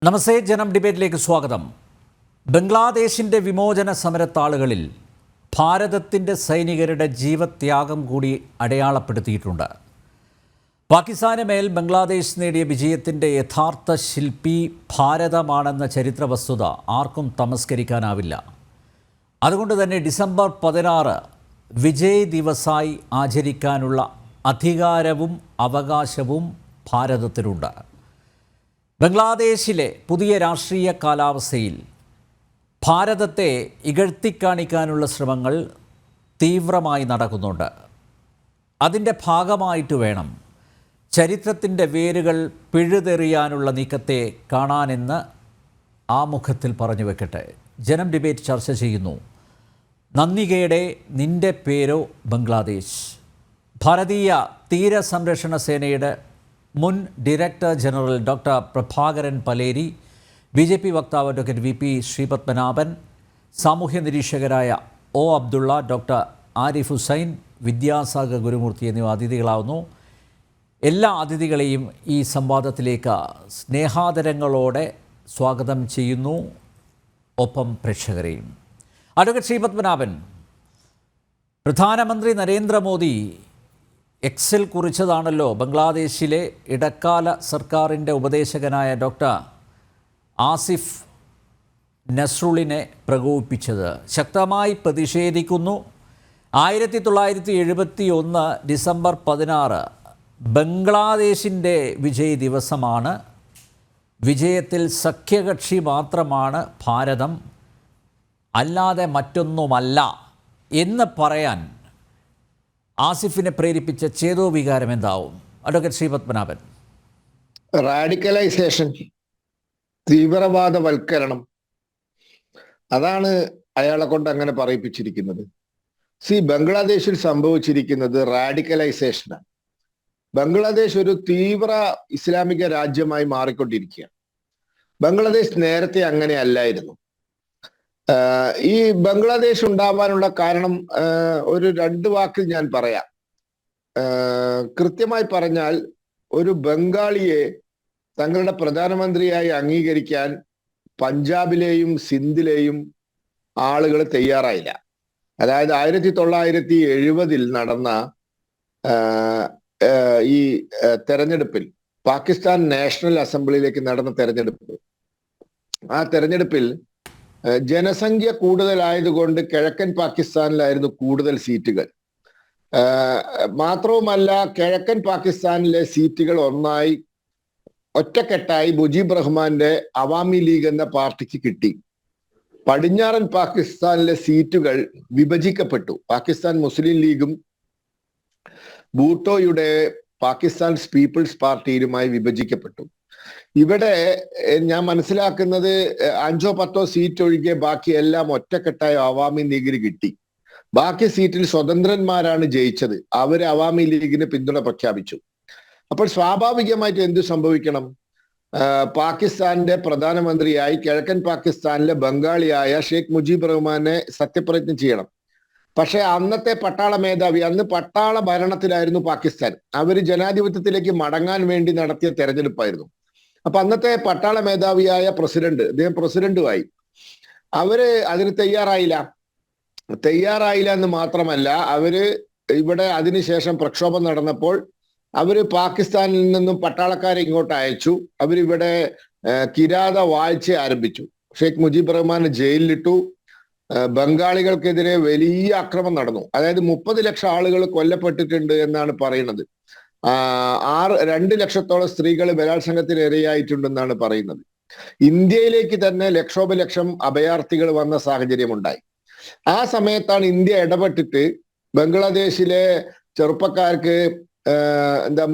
നമസ്തേ, ജനം ഡിബേറ്റിലേക്ക് സ്വാഗതം. ബംഗ്ലാദേശിൻ്റെ വിമോചന സമരത്താളുകളിൽ ഭാരതത്തിൻ്റെ സൈനികരുടെ ജീവത്യാഗം കൂടി അടയാളപ്പെടുത്തിയിട്ടുണ്ട്. പാകിസ്ഥാന് മേൽ ബംഗ്ലാദേശ് നേടിയ വിജയത്തിൻ്റെ യഥാർത്ഥ ശില്പി ഭാരതമാണെന്ന ചരിത്ര വസ്തുത ആർക്കും തമസ്കരിക്കാനാവില്ല. അതുകൊണ്ട് തന്നെ ഡിസംബർ 16 വിജയ് ദിവസായി ആചരിക്കാനുള്ള അധികാരവും അവകാശവും ഭാരതത്തിനുണ്ട്. ബംഗ്ലാദേശിലെ പുതിയ രാഷ്ട്രീയ കാലാവസ്ഥയിൽ ഭാരതത്തെ ഇകഴ്ത്തിക്കാണിക്കാനുള്ള ശ്രമങ്ങൾ തീവ്രമായി നടക്കുന്നുണ്ട്. അതിൻ്റെ ഭാഗമായിട്ട് വേണം ചരിത്രത്തിൻ്റെ വേരുകൾ പിഴുതെറിയാനുള്ള നീക്കത്തെ കാണാനെന്ന് ആമുഖത്തിൽ പറഞ്ഞു വെക്കട്ടെ. ജനം ഡിബേറ്റ് ചർച്ച ചെയ്യുന്നു. നന്ദികയുടെ നിൻ്റെ പേരോ ബംഗ്ലാദേശ്. ഭാരതീയ തീരസംരക്ഷണ സേനയുടെ മുൻ director general doctor Prabhakaran Paleri, BJP വക്താവ് ഡോക്ടർ VP ശ്രീപത്മനാഭൻ, സാമൂഹ്യ നിരീക്ഷകരായ O അബ്ദുള്ള, ഡോക്ടർ ആരിഫ് ഹുസൈൻ, വിദ്യാസാഗർ ഗുരുമൂർത്തി എന്നിവ അതിഥികളാവുന്നു. എല്ലാ അതിഥികളെയും ഈ സംവാദത്തിലേക്ക് സ്നേഹാദരങ്ങളോടെ സ്വാഗതം ചെയ്യുന്നു. ഒപ്പം പ്രേക്ഷകരെയും. അഡ്വക്കേറ്റ് ശ്രീപത്മനാഭൻ, പ്രധാനമന്ത്രി നരേന്ദ്രമോദി എക്സിൽ കുറിച്ചതാണല്ലോ ബംഗ്ലാദേശിലെ ഇടക്കാല സർക്കാരിൻ്റെ ഉപദേശകനായ ഡോക്ടർ ആസിഫ് നസ്രുളിനെ പ്രകോപിപ്പിച്ചത്. ശക്തമായി പ്രതിഷേധിക്കുന്നു. 1971 ഡിസംബർ 16 ബംഗ്ലാദേശിൻ്റെ വിജയ് ദിവസമാണ്. വിജയത്തിൽ സഖ്യകക്ഷി മാത്രമാണ് ഭാരതം, അല്ലാതെ മറ്റൊന്നുമല്ല എന്ന് പറയാൻ ആസിഫിനെ പ്രേരിപ്പിച്ച ചേതോവികാരം എന്താവും? അഡ്വക്കേറ്റ് ശ്രീപത്മനാഭൻ. റാഡിക്കലൈസേഷൻ, തീവ്രവാദവൽക്കരണം, അതാണ് അയാളെ കൊണ്ട് അങ്ങനെ പറയിപ്പിച്ചിരിക്കുന്നത്. ബംഗ്ലാദേശിൽ സംഭവിച്ചിരിക്കുന്നത് റാഡിക്കലൈസേഷനാണ്. ബംഗ്ലാദേശ് ഒരു തീവ്ര ഇസ്ലാമിക രാജ്യമായി മാറിക്കൊണ്ടിരിക്കുകയാണ്. ബംഗ്ലാദേശ് നേരത്തെ അങ്ങനെ അല്ലായിരുന്നു. ഈ ബംഗ്ലാദേശ് ഉണ്ടാവാനുള്ള കാരണം ഒരു 2 വാക്കിൽ ഞാൻ പറയാം. കൃത്യമായി പറഞ്ഞാൽ, ഒരു ബംഗാളിയെ തങ്ങളുടെ പ്രധാനമന്ത്രിയായി അംഗീകരിക്കാൻ പഞ്ചാബിലെയും സിന്ധിലെയും ആളുകൾ തയ്യാറായില്ല. അതായത് 1970 നടന്ന ഈ തെരഞ്ഞെടുപ്പിൽ, പാകിസ്ഥാൻ നാഷണൽ അസംബ്ലിയിലേക്ക് നടന്ന തെരഞ്ഞെടുപ്പ്, ആ തെരഞ്ഞെടുപ്പിൽ ജനസംഖ്യ കൂടുതലായതുകൊണ്ട് കിഴക്കൻ പാകിസ്ഥാനിലായിരുന്നു കൂടുതൽ സീറ്റുകൾ. മാത്രവുമല്ല, കിഴക്കൻ പാകിസ്ഥാനിലെ സീറ്റുകൾ ഒറ്റക്കെട്ടായി മുജീബ് റഹ്മാന്റെ അവാമി ലീഗ് എന്ന പാർട്ടിക്ക് കിട്ടി. പടിഞ്ഞാറൻ പാകിസ്ഥാനിലെ സീറ്റുകൾ വിഭജിക്കപ്പെട്ടു. പാകിസ്ഥാൻ മുസ്ലിം ലീഗും ഭൂട്ടോയുടെ പാകിസ്ഥാൻ പീപ്പിൾസ് പാർട്ടിയിലുമായി വിഭജിക്കപ്പെട്ടു. ഇവിടെ ഞാൻ മനസ്സിലാക്കുന്നത് 5-10 സീറ്റ് ഒഴികെ ബാക്കി എല്ലാം ഒറ്റക്കെട്ടായ അവാമി ലീഗിന് കിട്ടി. ബാക്കി സീറ്റിൽ സ്വതന്ത്രന്മാരാണ് ജയിച്ചത്. അവര് അവാമി ലീഗിന് പിന്തുണ പ്രഖ്യാപിച്ചു. അപ്പോൾ സ്വാഭാവികമായിട്ട് എന്ത് സംഭവിക്കണം? പാകിസ്ഥാന്റെ പ്രധാനമന്ത്രിയായി കിഴക്കൻ പാകിസ്ഥാനിലെ ബംഗാളിയായ ഷെയ്ഖ് മുജീബ് റഹ്മാനെ സത്യപ്രതിജ്ഞ ചെയ്യണം. പക്ഷെ അന്നത്തെ പട്ടാള മേധാവി, അന്ന് പട്ടാള ഭരണത്തിലായിരുന്നു പാകിസ്ഥാൻ, അവര് ജനാധിപത്യത്തിലേക്ക് മടങ്ങാൻ വേണ്ടി നടത്തിയ തെരഞ്ഞെടുപ്പായിരുന്നു. അപ്പൊ അന്നത്തെ പട്ടാള മേധാവിയായ അദ്ദേഹം പ്രസിഡന്റുമായി. അവര് അതിന് തയ്യാറായില്ല എന്ന് മാത്രമല്ല, അവര് ഇവിടെ അതിനുശേഷം പ്രക്ഷോഭം നടന്നപ്പോൾ അവര് പാകിസ്ഥാനിൽ നിന്നും പട്ടാളക്കാരെ ഇങ്ങോട്ട് അയച്ചു. അവരിവിടെ കിരാത വാഴ്ച ആരംഭിച്ചു. ഷെയ്ഖ് മുജീബ് റഹ്മാനെ ജയിലിലിട്ടു. ബംഗാളികൾക്കെതിരെ വലിയ ആക്രമണം നടന്നു. അതായത് 30 ലക്ഷം ആളുകൾ കൊല്ലപ്പെട്ടിട്ടുണ്ട് എന്നാണ് പറയുന്നത്. 2 ലക്ഷത്തോളം സ്ത്രീകൾ ബലാത്സംഗത്തിന് ഇരയായിട്ടുണ്ടെന്നാണ് പറയുന്നത്. ഇന്ത്യയിലേക്ക് തന്നെ ലക്ഷോപലക്ഷം അഭയാർത്ഥികൾ വന്ന സാഹചര്യം ഉണ്ടായി. ആ സമയത്താണ് ഇന്ത്യ ഇടപെട്ടിട്ട് ബംഗ്ലാദേശിലെ ചെറുപ്പക്കാർക്ക്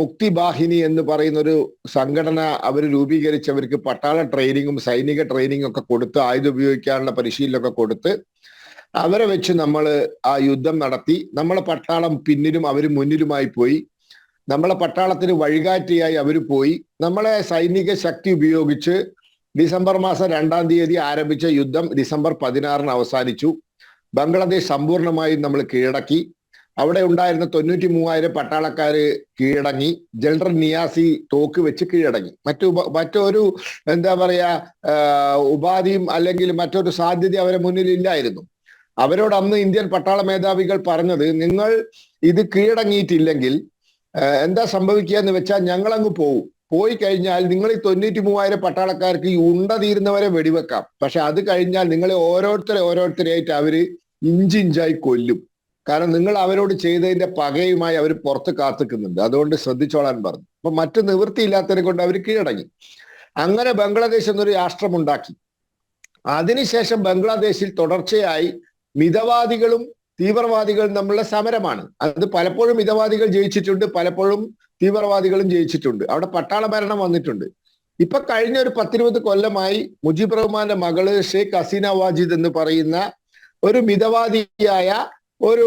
മുക്തി ബാഹിനി എന്ന് പറയുന്ന ഒരു സംഘടന അവർ രൂപീകരിച്ചവർക്ക് പട്ടാള ട്രെയിനിങ്ങും സൈനിക ട്രെയിനിങ്ങും ഒക്കെ കൊടുത്ത്, ആയുധം ഉപയോഗിക്കാനുള്ള പരിശീലനമൊക്കെ കൊടുത്ത് അവരെ വെച്ച് നമ്മൾ ആ യുദ്ധം നടത്തി. നമ്മളെ പട്ടാളം പിന്നിലും അവർ മുന്നിലുമായി പോയി. നമ്മളെ പട്ടാളത്തിന് വഴികാറ്റിയായി അവർ പോയി. നമ്മളെ സൈനിക ശക്തി ഉപയോഗിച്ച് ഡിസംബർ മാസം 2-ാം തീയതി ആരംഭിച്ച യുദ്ധം ഡിസംബർ 16 അവസാനിച്ചു. ബംഗ്ലാദേശ് സമ്പൂർണമായും നമ്മൾ കീഴടക്കി. അവിടെ ഉണ്ടായിരുന്ന 93,000 പട്ടാളക്കാര് കീഴടങ്ങി. ജനറൽ നിയാസി തോക്ക് വെച്ച് കീഴടങ്ങി. മറ്റൊരു എന്താ പറയാ ഉപാധിയും അല്ലെങ്കിൽ മറ്റൊരു സാധ്യത അവരെ മുന്നിൽ ഇല്ലായിരുന്നു. അവരോട് അന്ന് ഇന്ത്യൻ പട്ടാള മേധാവികൾ പറഞ്ഞത്, നിങ്ങൾ ഇത് കീഴടങ്ങിയിട്ടില്ലെങ്കിൽ എന്താ സംഭവിക്കുക എന്ന് വെച്ചാൽ ഞങ്ങളങ്ങ് പോയി കഴിഞ്ഞാൽ നിങ്ങൾ ഈ 93,000 പട്ടാളക്കാർക്ക് ഈ ഉണ്ട തീരുന്നവരെ വെടിവെക്കാം. പക്ഷെ അത് കഴിഞ്ഞാൽ നിങ്ങളെ ഓരോരുത്തരെയായിട്ട് അവര് ഇഞ്ചിഞ്ചായി കൊല്ലും. കാരണം നിങ്ങൾ അവരോട് ചെയ്തതിന്റെ പകയുമായി അവർ പുറത്ത് കാത്തിക്കുന്നുണ്ട്. അതുകൊണ്ട് ശ്രദ്ധിച്ചോളാൻ പറഞ്ഞു. അപ്പൊ മറ്റു നിവൃത്തിയില്ലാത്തതിനെ കൊണ്ട് അവർ കീഴടങ്ങി. അങ്ങനെ ബംഗ്ലാദേശ് എന്നൊരു രാഷ്ട്രമുണ്ടാക്കി. അതിനുശേഷം ബംഗ്ലാദേശിൽ തുടർച്ചയായി മിതവാദികളും തീവ്രവാദികളും തമ്മിലുള്ള സമരമാണ്. അത് പലപ്പോഴും മിതവാദികൾ ജയിച്ചിട്ടുണ്ട്, പലപ്പോഴും തീവ്രവാദികളും ജയിച്ചിട്ടുണ്ട്. അവിടെ പട്ടാള ഭരണം വന്നിട്ടുണ്ട്. ഇപ്പൊ കഴിഞ്ഞ ഒരു 10-20 കൊല്ലമായി മുജീബ് റഹ്മാന്റെ മകള് ഷെയ്ഖ് ഹസീന വാജിദ് എന്ന് പറയുന്ന ഒരു മിതവാദിയായ ഒരു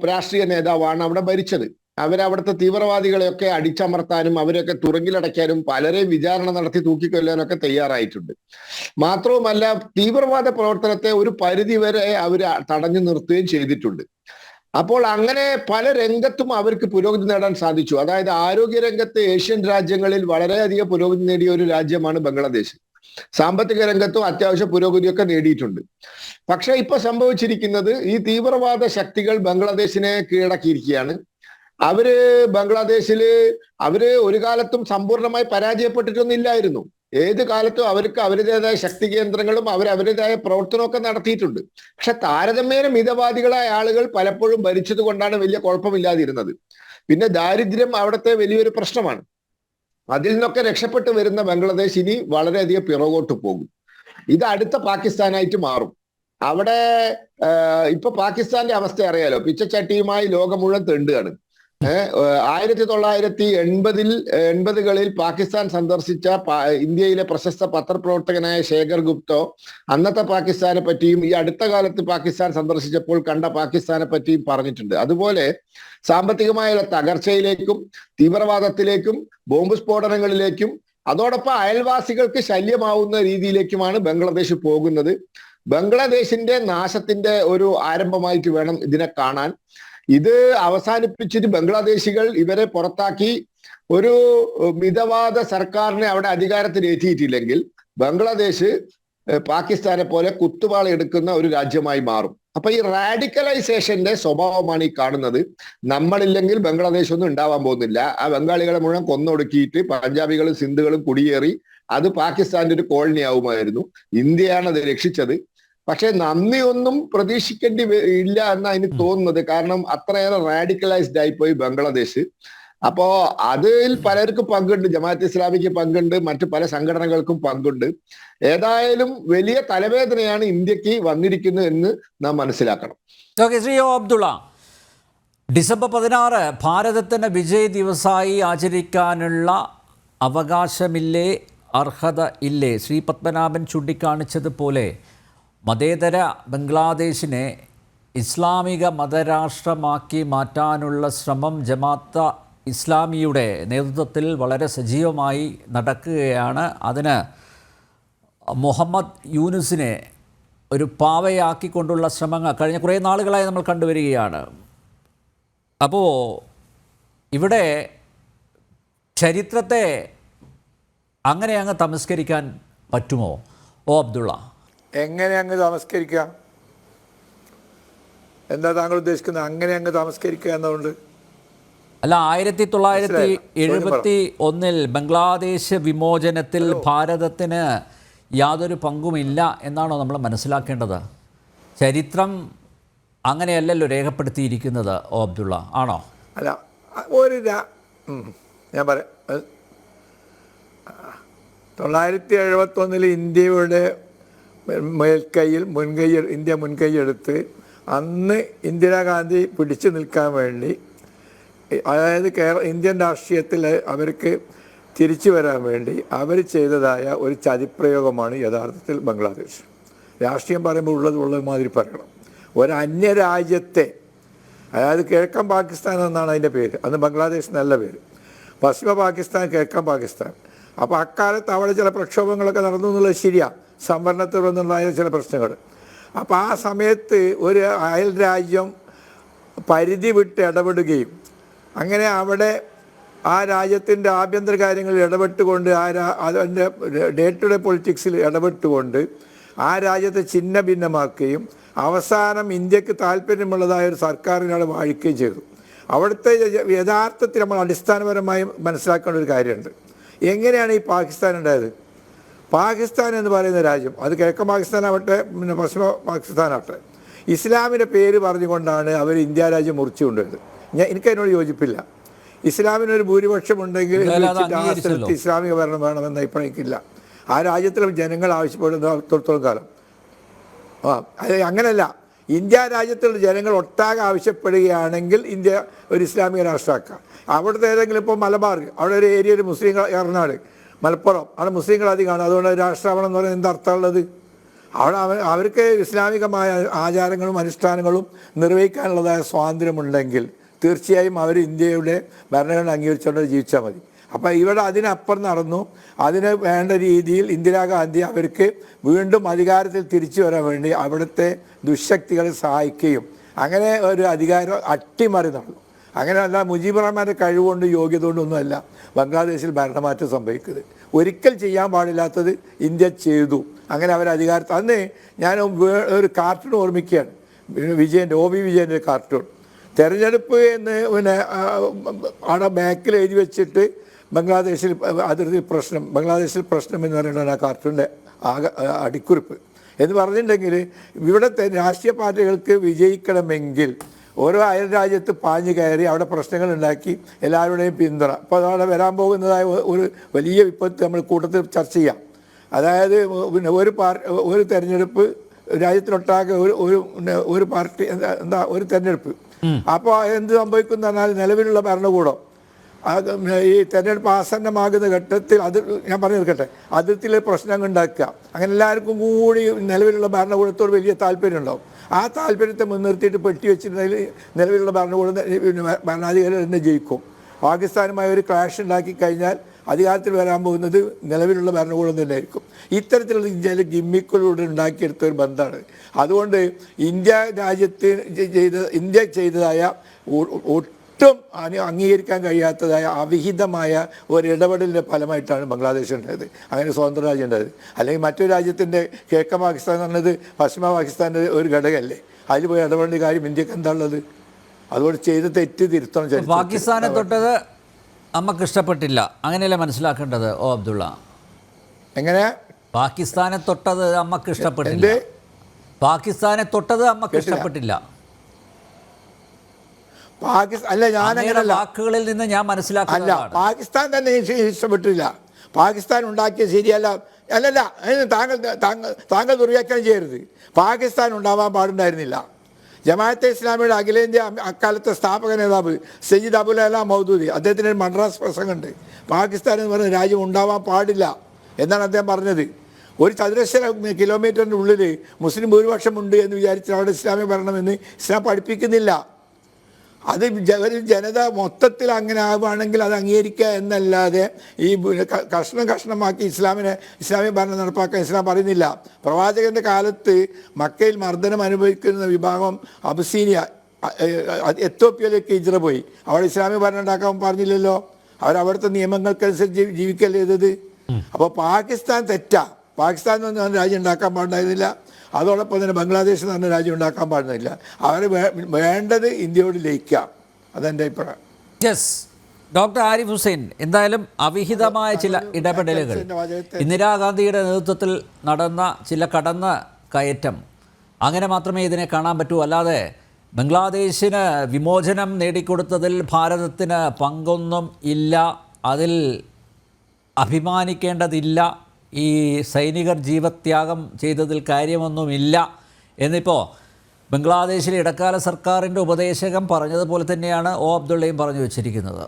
രാഷ്ട്രീയ നേതാവാണ് അവിടെ ഭരിച്ചത്. അവരവിടുത്തെ തീവ്രവാദികളെയൊക്കെ അടിച്ചമർത്താനും അവരെയൊക്കെ തുറങ്കിലടയ്ക്കാനും പലരെയും വിചാരണ നടത്തി തൂക്കിക്കൊല്ലാനൊക്കെ തയ്യാറായിട്ടുണ്ട്. മാത്രവുമല്ല, തീവ്രവാദ പ്രവർത്തനത്തെ ഒരു പരിധിവരെ അവർ തടഞ്ഞു നിർത്തുകയും ചെയ്തിട്ടുണ്ട്. അപ്പോൾ അങ്ങനെ പല രംഗത്തും അവർക്ക് പുരോഗതി നേടാൻ സാധിച്ചു. അതായത് ആരോഗ്യ രംഗത്ത് ഏഷ്യൻ രാജ്യങ്ങളിൽ വളരെയധികം പുരോഗതി നേടിയ ഒരു രാജ്യമാണ് ബംഗ്ലാദേശ്. സാമ്പത്തിക രംഗത്തും അത്യാവശ്യം പുരോഗതിയൊക്കെ നേടിയിട്ടുണ്ട്. പക്ഷെ ഇപ്പൊ സംഭവിച്ചിരിക്കുന്നത്, ഈ തീവ്രവാദ ശക്തികൾ ബംഗ്ലാദേശിനെ കീഴടക്കിയിരിക്കുകയാണ്. ബംഗ്ലാദേശില് ഒരു കാലത്തും സമ്പൂർണ്ണമായി പരാജയപ്പെട്ടിട്ടൊന്നും ഇല്ലായിരുന്നു. ഏത് കാലത്തും അവർക്ക് അവരുടേതായ ശക്തി കേന്ദ്രങ്ങളും അവരുടേതായ പ്രവർത്തനമൊക്കെ നടത്തിയിട്ടുണ്ട്. പക്ഷെ താരതമ്യേന മിതവാദികളായ ആളുകൾ പലപ്പോഴും ഭരിച്ചത് കൊണ്ടാണ് വലിയ കുഴപ്പമില്ലാതിരുന്നത്. പിന്നെ ദാരിദ്ര്യം അവിടുത്തെ വലിയൊരു പ്രശ്നമാണ്. അതിൽ നിന്നൊക്കെ രക്ഷപ്പെട്ടു വരുന്ന ബംഗ്ലാദേശ് ഇനി വളരെയധികം പിറകോട്ട് പോകും. ഇത് അടുത്ത പാകിസ്ഥാനായിട്ട് മാറും. അവിടെ ഇപ്പൊ പാകിസ്ഥാന്റെ അവസ്ഥ അറിയാലോ, പിച്ചച്ചട്ടിയുമായി ലോകം മുഴുവൻ തെണ്ടുകയാണ്. 1980-കളിൽ പാകിസ്ഥാൻ സന്ദർശിച്ച ഇന്ത്യയിലെ പ്രശസ്ത പത്രപ്രവർത്തകനായ ശേഖർ ഗുപ്തോ അന്നത്തെ പാകിസ്ഥാനെ പറ്റിയും ഈ അടുത്ത കാലത്ത് പാകിസ്ഥാൻ സന്ദർശിച്ചപ്പോൾ കണ്ട പാകിസ്ഥാനെ പറ്റിയും പറഞ്ഞിട്ടുണ്ട്. അതുപോലെ സാമ്പത്തികമായുള്ള തകർച്ചയിലേക്കും തീവ്രവാദത്തിലേക്കും ബോംബ് സ്ഫോടനങ്ങളിലേക്കും അതോടൊപ്പം അയൽവാസികൾക്ക് ശല്യമാവുന്ന രീതിയിലേക്കുമാണ് ബംഗ്ലാദേശ് പോകുന്നത്. ബംഗ്ലാദേശിന്റെ നാശത്തിന്റെ ഒരു ആരംഭമായിട്ട് വേണം ഇതിനെ കാണാൻ. ഇത് അവസാനിപ്പിച്ചിട്ട് ബംഗ്ലാദേശികൾ ഇവരെ പുറത്താക്കി ഒരു മിതവാദ സർക്കാരിനെ അവിടെ അധികാരത്തിൽ എത്തിയിട്ടില്ലെങ്കിൽ ബംഗ്ലാദേശ് പാകിസ്ഥാനെ പോലെ കുത്തുവാള എടുക്കുന്ന ഒരു രാജ്യമായി മാറും. അപ്പൊ ഈ റാഡിക്കലൈസേഷന്റെ സ്വഭാവമാണ് ഈ കാണുന്നത്. നമ്മളില്ലെങ്കിൽ ബംഗ്ലാദേശ് ഒന്നും ഉണ്ടാവാൻ പോകുന്നില്ല. ആ ബംഗാളികളെ മുഴുവൻ കൊന്നൊടുക്കിയിട്ട് പഞ്ചാബികളും സിന്ധുകളും കുടിയേറി അത് പാകിസ്ഥാന്റെ ഒരു കോളനി ആവുമായിരുന്നു. ഇന്ത്യയാണ് അത് രക്ഷിച്ചത്. പക്ഷെ നന്ദിയൊന്നും പ്രതീക്ഷിക്കേണ്ടി ഇല്ല എന്നാണ് എനിക്ക് തോന്നുന്നത്. കാരണം അത്രയേറെ റാഡിക്കലൈസ്ഡ് ആയിപ്പോയി ബംഗ്ലാദേശ്. അപ്പോ അതിൽ പലർക്കും പങ്കുണ്ട്. ജമാഅത്ത് ഇസ്ലാമിക്ക് പങ്കുണ്ട്, മറ്റു പല സംഘടനകൾക്കും പങ്കുണ്ട്. ഏതായാലും വലിയ തലവേദനയാണ് ഇന്ത്യക്ക് വന്നിരിക്കുന്നത് എന്ന് നാം മനസ്സിലാക്കണം. ശ്രീ അബ്ദുള്ള, ഡിസംബർ 16 ഭാരതത്തിന് വിജയ് ദിവസമായി ആചരിക്കാനുള്ള അവകാശമില്ലേ, അർഹത ഇല്ലേ? ശ്രീ പത്മനാഭൻ ചൂണ്ടിക്കാണിച്ചതുപോലെ മതേതര ബംഗ്ലാദേശിനെ ഇസ്ലാമിക മതരാഷ്ട്രമാക്കി മാറ്റാനുള്ള ശ്രമം ജമാഅത്ത് ഇസ്ലാമിയുടെ നേതൃത്വത്തിൽ വളരെ സജീവമായി നടക്കുകയാണ്. അതിന് മുഹമ്മദ് യൂനുസിനെ ഒരു പാവയാക്കിക്കൊണ്ടുള്ള ശ്രമങ്ങൾ കഴിഞ്ഞ കുറേ നാളുകളായി നമ്മൾ കണ്ടുവരികയാണ്. അപ്പോൾ ഇവിടെ ചരിത്രത്തെ അങ്ങനെ അങ്ങ് തമസ്കരിക്കാൻ പറ്റുമോ അബ്ദുള്ള? എങ്ങനെ അങ്ങ് തമസ്കരിക്കാം? എന്താ താങ്കൾ ഉദ്ദേശിക്കുന്നത്? അങ്ങനെ അങ്ങ് തമസ്കരിക്കുക എന്നതുകൊണ്ട് അല്ല, 1971 ബംഗ്ലാദേശ് വിമോചനത്തിൽ ഭാരതത്തിന് യാതൊരു പങ്കുമില്ല എന്നാണോ നമ്മൾ മനസ്സിലാക്കേണ്ടത്? ചരിത്രം അങ്ങനെയല്ലല്ലോ രേഖപ്പെടുത്തിയിരിക്കുന്നത് അബ്ദുള്ള, ആണോ? അല്ല, ഞാൻ പറയാം. 1971 ഇന്ത്യയുടെ ഇന്ത്യ മുൻകൈയെടുത്ത് അന്ന് ഇന്ദിരാഗാന്ധി പിടിച്ചു നിൽക്കാൻ വേണ്ടി, അതായത് ഇന്ത്യൻ രാഷ്ട്രീയത്തിൽ അവർക്ക് തിരിച്ചു വരാൻ വേണ്ടി അവർ ചെയ്തതായ ഒരു ചതിപ്രയോഗമാണ് യഥാർത്ഥത്തിൽ ബംഗ്ലാദേശ്. രാഷ്ട്രീയം പറയുമ്പോൾ ഉള്ളത് മാതിരി പറയണം. ഒരു അന്യരാജ്യത്തെ, അതായത് കിഴക്കൻ പാകിസ്ഥാൻ എന്നാണ് അതിൻ്റെ പേര്, അന്ന് ബംഗ്ലാദേശ് നല്ല പേര്, പശ്ചിമ പാകിസ്ഥാൻ, കിഴക്കൻ പാകിസ്ഥാൻ. അപ്പോൾ അക്കാലത്ത് അവിടെ ചില പ്രക്ഷോഭങ്ങളൊക്കെ നടന്നു എന്നുള്ളത് ശരിയാണ്, സംവരണത്തിൽ നിന്നുണ്ടായ ചില പ്രശ്നങ്ങൾ. അപ്പോൾ ആ സമയത്ത് ഒരു അയൽ രാജ്യം പരിധി വിട്ട് ഇടപെടുകയും അങ്ങനെ അവിടെ ആ രാജ്യത്തിൻ്റെ ആഭ്യന്തര കാര്യങ്ങളിൽ ഇടപെട്ടുകൊണ്ട് അതിൻ്റെ ഡേ ടു ഡേ പൊളിറ്റിക്സിൽ ഇടപെട്ടുകൊണ്ട് ആ രാജ്യത്തെ ഛിന്ന ഭിന്നമാക്കുകയും അവസാനം ഇന്ത്യക്ക് താല്പര്യമുള്ളതായ ഒരു സർക്കാരിനാണ് വാഴിക്കുകയും ചെയ്തു. അവിടുത്തെ യഥാർത്ഥത്തിൽ നമ്മൾ അടിസ്ഥാനപരമായി മനസ്സിലാക്കേണ്ട ഒരു കാര്യമുണ്ട്. എങ്ങനെയാണ് ഈ പാകിസ്ഥാൻ ഉണ്ടായത്? പാകിസ്ഥാൻ എന്ന് പറയുന്ന രാജ്യം, അത് കിഴക്കൻ പാകിസ്ഥാനാവട്ടെ പിന്നെ പശ്ചിമ പാകിസ്ഥാനാവട്ടെ, ഇസ്ലാമിൻ്റെ പേര് പറഞ്ഞുകൊണ്ടാണ് അവർ ഇന്ത്യ രാജ്യം മുറിച്ചു കൊണ്ടുവരുന്നത്. എനിക്കതിനോട് യോജിപ്പില്ല. ഇസ്ലാമിനൊരു ഭൂരിപക്ഷം ഉണ്ടെങ്കിൽ ആ സ്ഥലത്ത് ഇസ്ലാമിക ഭരണം വേണമെന്ന് അഭിപ്രായമില്ല. ആ രാജ്യത്തിലെ ജനങ്ങൾ ആവശ്യപ്പെടുന്നിടത്തോളം കാലം അത് അങ്ങനെയല്ല. ഇന്ത്യ രാജ്യത്തുള്ള ജനങ്ങൾ ഒട്ടാകെ ആവശ്യപ്പെടുകയാണെങ്കിൽ ഇന്ത്യ ഒരു ഇസ്ലാമിക രാഷ്ട്രമാക്കാം. അവിടുത്തെ ഏതെങ്കിലും ഇപ്പോൾ മലബാർ, അവിടെ ഒരു ഏരിയയിൽ മുസ്ലിങ്ങൾ, എറണാട്, മലപ്പുറം, അവിടെ മുസ്ലിങ്ങൾ അധികമാണ്, അതുകൊണ്ട് രാഷ്ട്രമാവണം എന്ന് പറയുന്നത് എന്താ അർത്ഥമുള്ളത്? അവിടെ അവർക്ക് ഇസ്ലാമികമായ ആചാരങ്ങളും അനുഷ്ഠാനങ്ങളും നിർവഹിക്കാനുള്ളതായ സ്വാതന്ത്ര്യമുണ്ടെങ്കിൽ തീർച്ചയായും അവർ ഇന്ത്യയുടെ ഭരണഘടന അംഗീകരിച്ചുകൊണ്ട് ജീവിച്ചാൽ മതി. അപ്പോൾ ഇവിടെ അതിനപ്പുറം നടന്നു. അതിന് വേണ്ട രീതിയിൽ ഇന്ദിരാഗാന്ധി അവർക്ക് വീണ്ടും അധികാരത്തിൽ തിരിച്ചു വരാൻ വേണ്ടി അവിടുത്തെ ദുശക്തികളെ സഹായിക്കുകയും അങ്ങനെ ഒരു അധികാരം അട്ടിമറി നടന്നു. അങ്ങനെയല്ല മുജീബ് റഹ്മാൻ്റെ കഴിവുകൊണ്ട് യോഗ്യത കൊണ്ടൊന്നുമല്ല ബംഗ്ലാദേശിൽ ഭരണമാറ്റം സംഭവിക്കുന്നത്. ഒരിക്കൽ ചെയ്യാൻ പാടില്ലാത്തത് ഇന്ത്യ ചെയ്തു. അങ്ങനെ അവർ അധികാരത്തിൽ അന്ന് ഞാൻ ഒരു കാർട്ടൂൺ ഓർമ്മിക്കുകയാണ്, വിജയൻ്റെ OB വിജയൻ്റെ കാർട്ടൂൺ. തെരഞ്ഞെടുപ്പ് എന്ന് പിന്നെ അവിടെ ബാക്കിൽ എഴുതി വെച്ചിട്ട് ബംഗ്ലാദേശിൽ അതിർത്തി പ്രശ്നം, ബംഗ്ലാദേശിൽ പ്രശ്നം എന്ന് പറയുന്നതാണ് ആ കാർട്ടൂണിൻ്റെ അടിക്കുറിപ്പ്. എന്ന് പറഞ്ഞിട്ടുണ്ടെങ്കിൽ ഇവിടുത്തെ രാഷ്ട്രീയ പാർട്ടികൾക്ക് വിജയിക്കണമെങ്കിൽ ഓരോ അയൽ രാജ്യത്ത് പാഞ്ഞു കയറി അവിടെ പ്രശ്നങ്ങൾ ഉണ്ടാക്കി എല്ലാവരുടെയും പിന്തുണ. അപ്പോൾ അതവിടെ വരാൻ പോകുന്നതായ ഒരു വലിയ വിപത്ത് നമ്മൾ കൂട്ടത്തിൽ ചർച്ച ചെയ്യാം. അതായത് പിന്നെ ഒരു തെരഞ്ഞെടുപ്പ് രാജ്യത്തിനൊട്ടാകെ ഒരു പാർട്ടി ഒരു തെരഞ്ഞെടുപ്പ്. അപ്പോൾ എന്ത് സംഭവിക്കുന്ന പറഞ്ഞാൽ നിലവിലുള്ള ഭരണകൂടം ഈ തെരഞ്ഞെടുപ്പ് ആസന്നമാകുന്ന ഘട്ടത്തിൽ അത് ഞാൻ പറഞ്ഞു തീർക്കട്ടെ, അതിർത്തിയിൽ പ്രശ്നങ്ങൾ ഉണ്ടാക്കുക. അങ്ങനെ എല്ലാവർക്കും കൂടി നിലവിലുള്ള ഭരണകൂടത്തോട് വലിയ താല്പര്യം ഉണ്ടാവും. ആ താല്പര്യത്തെ മുൻനിർത്തിയിട്ട് പെട്ടി വെച്ചിട്ടുണ്ടെങ്കിൽ നിലവിലുള്ള ഭരണാധികാരികൾ തന്നെ ജയിക്കും. പാകിസ്ഥാനുമായി ഒരു ക്ലാഷ് ഉണ്ടാക്കി കഴിഞ്ഞാൽ അധികാരത്തിൽ വരാൻ പോകുന്നത് നിലവിലുള്ള ഭരണകൂടം തന്നെ ആയിരിക്കും. ഇത്തരത്തിലുള്ള ചില ഗിമ്മിക്കുകളിലൂടെ ഉണ്ടാക്കിയെടുത്ത ഒരു ബന്ധമാണ്. അതുകൊണ്ട് ഇന്ത്യ ചെയ്തതായ ഒട്ടും അംഗീകരിക്കാൻ കഴിയാത്തതായ അവിഹിതമായ ഒരു ഇടപെടലിൻ്റെ ഫലമായിട്ടാണ് ബംഗ്ലാദേശ് ഉണ്ടായത്, അങ്ങനെ സ്വതന്ത്ര രാജ്യം ഉണ്ടായത്. അല്ലെങ്കിൽ മറ്റൊരു രാജ്യത്തിൻ്റെ കിഴക്കൻ പാകിസ്ഥാൻ എന്ന് പറഞ്ഞത് പശ്ചിമ പാകിസ്ഥാൻ്റെ ഒരു ഘടകമല്ലേ, അതിൽ പോയി ഇടപെടേണ്ട കാര്യം ഇന്ത്യക്ക് എന്താ ഉള്ളത്? അതുകൊണ്ട് ചെയ്ത തെറ്റ് തിരുത്തണം. പാകിസ്ഥാനെ തൊട്ടത് അമ്മക്ക് ഇഷ്ടപ്പെട്ടില്ല, അങ്ങനെയല്ലേ മനസ്സിലാക്കേണ്ടത്? അബ്ദുള്ള, എങ്ങനെ പാകിസ്ഥാനെ തൊട്ടത് അമ്മക്ക് ഇഷ്ടപ്പെട്ടില്ല? പാകിസ്ഥാനെ തൊട്ടത് അമ്മക്ക് ഇഷ്ടപ്പെട്ടില്ല? അല്ല, ഞാൻ അങ്ങനെയല്ല, വാക്കുകളിൽ നിന്ന് ഞാൻ മനസ്സിലാക്കില്ല. പാകിസ്ഥാൻ തന്നെ ഇഷ്ടപ്പെട്ടില്ല. പാകിസ്ഥാൻ ഉണ്ടാക്കിയത് ശരിയല്ല. അല്ലല്ല, താങ്കൾ ദുർവ്യാഖ്യാനം ചെയ്യരുത്. പാകിസ്ഥാൻ ഉണ്ടാവാൻ പാടുണ്ടായിരുന്നില്ല. ജമാഅത്തെ ഇസ്ലാമിയുടെ അഖിലേന്ത്യാ അക്കാലത്തെ സ്ഥാപക നേതാവ് സയ്യിദ് അബുൽ അല മൗദൂദി, അദ്ദേഹത്തിന് ഒരു മദ്രാസ് പ്രസംഗമുണ്ട്. പാകിസ്ഥാൻ എന്ന് പറയുന്ന രാജ്യം ഉണ്ടാവാൻ പാടില്ല എന്നാണ് അദ്ദേഹം പറഞ്ഞത്. ഒരു ചതുരശ്ര കിലോമീറ്ററിൻ്റെ ഉള്ളിൽ മുസ്ലിം ഭൂരിപക്ഷം ഉണ്ട് എന്ന് വിചാരിച്ച് അവിടെ ഇസ്ലാമിക ഭരണമെന്ന് ഇസ്ലാം പഠിപ്പിക്കുന്നില്ല. അത് ഒരു ജനത മൊത്തത്തിൽ അങ്ങനെ ആവുകയാണെങ്കിൽ അത് അംഗീകരിക്കുക എന്നല്ലാതെ ഈ കഷ്ണമാക്കി ഇസ്ലാമിക ഭരണം നടപ്പാക്കാൻ ഇസ്ലാം പറയുന്നില്ല. പ്രവാചകൻ്റെ കാലത്ത് മക്കയിൽ മർദ്ദനം അനുഭവിക്കുന്ന വിഭാഗം അബസീനിയ എത്യോപ്യയിലേക്ക് ഹിജ്റ പോയി. അവിടെ ഇസ്ലാമിക ഭരണം ഉണ്ടാക്കാൻ പറഞ്ഞില്ലല്ലോ. അവരവിടുത്തെ നിയമങ്ങൾക്കനുസരിച്ച് ജീവിക്കല്ലേ ചെയ്തത്. അപ്പോൾ പാകിസ്ഥാൻ തെറ്റാ. പാകിസ്ഥാൻ എന്ന് പറഞ്ഞ രാജ്യം ഉണ്ടാക്കാൻ പാടുണ്ടായിരുന്നില്ല. അതോടൊപ്പം തന്നെ ബംഗ്ലാദേശ് എന്ന് പറഞ്ഞ രാജ്യം ഉണ്ടാക്കാൻ പാടുന്നില്ല. അവർ വേണ്ടത് ഇന്ത്യയോട് ലയിക്കാം. അതെൻ്റെ അഭിപ്രായം. യെസ്, ഡോക്ടർ ആരിഫ് ഹുസൈൻ, എന്തായാലും അവിഹിതമായ ചില ഇടപെടലുകൾ, ഇന്ദിരാഗാന്ധിയുടെ നേതൃത്വത്തിൽ നടന്ന ചില കടന്ന കയറ്റം, അങ്ങനെ മാത്രമേ ഇതിനെ കാണാൻ പറ്റൂ. അല്ലാതെ ബംഗ്ലാദേശിന് വിമോചനം നേടിക്കൊടുത്തതിൽ ഭാരതത്തിന് പങ്കൊന്നും ഇല്ല, അതിൽ അഭിമാനിക്കേണ്ടതില്ല, ഈ സൈനികർ ജീവത്യാഗം ചെയ്തതിൽ കാര്യമൊന്നുമില്ല എന്നിപ്പോൾ ബംഗ്ലാദേശിലെ ഇടക്കാല സർക്കാരിൻ്റെ ഉപദേശകം പറഞ്ഞതുപോലെ തന്നെയാണ് അബ്ദുള്ളയും പറഞ്ഞു വെച്ചിരിക്കുന്നത്.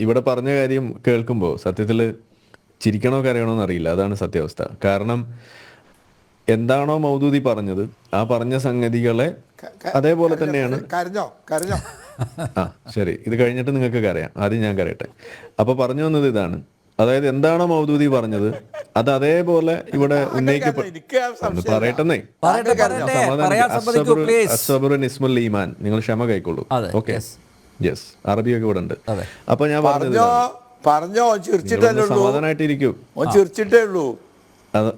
ഇവിടെ പറഞ്ഞ കാര്യം കേൾക്കുമ്പോൾ സത്യത്തിൽ ചിരിക്കണോ കരയണോ എന്നറിയില്ല. അതാണ് സത്യാവസ്ഥ. കാരണം എന്താണോ മൗദൂദി പറഞ്ഞത്, ആ പറഞ്ഞ സംഗതികളെ അതേപോലെ തന്നെയാണ്. ആ ശരി, ഇത് കഴിഞ്ഞിട്ട് നിങ്ങൾക്ക് കരയാം, ആദ്യം ഞാൻ കരയട്ടെ. അപ്പോൾ പറഞ്ഞു വന്നത് ഇതാണ്, അതായത് എന്താണോ മൗദൂദി പറഞ്ഞത് അത് അതേപോലെ ഇവിടെ പറയട്ടെന്നേ. ഇസ്മുൽ ഈമാൻ, നിങ്ങൾ ക്ഷമ കൈക്കൊള്ളൂ. ഓക്കെ, യെസ്, അറബിയൊക്കെ ഇവിടെ ഉണ്ട്. അപ്പൊ ഞാൻ പറഞ്ഞോ, സമാധാനായിട്ടിരിക്കൂ,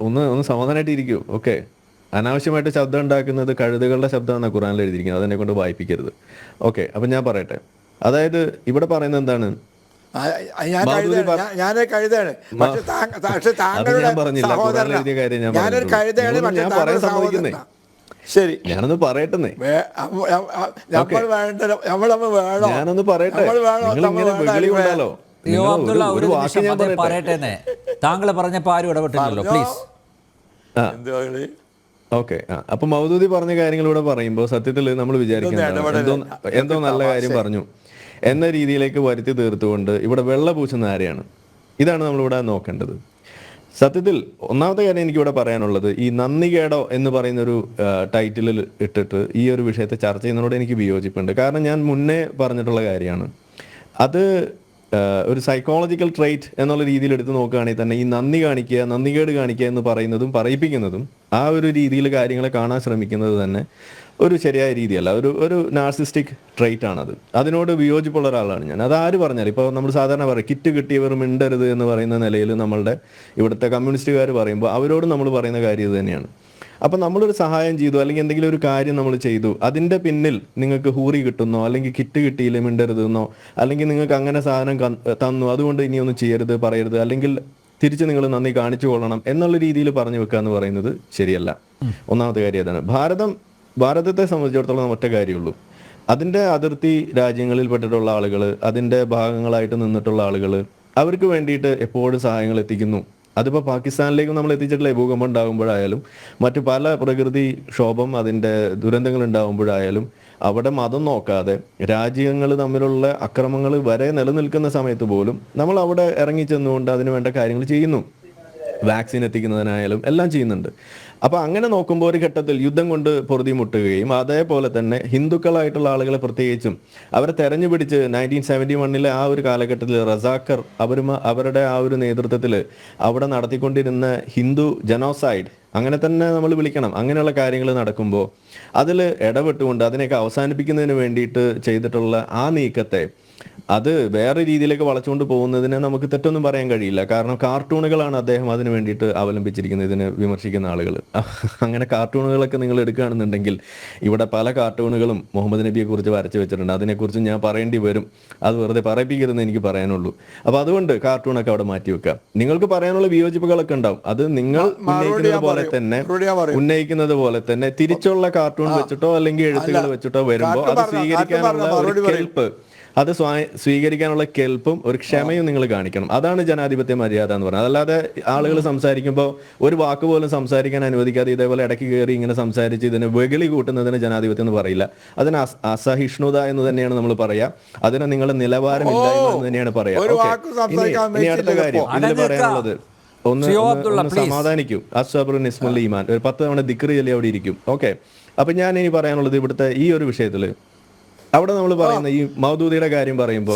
ഒന്ന് സമാധാനായിട്ടിരിക്കൂ. ഓക്കെ, അനാവശ്യമായിട്ട് ശബ്ദം ഉണ്ടാക്കുന്നത് കഴുതുകളുടെ ശബ്ദമാണ് ഖുറാനിൽ എഴുതിയിരിക്കുന്നത്, അതെന്നെ കൊണ്ട് വായിപ്പിക്കരുത്. ഓക്കെ, അപ്പൊ ഞാൻ പറയട്ടെ. അതായത് ഇവിടെ പറയുന്നത് എന്താണ്? ഞാൻ പറഞ്ഞില്ല. ശരി, ഞാനൊന്ന് പറയട്ടെ. ഞാനൊന്ന് പറയട്ടെ. ഒരു വാക്ക് ഞാൻ പറയട്ടെ. താങ്കൾ പറഞ്ഞപ്പോ ആരും ഇടപെട്ടില്ലല്ലോ, പ്ലീസ്. ഓക്കെ, അപ്പൊ മൗദൂദി പറഞ്ഞ കാര്യങ്ങൾ ഇവിടെ പറയുമ്പോൾ സത്യത്തിൽ നമ്മൾ വിചാരിക്കുന്നത് എന്തോ നല്ല കാര്യം പറഞ്ഞു എന്ന രീതിയിലേക്ക് വരുത്തി തീർത്തുകൊണ്ട് ഇവിടെ വെള്ള പൂശുന്ന ആരെയാണ്? ഇതാണ് നമ്മളിവിടെ നോക്കേണ്ടത്. സത്യത്തിൽ ഒന്നാമത്തെ കാര്യം എനിക്കിവിടെ പറയാനുള്ളത്, ഈ നന്ദികേടോ എന്ന് പറയുന്നൊരു ടൈറ്റിലിൽ ഇട്ടിട്ട് ഈ ഒരു വിഷയത്തെ ചർച്ച ചെയ്യുന്നതിനോട് എനിക്ക് വിയോജിപ്പുണ്ട്. കാരണം ഞാൻ മുന്നേ പറഞ്ഞിട്ടുള്ള കാര്യമാണ്, അത് ഒരു സൈക്കോളജിക്കൽ ട്രൈറ്റ് എന്നുള്ള രീതിയിൽ എടുത്ത് നോക്കുകയാണെങ്കിൽ തന്നെ ഈ നന്ദി കാണിക്കുക, നന്ദികേട് കാണിക്കുക എന്ന് പറയുന്നതും പറയിപ്പിക്കുന്നതും ആ ഒരു രീതിയിൽ കാര്യങ്ങളെ കാണാൻ ശ്രമിക്കുന്നത് തന്നെ ഒരു ശരിയായ രീതിയല്ല. ഒരു നാർസിസ്റ്റിക് ട്രൈറ്റ് ആണത്. അതിനോട് വിയോജിപ്പുള്ള ഒരാളാണ് ഞാൻ. അത് ആര് പറഞ്ഞാലും, ഇപ്പോൾ നമ്മൾ സാധാരണ പറയും കിറ്റ് കിട്ടിയവർ മിണ്ടരുത് എന്ന് പറയുന്ന നിലയിൽ നമ്മളുടെ ഇവിടുത്തെ കമ്മ്യൂണിസ്റ്റുകാർ പറയുമ്പോൾ അവരോട് നമ്മൾ പറയുന്ന കാര്യം ഇത് തന്നെയാണ്. അപ്പം നമ്മളൊരു സഹായം ചെയ്തു അല്ലെങ്കിൽ എന്തെങ്കിലും ഒരു കാര്യം നമ്മൾ ചെയ്തു, അതിൻ്റെ പിന്നിൽ നിങ്ങൾക്ക് ഹൂറി കിട്ടുന്നോ അല്ലെങ്കിൽ കിറ്റ് കിട്ടിയില്ല മിണ്ടരുതെന്നോ അല്ലെങ്കിൽ നിങ്ങൾക്ക് അങ്ങനെ സാധനം തന്നു അതുകൊണ്ട് ഇനിയൊന്നും ചെയ്യരുത് പറയരുത് അല്ലെങ്കിൽ തിരിച്ച് നിങ്ങൾ നന്ദി കാണിച്ചു കൊള്ളണം എന്നുള്ള രീതിയിൽ പറഞ്ഞു വെക്കുക എന്ന് പറയുന്നത് ശരിയല്ല. ഒന്നാമത്തെ കാര്യം അതാണ്. ഭാരതത്തെ സംബന്ധിച്ചിടത്തോളം ഒറ്റ കാര്യമുള്ളൂ, അതിൻ്റെ അതിർത്തി രാജ്യങ്ങളിൽ പെട്ടിട്ടുള്ള ആളുകൾ, അതിൻ്റെ ഭാഗങ്ങളായിട്ട് നിന്നിട്ടുള്ള ആളുകൾ, അവർക്ക് വേണ്ടിയിട്ട് എപ്പോഴും സഹായങ്ങൾ എത്തിക്കുന്നു. അതിപ്പോൾ പാകിസ്ഥാനിലേക്കും നമ്മൾ എത്തിച്ചിട്ടില്ലേ, ഭൂകമ്പം ഉണ്ടാകുമ്പോഴായാലും മറ്റു പല പ്രകൃതി ക്ഷോഭം അതിൻ്റെ ദുരന്തങ്ങൾ ഉണ്ടാകുമ്പോഴായാലും അവിടെ മതം നോക്കാതെ രാജ്യങ്ങൾ തമ്മിലുള്ള അക്രമങ്ങൾ വരെ നിലനിൽക്കുന്ന സമയത്ത് പോലും നമ്മൾ അവിടെ ഇറങ്ങിച്ചെന്നുകൊണ്ട് അതിന് വേണ്ട കാര്യങ്ങൾ ചെയ്യുന്നു. വാക്സിൻ എത്തിക്കുന്നതിനായാലും എല്ലാം ചെയ്യുന്നുണ്ട്. അപ്പോൾ അങ്ങനെ നോക്കുമ്പോൾ ഒരു ഘട്ടത്തിൽ യുദ്ധം കൊണ്ട് പൊറുതിമുട്ടുകയും അതേപോലെ തന്നെ ഹിന്ദുക്കളായിട്ടുള്ള ആളുകളെ പ്രത്യേകിച്ചും അവരെ തെരഞ്ഞുപിടിച്ച് 1971 ആ ഒരു കാലഘട്ടത്തിൽ റസാക്കർ അവരുടെ ആ ഒരു നേതൃത്വത്തിൽ അവിടെ നടത്തിക്കൊണ്ടിരുന്ന ഹിന്ദു ജനോസൈഡ് അങ്ങനെ തന്നെ നമ്മൾ വിളിക്കണം, അങ്ങനെയുള്ള കാര്യങ്ങൾ നടക്കുമ്പോൾ അതിൽ ഇടപെട്ടുകൊണ്ട് അതിനെയൊക്കെ അവസാനിപ്പിക്കുന്നതിന് വേണ്ടിയിട്ട് ചെയ്തിട്ടുള്ള ആ നീക്കത്തെ അത് വേറെ രീതിയിലേക്ക് വളച്ചുകൊണ്ട് പോകുന്നതിനെ നമുക്ക് തെറ്റൊന്നും പറയാൻ കഴിയില്ല. കാരണം കാർട്ടൂണുകളാണ് അദ്ദേഹം അതിന് വേണ്ടിയിട്ട് അവലംബിച്ചിരിക്കുന്നത്, ഇതിനെ വിമർശിക്കുന്ന ആളുകൾ. അങ്ങനെ കാർട്ടൂണുകളൊക്കെ നിങ്ങൾ എടുക്കുകയാണെന്നുണ്ടെങ്കിൽ ഇവിടെ പല കാർട്ടൂണുകളും മുഹമ്മദ് നബിയെ കുറിച്ച് വരച്ചു വെച്ചിട്ടുണ്ട്. അതിനെക്കുറിച്ച് ഞാൻ പറയേണ്ടി വരും, അത് വെറുതെ പറയിപ്പിക്കരുതെന്ന് എനിക്ക് പറയാനുള്ളൂ. അപ്പൊ അതുകൊണ്ട് കാർട്ടൂണൊക്കെ അവിടെ മാറ്റി വെക്കാം. നിങ്ങൾക്ക് പറയാനുള്ള വിയോജിപ്പുകളൊക്കെ ഉണ്ടാവും, അത് നിങ്ങൾ ഉന്നയിക്കുന്നത് പോലെ തന്നെ തിരിച്ചുള്ള കാർട്ടൂൺ വെച്ചിട്ടോ അല്ലെങ്കിൽ എഴുത്തുകൾ വെച്ചിട്ടോ വരുമ്പോൾ അത് സ്വീകരിക്കാനുള്ള ഒരു കെൽപ്പ്, അത് സ്വീകരിക്കാനുള്ള കെൽപ്പും ഒരു ക്ഷമയും നിങ്ങൾ കാണിക്കണം. അതാണ് ജനാധിപത്യ മര്യാദ എന്ന് പറയുന്നത്. അതല്ലാതെ ആളുകൾ സംസാരിക്കുമ്പോൾ ഒരു വാക്ക് പോലും സംസാരിക്കാൻ അനുവദിക്കാതെ ഇതേപോലെ ഇടയ്ക്ക് കയറി ഇങ്ങനെ സംസാരിച്ച് ഇതിന് വെകിളി കൂട്ടുന്നതിന് ജനാധിപത്യം എന്ന് പറയില്ല. അതിന് അസഹിഷ്ണുത എന്ന് തന്നെയാണ് നമ്മൾ പറയാ. അതിന് നിങ്ങളുടെ നിലവാരമില്ലായ്മ എന്ന് തന്നെയാണ് പറയാ. ഇനി അടുത്ത കാര്യം ഇതിൽ പറയാനുള്ളത്, ഒന്ന് സമാധാനിക്കൂ. അസ്വബറുൻ ഇസ്മുൽ ഈമാൻ, ഒരു 10 തവണ ദിക്ർ ചൊല്ലി അവിടെ ഇരിക്കും. ഓക്കെ, അപ്പൊ ഞാൻ ഇനി പറയാനുള്ളത് ഇവിടുത്തെ ഈ ഒരു വിഷയത്തില് അവിടെ നമ്മൾ പറയുന്ന ഈ മൗദൂദിയുടെ കാര്യം പറയുമ്പോൾ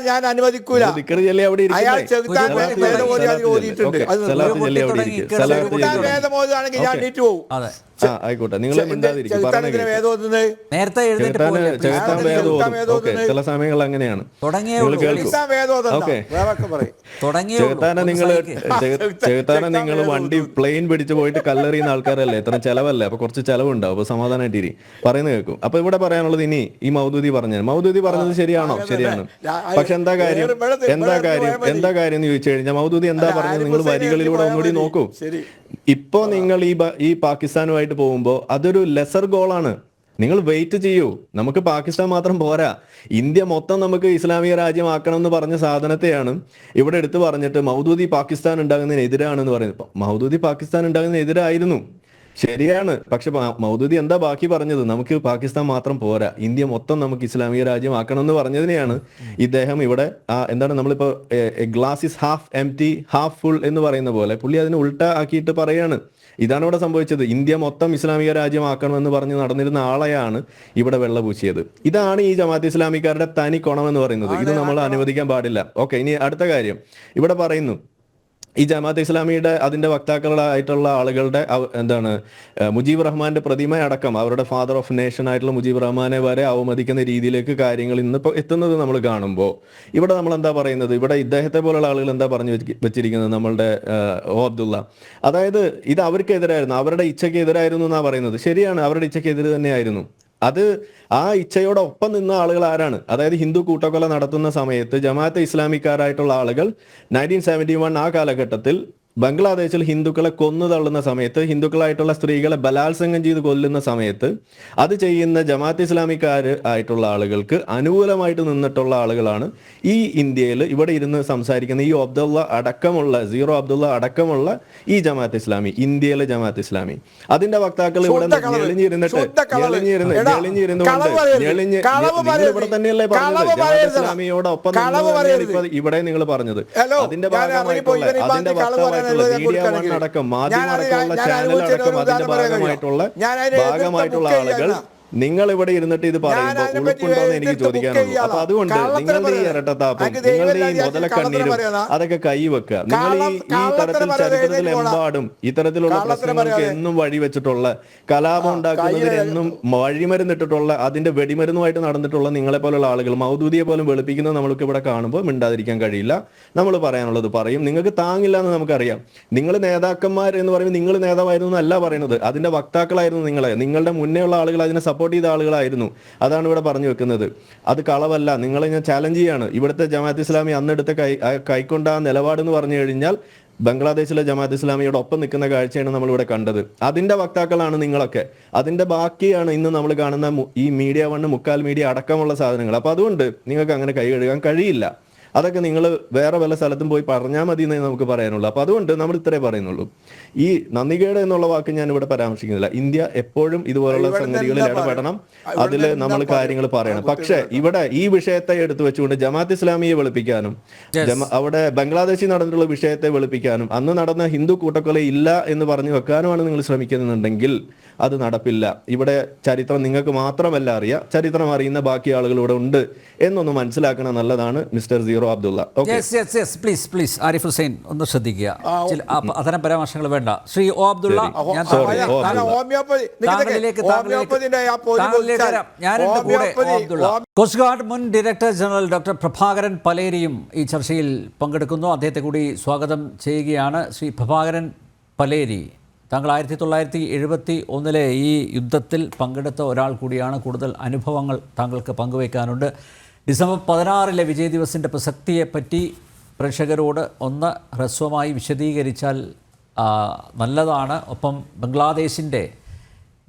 ഞാൻ അനുവദിക്കൂല. ആയിക്കോട്ടെ, നിങ്ങൾ ചില സമയങ്ങൾ അങ്ങനെയാണ്. നിങ്ങൾ വണ്ടി പ്ലെയിൻ പിടിച്ചു പോയിട്ട് കല്ലെറിയുന്ന ആൾക്കാരല്ലേ, എത്ര ചെലവല്ലേ, അപ്പൊ കുറച്ച് ചെലവുണ്ടാവും. അപ്പൊ സമാധാനമായിട്ടിരി പറയുന്നത് കേൾക്കും. അപ്പൊ ഇവിടെ പറയാനുള്ളത്, ഇനി ഈ മൗദൂദി പറഞ്ഞത് ശരിയാണോ? ശരിയാണ്. പക്ഷെ എന്താ കാര്യം എന്ന് ചോദിച്ചു കഴിഞ്ഞാൽ മൗദൂദി എന്താ പറഞ്ഞത് നിങ്ങൾ വരികളിലൂടെ ഒന്നുകൂടി നോക്കൂ. ഇപ്പോ നിങ്ങൾ ഈ പാകിസ്ഥാനുമായിട്ട് പോകുമ്പോൾ അതൊരു ലെസർ ഗോളാണ്. നിങ്ങൾ വെയിറ്റ് ചെയ്യൂ. നമുക്ക് പാകിസ്ഥാൻ മാത്രം പോരാ, ഇന്ത്യ മൊത്തം നമുക്ക് ഇസ്ലാമിക രാജ്യമാക്കണം എന്ന് പറഞ്ഞ സാധനത്തെയാണ് ഇവിടെ എടുത്തു പറഞ്ഞിട്ട് മൗദൂദി പാകിസ്ഥാൻ ഉണ്ടാകുന്നതിന് എതിരാണെന്ന് പറയുന്നത്. മൗദൂദി പാകിസ്ഥാൻ ഉണ്ടാകുന്നതിന് എതിരായിരുന്നു. ശരിയാണ്. പക്ഷെ മൗദൂദി എന്താ ബാക്കി പറഞ്ഞത്? നമുക്ക് പാകിസ്ഥാൻ മാത്രം പോരാ, ഇന്ത്യ മൊത്തം നമുക്ക് ഇസ്ലാമിക രാജ്യമാക്കണം എന്ന് പറഞ്ഞതിനെയാണ് ഇദ്ദേഹം ഇവിടെ എന്താണ് നമ്മളിപ്പോ glass is half empty half full എന്ന് പറയുന്ന പോലെ പുള്ളി അതിനെ ഉൾട്ട ആക്കിയിട്ട് പറയാണ്. ഇതാണ് ഇവിടെ സംഭവിച്ചത്. ഇന്ത്യ മൊത്തം ഇസ്ലാമിക രാജ്യമാക്കണമെന്ന് പറഞ്ഞ് നടന്നിരുന്ന ആളെയാണ് ഇവിടെ വെള്ളപൂശിയത്. ഇതാണ് ഈ ജമാഅത്ത് ഇസ്ലാമിക്കാരുടെ തനി കൊണം എന്ന് പറയുന്നത്. ഇത് നമ്മൾ അനുവദിക്കാൻ പാടില്ല. ഓക്കെ, ഇനി അടുത്ത കാര്യം ഇവിടെ പറയുന്നു, ഈ ജമാഅത്ത് ഇസ്ലാമിയുടെ അതിന്റെ വക്താക്കളായിട്ടുള്ള ആളുകളുടെ എന്താണ് മുജീബ് റഹ്മാന്റെ പ്രതിമ അടക്കം അവരുടെ ഫാദർ ഓഫ് നേഷൻ ആയിട്ടുള്ള മുജീബ് റഹ്മാനെ വരെ അവമതിക്കുന്ന രീതിയിലേക്ക് കാര്യങ്ങൾ ഇന്നിപ്പോൾ എത്തുന്നത് നമ്മൾ കാണുമ്പോൾ ഇവിടെ നമ്മൾ എന്താ പറയുന്നത്? ഇവിടെ ഇദ്ദേഹത്തെ പോലുള്ള ആളുകൾ എന്താ പറഞ്ഞു വെച്ചിരിക്കുന്നത്? നമ്മളുടെ അബ്ദുള്ള, അതായത് ഇത് അവർക്കെതിരായിരുന്നു, അവരുടെ ഇച്ഛയ്ക്കെതിരായിരുന്നു എന്നാണ് പറയുന്നത്. ശരിയാണ്, അവരുടെ ഇച്ഛയ്ക്കെതിരെ തന്നെയായിരുന്നു. അത് ആ ഇച്ഛയോടൊപ്പം നിന്ന ആളുകൾ ആരാണ്? അതായത് ഹിന്ദു കൂട്ടക്കൊല നടത്തുന്ന സമയത്ത് ജമാഅത്തെ ഇസ്ലാമിക്കാരായിട്ടുള്ള ആളുകൾ 1971 ആ കാലഘട്ടത്തിൽ ബംഗ്ലാദേശിൽ ഹിന്ദുക്കളെ കൊന്നു തള്ളുന്ന സമയത്ത്, ഹിന്ദുക്കളായിട്ടുള്ള സ്ത്രീകളെ ബലാത്സംഗം ചെയ്ത് കൊല്ലുന്ന സമയത്ത് അത് ചെയ്യുന്ന ജമാഅത്ത് ഇസ്ലാമിക്കാർ ആയിട്ടുള്ള ആളുകൾക്ക് അനുകൂലമായിട്ട് നിന്നിട്ടുള്ള ആളുകളാണ് ഈ ഇന്ത്യയിൽ ഇവിടെ ഇരുന്ന് സംസാരിക്കുന്ന ഈ അബ്ദുള്ള അടക്കമുള്ള സീറോ അബ്ദുള്ള അടക്കമുള്ള ഈ ജമാഅത്ത് ഇസ്ലാമി, ഇന്ത്യയിലെ ജമാഅത്ത് ഇസ്ലാമി. അതിന്റെ വക്താക്കൾ ഇവിടെ ഇവിടെ തന്നെയല്ലേ പറഞ്ഞത്? ജമാഅത്ത് ഇസ്ലാമിയോടൊപ്പം ഇവിടെ നിങ്ങൾ പറഞ്ഞത് അതിന്റെ ഭാഗമായിട്ടുള്ള അതിന്റെ വക്താവായിട്ടുള്ള മീഡിയ വൺ അടക്കം മാധ്യമടക്കമുള്ള ചാനൽ അടക്കം അതിന്റെ ഭാഗമായിട്ടുള്ള ആളുകൾ നിങ്ങൾ ഇവിടെ ഇരുന്നിട്ട് ഇത് പറയുമ്പോൾ ഉൾക്കൊണ്ടോന്ന് എനിക്ക് ചോദിക്കാനുള്ളൂ. അപ്പൊ അതുകൊണ്ട് നിങ്ങളുടെ ഈ ഇരട്ടത്താപ്പും നിങ്ങളുടെ ഈ മുതലക്കണ്ണീരും അതൊക്കെ കൈവെക്കുക. നിങ്ങൾ ഈ തരത്തിൽ ചരിത്രത്തിലെമ്പാടും ഇത്തരത്തിലുള്ള പ്രശ്നങ്ങൾക്ക് എന്നും വഴിവെച്ചിട്ടുള്ള, കലാപം ഉണ്ടാക്കുന്നതിന് എന്നും വഴിമരുന്നിട്ടിട്ടുള്ള, അതിന്റെ വെടിമരുന്നുമായിട്ട് നടന്നിട്ടുള്ള നിങ്ങളെ പോലുള്ള ആളുകൾ മൗദൂദിയെ പോലും വെളുപ്പിക്കുന്നത് നമ്മൾക്ക് ഇവിടെ കാണുമ്പോൾ മിണ്ടാതിരിക്കാൻ കഴിയില്ല. നമ്മൾ പറയാനുള്ളത് പറയും. നിങ്ങൾക്ക് താങ്ങില്ല എന്ന് നമുക്കറിയാം. നിങ്ങൾ നേതാക്കന്മാർ എന്ന് പറയുമ്പോൾ നിങ്ങൾ നേതാവായിരുന്നു എന്നല്ല പറയുന്നത്, അതിന്റെ വക്താക്കളായിരുന്നു നിങ്ങളുടെ മുന്നേ ഉള്ള ആളുകൾ അതിനെ സപ്പോർട്ട് ചെയ്ത ആളുകളായിരുന്നു. അതാണ് ഇവിടെ പറഞ്ഞു വെക്കുന്നത്. അത് കളവല്ല. നിങ്ങളെ ഞാൻ ചാലഞ്ച് ചെയ്യാണ്. ഇവിടുത്തെ ജമാഅത്ത് ഇസ്ലാമി അന്നെടുത്ത കൈക്കൊണ്ട ആ നിലപാടെന്ന് പറഞ്ഞു കഴിഞ്ഞാൽ ബംഗ്ലാദേശിലെ ജമാഅത്ത് ഇസ്ലാമിയോടൊപ്പം നിൽക്കുന്ന കാഴ്ചയാണ് നമ്മളിവിടെ കണ്ടത്. അതിന്റെ വക്താക്കളാണ് നിങ്ങളൊക്കെ. അതിന്റെ ബാക്കിയാണ് ഇന്ന് നമ്മൾ കാണുന്ന ഈ മീഡിയ വണ്ണ്, മുക്കാൽ മീഡിയ അടക്കമുള്ള സാധനങ്ങൾ. അപ്പൊ അതുകൊണ്ട് നിങ്ങൾക്ക് അങ്ങനെ കൈ കഴുകാൻ കഴിയില്ല. അതൊക്കെ നിങ്ങൾ വേറെ വല്ല സ്ഥലത്തും പോയി പറഞ്ഞാൽ മതി എന്നേ നമുക്ക് പറയാനുള്ളൂ. അപ്പൊ അതുകൊണ്ട് നമ്മൾ ഇത്രേ പറയുന്നുള്ളൂ. ഈ നന്ദികേട് എന്നുള്ള വാക്ക് ഞാൻ ഇവിടെ പരാമർശിക്കുന്നില്ല. ഇന്ത്യ എപ്പോഴും ഇതുപോലുള്ള സംഗതികളിൽ ഇടപെടണം, അതിൽ നമ്മൾ കാര്യങ്ങൾ പറയണം. പക്ഷെ ഇവിടെ ഈ വിഷയത്തെ എടുത്തു വെച്ചുകൊണ്ട് ജമാഅത്ത് ഇസ്ലാമിയെ വെളുപ്പിക്കാനും അവിടെ ബംഗ്ലാദേശിൽ നടന്നിട്ടുള്ള വിഷയത്തെ വെളുപ്പിക്കാനും അന്ന് നടന്ന ഹിന്ദു കൂട്ടക്കൊല ഇല്ല എന്ന് പറഞ്ഞു വെക്കാനുമാണ് നിങ്ങൾ ശ്രമിക്കുന്നുണ്ടെങ്കിൽ അത് നടപ്പില്ല. ഇവിടെ ചരിത്രം നിങ്ങൾക്ക് മാത്രമല്ല അറിയാം, ചരിത്രം അറിയുന്ന ബാക്കി ആളുകൾ ഇവിടെ ഉണ്ട് എന്നൊന്ന് മനസ്സിലാക്കണം. നല്ലതാണ് മിസ്റ്റർ സീറോ അബ്ദുള്ള. പ്ലീസ് ആരിഫ് ഹുസൈൻ ഒന്ന് ശ്രദ്ധിക്കുക. അത്തരം പരാമർശങ്ങൾ വേണ്ട. Shri O Abdullah, coast guard മുൻ ഡയറക്ടർ ജനറൽ ഡോക്ടർ പ്രഭാകരൻ പലേരിയും ഈ ചർച്ചയിൽ പങ്കെടുക്കുന്നു. അദ്ദേഹത്തെ കൂടി സ്വാഗതം ചെയ്യുകയാണ്. ശ്രീ പ്രഭാകരൻ പലേരി, താങ്കൾ 1971 ഈ യുദ്ധത്തിൽ പങ്കെടുത്ത ഒരാൾ കൂടിയാണ്. കൂടുതൽ അനുഭവങ്ങൾ താങ്കൾക്ക് പങ്കുവയ്ക്കാനുണ്ട്. ഡിസംബർ 16 വിജയ് ദിവസിൻ്റെ പ്രസക്തിയെപ്പറ്റി പ്രേക്ഷകരോട് ഒന്ന് ഹ്രസ്വമായി വിശദീകരിച്ചാൽ നല്ലതാണ്. ഒപ്പം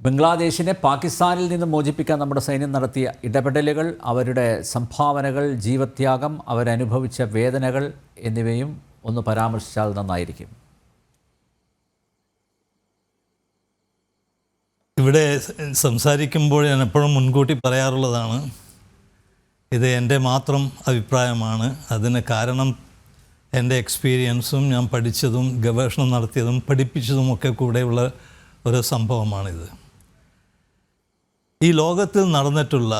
ബംഗ്ലാദേശിനെ പാകിസ്ഥാനിൽ നിന്ന് മോചിപ്പിക്കാൻ നമ്മുടെ സൈന്യം നടത്തിയ ഇടപെടലുകൾ, അവരുടെ സംഭാവനകൾ, ജീവത്യാഗം, അവരനുഭവിച്ച വേദനകൾ എന്നിവയും ഒന്ന് പരാമർശിച്ചാൽ നന്നായിരിക്കും. ഇവിടെ സംസാരിക്കുമ്പോൾ ഞാൻ എപ്പോഴും മുൻകൂട്ടി പറയാറുള്ളതാണ്, ഇത് എൻ്റെ മാത്രം അഭിപ്രായമാണ്. അതിന് കാരണം എൻ്റെ എക്സ്പീരിയൻസും ഞാൻ പഠിച്ചതും ഗവേഷണം നടത്തിയതും പഠിപ്പിച്ചതുമൊക്കെ കൂടെയുള്ള ഒരു സംഭവമാണിത്. ഈ ലോകത്തിൽ നടന്നിട്ടുള്ള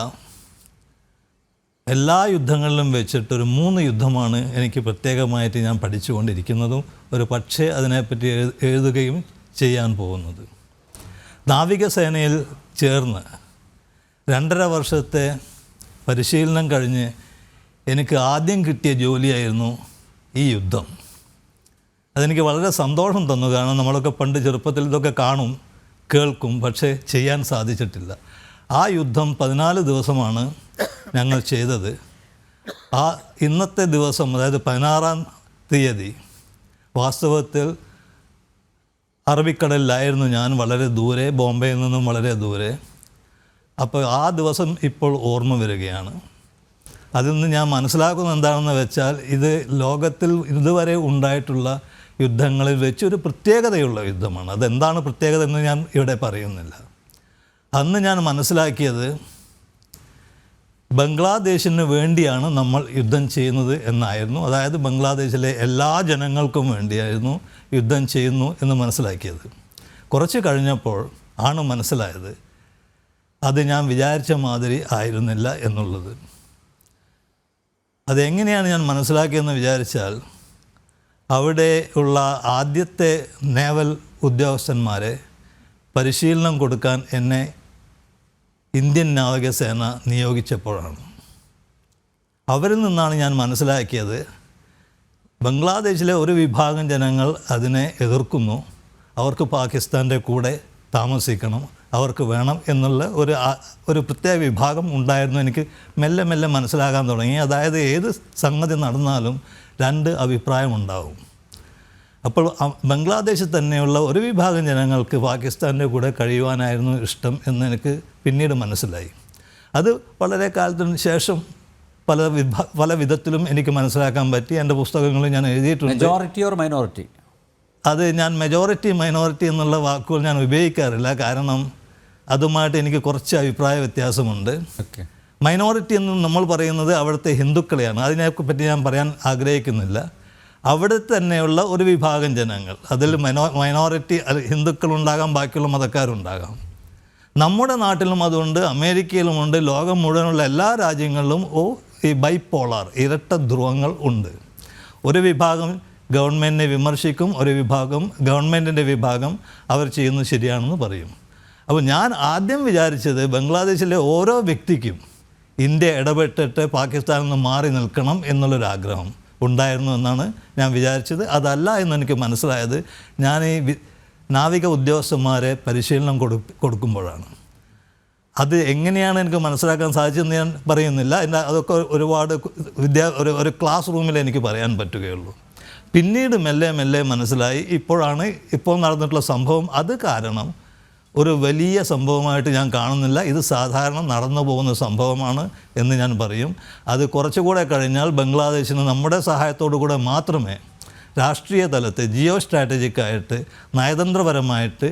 എല്ലാ യുദ്ധങ്ങളിലും വെച്ചിട്ടൊരു 3 യുദ്ധമാണ് എനിക്ക് പ്രത്യേകമായിട്ട് ഞാൻ പഠിച്ചുകൊണ്ടിരിക്കുന്നതും ഒരു പക്ഷേ അതിനെപ്പറ്റി എഴുതുകയും ചെയ്യാൻ പോകുന്നത്. നാവികസേനയിൽ ചേർന്ന് 2.5 വർഷത്തെ പരിശീലനം കഴിഞ്ഞ് എനിക്ക് ആദ്യം കിട്ടിയ ജോലിയായിരുന്നു ഈ യുദ്ധം. അതെനിക്ക് വളരെ സന്തോഷം തന്നു. കാരണം നമ്മളൊക്കെ പണ്ട് ചെറുപ്പത്തിൽ ഇതൊക്കെ കാണും, കേൾക്കും, പക്ഷേ ചെയ്യാൻ സാധിച്ചിട്ടില്ല. ആ യുദ്ധം 14 ദിവസമാണ് ഞങ്ങൾ ചെയ്തത്. ആ ഇന്നത്തെ ദിവസം, അതായത് 16-ാം തീയതി, വാസ്തവത്തിൽ അറബിക്കടലിലായിരുന്നു ഞാൻ, വളരെ ദൂരെ, ബോംബെയിൽ നിന്നും വളരെ ദൂരെ. അപ്പോൾ ആ ദിവസം ഇപ്പോൾ ഓർമ്മ വരികയാണ്. അതിൽ നിന്ന് ഞാൻ മനസ്സിലാക്കുന്നത് എന്താണെന്ന് വെച്ചാൽ, ഇത് ലോകത്തിൽ ഇതുവരെ ഉണ്ടായിട്ടുള്ള യുദ്ധങ്ങളിൽ വെച്ച് ഒരു പ്രത്യേകതയുള്ള യുദ്ധമാണ്. അതെന്താണ് പ്രത്യേകത എന്ന് ഞാൻ ഇവിടെ പറയുന്നില്ല. അന്ന് ഞാൻ മനസ്സിലാക്കിയത് ബംഗ്ലാദേശിന് വേണ്ടിയാണ് നമ്മൾ യുദ്ധം ചെയ്യുന്നത് എന്നായിരുന്നു. അതായത് ബംഗ്ലാദേശിലെ എല്ലാ ജനങ്ങൾക്കും വേണ്ടിയായിരുന്നു യുദ്ധം ചെയ്യുന്നു എന്ന് മനസ്സിലാക്കിയത്. കുറച്ച് കഴിഞ്ഞപ്പോൾ ആണ് മനസ്സിലായത് അത് ഞാൻ വിചാരിച്ച മാതിരി ആയിരുന്നില്ല എന്നുള്ളത്. അതെങ്ങനെയാണ് ഞാൻ മനസ്സിലാക്കിയതെന്ന് വിചാരിച്ചാൽ, അവിടെ ഉള്ള ആദ്യത്തെ നേവൽ ഉദ്യോഗസ്ഥന്മാരെ പരിശീലനം കൊടുക്കാൻ എന്നെ ഇന്ത്യൻ നാവികസേന നിയോഗിച്ചപ്പോഴാണ്. അവരിൽ നിന്നാണ് ഞാൻ മനസ്സിലാക്കിയത് ബംഗ്ലാദേശിലെ ഒരു വിഭാഗം ജനങ്ങൾ അതിനെ എതിർക്കുന്നു, അവർക്ക് പാകിസ്ഥാൻ്റെ കൂടെ താമസിക്കണം, അവർക്ക് വേണം എന്നുള്ള ഒരു പ്രത്യേക വിഭാഗം ഉണ്ടായിരുന്നു. എനിക്ക് മെല്ലെ മെല്ലെ മനസ്സിലാകാൻ തുടങ്ങി. അതായത് ഏത് സംഗതി നടന്നാലും രണ്ട് അഭിപ്രായമുണ്ടാവും. അപ്പോൾ ബംഗ്ലാദേശിൽ തന്നെയുള്ള ഒരു വിഭാഗം ജനങ്ങൾക്ക് പാകിസ്ഥാൻ്റെ കൂടെ കഴിയുവാനായിരുന്നു ഇഷ്ടം എന്ന് എനിക്ക് പിന്നീട് മനസ്സിലായി. അത് വളരെ കാലത്തിന് ശേഷം പല വിധത്തിലും എനിക്ക് മനസ്സിലാക്കാൻ പറ്റി. എൻ്റെ പുസ്തകങ്ങളിൽ ഞാൻ എഴുതിയിട്ടുണ്ട്. Majority or minority? അത് ഞാൻ മൈനോറിറ്റി എന്നുള്ള വാക്കുകൾ ഞാൻ ഉപയോഗിക്കാറില്ല. കാരണം അതുമായിട്ട് എനിക്ക് കുറച്ച് അഭിപ്രായ വ്യത്യാസമുണ്ട്. മൈനോറിറ്റി എന്ന് നമ്മൾ പറയുന്നത് അവിടുത്തെ ഹിന്ദുക്കളെയാണ്. അതിനെപ്പറ്റി ഞാൻ പറയാൻ ആഗ്രഹിക്കുന്നില്ല. അവിടെ തന്നെയുള്ള ഒരു വിഭാഗം ജനങ്ങൾ, അതിൽ മൈനോറിറ്റി ഹിന്ദുക്കളുണ്ടാകാം, ബാക്കിയുള്ള മതക്കാരുണ്ടാകാം. നമ്മുടെ നാട്ടിലും അതുണ്ട്, അമേരിക്കയിലുമുണ്ട്, ലോകം മുഴുവനുള്ള എല്ലാ രാജ്യങ്ങളിലും ഈ ബൈപോളാർ ഇരട്ട ധ്രുവങ്ങൾ ഉണ്ട്. ഒരു വിഭാഗം ഗവൺമെൻറ്റിനെ വിമർശിക്കും, ഒരു വിഭാഗം ഗവൺമെൻറ്റിൻ്റെ വിഭാഗം അവർ ചെയ്യുന്നത് ശരിയാണെന്ന് പറയും. അപ്പോൾ ഞാൻ ആദ്യം വിചാരിച്ചത് ബംഗ്ലാദേശിലെ ഓരോ വ്യക്തിക്കും ഇന്ത്യ ഇടപെട്ടിട്ട് പാകിസ്ഥാനിൽ നിന്ന് മാറി നിൽക്കണം എന്നുള്ളൊരാഗ്രഹം ഉണ്ടായിരുന്നു എന്നാണ് ഞാൻ വിചാരിച്ചത്. അതല്ല എന്നെനിക്ക് മനസ്സിലായത് ഞാൻ ഈ നാവിക ഉദ്യോഗസ്ഥന്മാരെ പരിശീലനം കൊടുക്കുമ്പോഴാണ്. അത് എങ്ങനെയാണ് എനിക്ക് മനസ്സിലാക്കാൻ സാധിച്ചതെന്ന് ഞാൻ പറയുന്നില്ല. അതൊക്കെ ഒരുപാട് ഒരു ക്ലാസ് റൂമിൽ എനിക്ക് പറയാൻ പറ്റുകയുള്ളൂ. പിന്നീട് മെല്ലെ മനസ്സിലായി. ഇപ്പോൾ നടന്നിട്ടുള്ള സംഭവം അത് കാരണം ഒരു വലിയ സംഭവമായിട്ട് ഞാൻ കാണുന്നില്ല. ഇത് സാധാരണ നടന്നു പോകുന്ന സംഭവമാണ് എന്ന് ഞാൻ പറയും. അത് കുറച്ചുകൂടെ കഴിഞ്ഞാൽ ബംഗ്ലാദേശിന് നമ്മുടെ സഹായത്തോടു കൂടെ മാത്രമേ രാഷ്ട്രീയ തലത്തിൽ ജിയോ സ്ട്രാറ്റജിക്കായിട്ട് നയതന്ത്രപരമായിട്ട്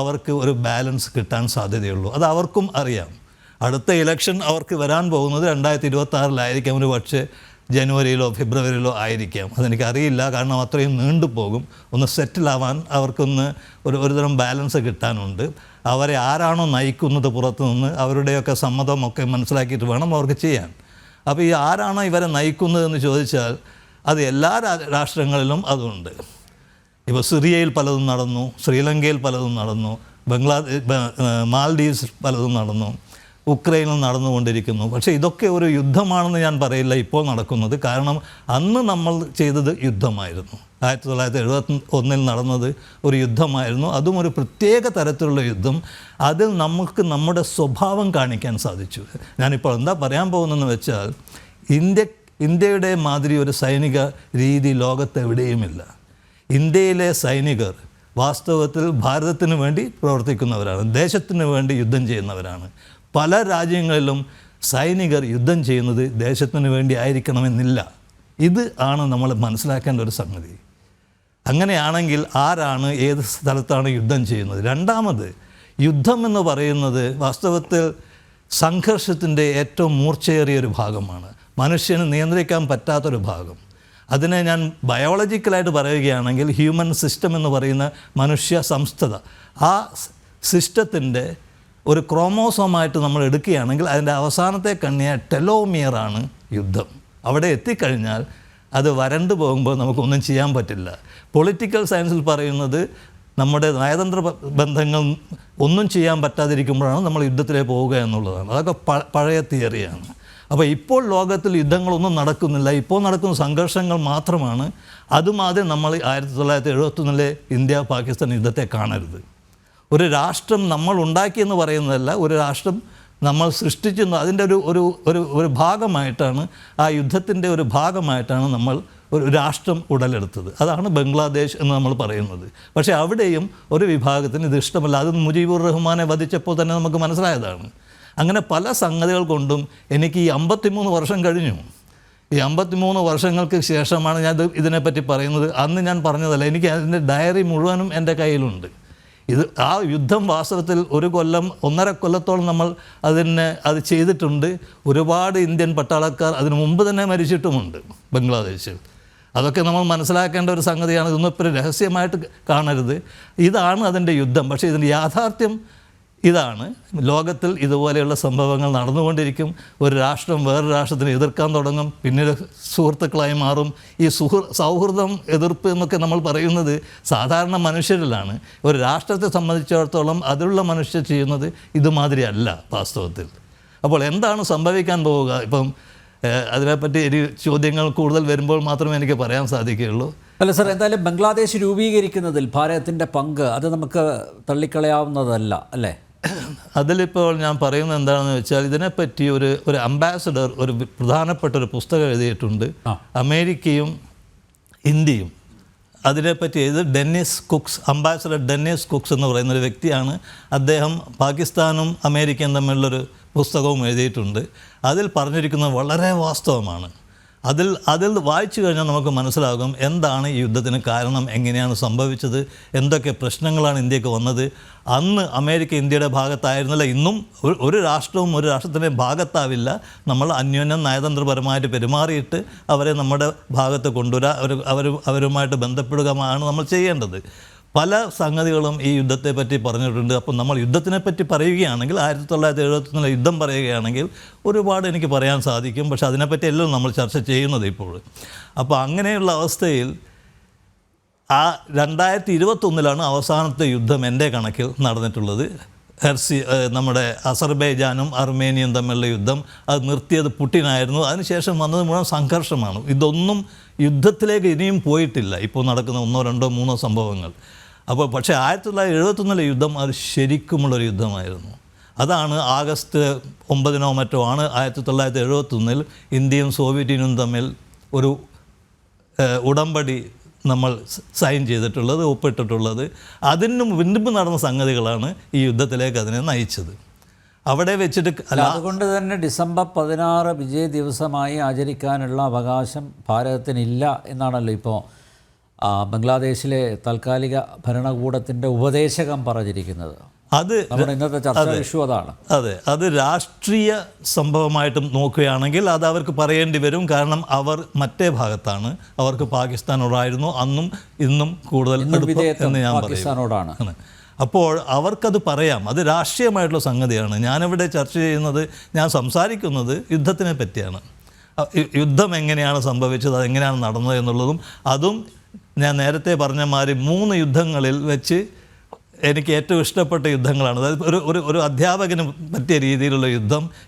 അവർക്ക് ഒരു ബാലൻസ് കിട്ടാൻ സാധ്യതയുള്ളൂ. അത് അവർക്കും അറിയാം. അടുത്ത ഇലക്ഷൻ അവർക്ക് വരാൻ പോകുന്നത് 2026 ഒരു പക്ഷേ ജനുവരിയിലോ ഫെബ്രുവരിയിലോ ആയിരിക്കാം. അതെനിക്കറിയില്ല. കാരണം അത്രയും നീണ്ടുപോകും. ഒന്ന് സെറ്റിലാവാൻ അവർക്കൊന്ന് ഒരുതരം ബാലൻസ് കിട്ടാനുണ്ട്. അവരെ ആരാണോ നയിക്കുന്നത് പുറത്തു നിന്ന് അവരുടെയൊക്കെ സമ്മതമൊക്കെ മനസ്സിലാക്കിയിട്ട് വേണം അവർക്ക് ചെയ്യാൻ. അപ്പോൾ ഈ ആരാണോ ഇവരെ നയിക്കുന്നതെന്ന് ചോദിച്ചാൽ അത് എല്ലാ രാഷ്ട്രങ്ങളിലും അതുണ്ട്. ഇപ്പോൾ സിറിയയിൽ പലതും നടന്നു, ശ്രീലങ്കയിൽ പലതും നടന്നു, മാൽഡീവ്സ് പലതും നടന്നു, ഉക്രൈനിൽ നടന്നുകൊണ്ടിരിക്കുന്നു. പക്ഷേ ഇതൊക്കെ ഒരു യുദ്ധമാണെന്ന് ഞാൻ പറയില്ല ഇപ്പോൾ നടക്കുന്നത്. കാരണം അന്ന് നമ്മൾ ചെയ്തത് യുദ്ധമായിരുന്നു. 1971 നടന്നത് ഒരു യുദ്ധമായിരുന്നു. അതും ഒരു പ്രത്യേക തരത്തിലുള്ള യുദ്ധം. അതിൽ നമുക്ക് നമ്മുടെ സ്വഭാവം കാണിക്കാൻ സാധിച്ചു. ഞാനിപ്പോൾ എന്താ പറയാൻ പോകുന്നതെന്ന് വെച്ചാൽ, ഇന്ത്യയുടെ മാതിരി ഒരു സൈനിക രീതി ലോകത്തെവിടെയുമില്ല. ഇന്ത്യയിലെ സൈനികർ വാസ്തവത്തിൽ ഭാരതത്തിന് വേണ്ടി പ്രവർത്തിക്കുന്നവരാണ്, ദേശത്തിന് വേണ്ടി യുദ്ധം ചെയ്യുന്നവരാണ്. പല രാജ്യങ്ങളിലും സൈനികർ യുദ്ധം ചെയ്യുന്നത് ദേശത്തിന് വേണ്ടി ആയിരിക്കണമെന്നില്ല. ഇത് ആണ് നമ്മൾ മനസ്സിലാക്കേണ്ട ഒരു സംഗതി. അങ്ങനെയാണെങ്കിൽ ആരാണ് ഏത് സ്ഥലത്താണ് യുദ്ധം ചെയ്യുന്നത്? രണ്ടാമത്, യുദ്ധം എന്ന് പറയുന്നത് വാസ്തവത്തിൽ സംഘർഷത്തിൻ്റെ ഏറ്റവും മൂർച്ചയേറിയൊരു ഭാഗമാണ്. മനുഷ്യന് നിയന്ത്രിക്കാൻ പറ്റാത്തൊരു ഭാഗം. അതിനെ ഞാൻ ബയോളജിക്കലായിട്ട് പറയുകയാണെങ്കിൽ ഹ്യൂമൻ സിസ്റ്റം എന്ന് പറയുന്ന മനുഷ്യ സംസ്ഥത, ആ സിസ്റ്റത്തിൻ്റെ ഒരു ക്രോമോസോമായിട്ട് നമ്മൾ എടുക്കുകയാണെങ്കിൽ അതിൻ്റെ അവസാനത്തെ കണ്ണിയ ടെലോമിയറാണ് യുദ്ധം. അവിടെ എത്തിക്കഴിഞ്ഞാൽ അത് വരണ്ടു പോകുമ്പോൾ നമുക്കൊന്നും ചെയ്യാൻ പറ്റില്ല. പൊളിറ്റിക്കൽ സയൻസിൽ പറയുന്നത് നമ്മുടെ നയതന്ത്ര ബന്ധങ്ങൾ ഒന്നും ചെയ്യാൻ പറ്റാതിരിക്കുമ്പോഴാണ് നമ്മൾ യുദ്ധത്തിലേക്ക് പോവുക എന്നുള്ളതാണ്. അതൊക്കെ പഴയ തിയറിയാണ്. അപ്പോൾ ഇപ്പോൾ ലോകത്തിൽ യുദ്ധങ്ങളൊന്നും നടക്കുന്നില്ല. ഇപ്പോൾ നടക്കുന്ന സംഘർഷങ്ങൾ മാത്രമാണ്. അതുമാതിരി നമ്മൾ 1971 ഇന്ത്യ പാകിസ്ഥാൻ യുദ്ധത്തെ കാണരുത്. ഒരു രാഷ്ട്രം നമ്മൾ ഉണ്ടാക്കിയെന്ന് പറയുന്നതല്ല, ഒരു രാഷ്ട്രം നമ്മൾ സൃഷ്ടിച്ചെന്ന് അതിൻ്റെ ഒരു ഭാഗമായിട്ടാണ്, ആ യുദ്ധത്തിൻ്റെ ഒരു ഭാഗമായിട്ടാണ് നമ്മൾ ഒരു രാഷ്ട്രം ഉടലെടുത്തത്. അതാണ് ബംഗ്ലാദേശ് എന്ന് നമ്മൾ പറയുന്നത്. പക്ഷേ അവിടെയും ഒരു വിഭാഗത്തിന് ഇത് ഇഷ്ടമല്ല. അത് മുജീബുർ റഹ്മാനെ വധിച്ചപ്പോൾ തന്നെ നമുക്ക് മനസ്സിലായതാണ്. അങ്ങനെ പല സംഗതികൾ കൊണ്ടും എനിക്ക് ഈ 53 വർഷം കഴിഞ്ഞു. ഈ 53 വർഷങ്ങൾക്ക് ശേഷമാണ് ഞാൻ ഇതിനെപ്പറ്റി പറയുന്നത്. അന്ന് ഞാൻ പറഞ്ഞതല്ല, എനിക്ക് അതിൻ്റെ ഡയറി മുഴുവനും എൻ്റെ കയ്യിലുണ്ട്. ആ യുദ്ധം വാസ്തവത്തിൽ 1 കൊല്ലം 1.5 കൊല്ലത്തോളം നമ്മൾ അത് ചെയ്തിട്ടുണ്ട്. ഒരുപാട് ഇന്ത്യൻ പട്ടാളക്കാർ അതിനു മുമ്പ് തന്നെ മരിച്ചിട്ടുമുണ്ട് ബംഗ്ലാദേശിൽ. അതൊക്കെ നമ്മൾ മനസ്സിലാക്കേണ്ട ഒരു സംഗതിയാണ്. ഇതൊന്നും ഇപ്പോൾ രഹസ്യമായിട്ട് കാണരുത്. ഇതാണ് അതിൻ്റെ യുദ്ധം. പക്ഷേ ഇതിൻ്റെ യാഥാർത്ഥ്യം ഇതാണ്. ലോകത്തിൽ ഇതുപോലെയുള്ള സംഭവങ്ങൾ നടന്നുകൊണ്ടിരിക്കും. ഒരു രാഷ്ട്രം വേറൊരു രാഷ്ട്രത്തിനെ എതിർക്കാൻ തുടങ്ങും, പിന്നീട് സുഹൃത്തുക്കളായി മാറും. ഈ സൗഹൃദം, എതിർപ്പ് എന്നൊക്കെ നമ്മൾ പറയുന്നത് സാധാരണ മനുഷ്യരിലാണ്. ഒരു രാഷ്ട്രത്തെ സംബന്ധിച്ചിടത്തോളം അതിലുള്ള മനുഷ്യർ ചെയ്യുന്നത് ഇതുമാതിരി അല്ല വാസ്തവത്തിൽ. അപ്പോൾ എന്താണ് സംഭവിക്കാൻ പോവുക? ഇപ്പം അതിനെപ്പറ്റി ഒരു ചോദ്യങ്ങൾ കൂടുതൽ വരുമ്പോൾ മാത്രമേ എനിക്ക് പറയാൻ സാധിക്കുകയുള്ളൂ. അല്ല സർ, എന്തായാലും ബംഗ്ലാദേശ് രൂപീകരിക്കുന്നതിൽ ഭാരതത്തിൻ്റെ പങ്ക് അത് നമുക്ക് തള്ളിക്കളയാവുന്നതല്ല അല്ലേ? അതിലിപ്പോൾ ഞാൻ പറയുന്നത് എന്താണെന്ന് വെച്ചാൽ, ഇതിനെപ്പറ്റി ഒരു അംബാസഡർ ഒരു പ്രധാനപ്പെട്ട ഒരു പുസ്തകം എഴുതിയിട്ടുണ്ട്. അമേരിക്കയും ഇന്ത്യയും അതിനെപ്പറ്റി എഴുതി Dennis Kux, ambassador Dennis Kux എന്ന് പറയുന്ന ഒരു വ്യക്തിയാണ്. അദ്ദേഹം പാകിസ്ഥാനും അമേരിക്കയും തമ്മിലുള്ളൊരു പുസ്തകവും എഴുതിയിട്ടുണ്ട്. അതിൽ പറഞ്ഞിരിക്കുന്നത് വളരെ വാസ്തവമാണ്. അതിൽ വായിച്ചു കഴിഞ്ഞാൽ നമുക്ക് മനസ്സിലാകും എന്താണ് ഈ യുദ്ധത്തിന് കാരണം, എങ്ങനെയാണ് സംഭവിച്ചത്, എന്തൊക്കെ പ്രശ്നങ്ങളാണ് ഇന്ത്യക്ക് വന്നത്. അന്ന് അമേരിക്ക ഇന്ത്യയുടെ ഭാഗത്തായിരുന്നില്ല. ഇന്നും ഒരു രാഷ്ട്രവും ഒരു രാഷ്ട്രത്തിൻ്റെ ഭാഗത്താവില്ല. നമ്മൾ അന്യോന്യം നയതന്ത്രപരമായിട്ട് പെരുമാറിയിട്ട് അവരെ നമ്മുടെ ഭാഗത്ത് കൊണ്ടുവരാൻ, അവരുമായിട്ട് ബന്ധപ്പെടുകയാണ് നമ്മൾ ചെയ്യേണ്ടത്. പല സംഗതികളും ഈ യുദ്ധത്തെപ്പറ്റി പറഞ്ഞിട്ടുണ്ട്. അപ്പോൾ നമ്മൾ യുദ്ധത്തിനെപ്പറ്റി പറയുകയാണെങ്കിൽ 1971 യുദ്ധം പറയുകയാണെങ്കിൽ ഒരുപാട് എനിക്ക് പറയാൻ സാധിക്കും. പക്ഷെ അതിനെപ്പറ്റി എല്ലാം നമ്മൾ ചർച്ച ചെയ്യുന്നത് ഇപ്പോൾ. അപ്പോൾ അങ്ങനെയുള്ള അവസ്ഥയിൽ 2021 അവസാനത്തെ യുദ്ധം എൻ്റെ കണക്കിൽ നടന്നിട്ടുള്ളത്. നമ്മുടെ അസർബൈജാനും അർമേനിയയും തമ്മിലുള്ള യുദ്ധം, അത് നിർത്തിയത് പുടിനായിരുന്നു. അതിനുശേഷം വന്നത് മുഴുവൻ സംഘർഷമാണ്. ഇതൊന്നും യുദ്ധത്തിലേക്ക് ഇനിയും പോയിട്ടില്ല. ഇപ്പോൾ നടക്കുന്ന 1, 2, 3 സംഭവങ്ങൾ. അപ്പോൾ പക്ഷേ 1971 യുദ്ധം അത് ശരിക്കുമുള്ളൊരു യുദ്ധമായിരുന്നു. അതാണ് ആഗസ്റ്റ് 9 മറ്റോ ആണ് 1971 ഇന്ത്യയും സോവിയറ്റ് യൂണിയനും തമ്മിൽ ഒരു ഉടമ്പടി നമ്മൾ സൈൻ ചെയ്തിട്ടുള്ളത്, ഒപ്പിട്ടിട്ടുള്ളത്. അതിന് മുൻപ് നടന്ന സംഗതികളാണ് ഈ യുദ്ധത്തിലേക്ക് അതിനെ നയിച്ചത്. അവിടെ വെച്ചിട്ട് അതുകൊണ്ട് തന്നെ ഡിസംബർ 16 വിജയ് ദിവസമായി ആചരിക്കാനുള്ള അവകാശം ഭാരതത്തിനില്ല എന്നാണല്ലോ ഇപ്പോൾ ബംഗ്ലാദേശിലെ താൽക്കാലിക ഭരണകൂടത്തിൻ്റെ ഉപദേശകം പറഞ്ഞിരിക്കുന്നത്. അത് നമ്മുടെ ഇന്നത്തെ ചർച്ചാ ഇഷ്യൂ അതാണ്. അതെ, അത് രാഷ്ട്രീയ സംഭവമായിട്ടും നോക്കുകയാണെങ്കിൽ അത് അവർക്ക് പറയേണ്ടി വരും. കാരണം അവർ മറ്റേ ഭാഗത്താണ്. അവർക്ക് പാകിസ്ഥാനോടായിരുന്നു അന്നും ഇന്നും കൂടുതൽ എന്ന് ഞാൻ പാകിസ്ഥാനോടാണ്. അപ്പോൾ അവർക്കത് പറയാം. അത് രാഷ്ട്രീയമായിട്ടുള്ള സംഗതിയാണ്. ഞാനിവിടെ ചർച്ച ചെയ്യുന്നത്, ഞാൻ സംസാരിക്കുന്നത് യുദ്ധത്തിനെ പറ്റിയാണ്. യുദ്ധം എങ്ങനെയാണ് സംഭവിച്ചത്, അതെങ്ങനെയാണ് നടന്നത് എന്നുള്ളതും, അതും ഞാൻ നേരത്തെ പറഞ്ഞ മാതിരി 3 യുദ്ധങ്ങളിൽ വെച്ച് എനിക്ക് ഏറ്റവും ഇഷ്ടപ്പെട്ട യുദ്ധങ്ങളാണ്. അതായത് ഒരു അധ്യാപകന് പറ്റിയ രീതിയിലുള്ള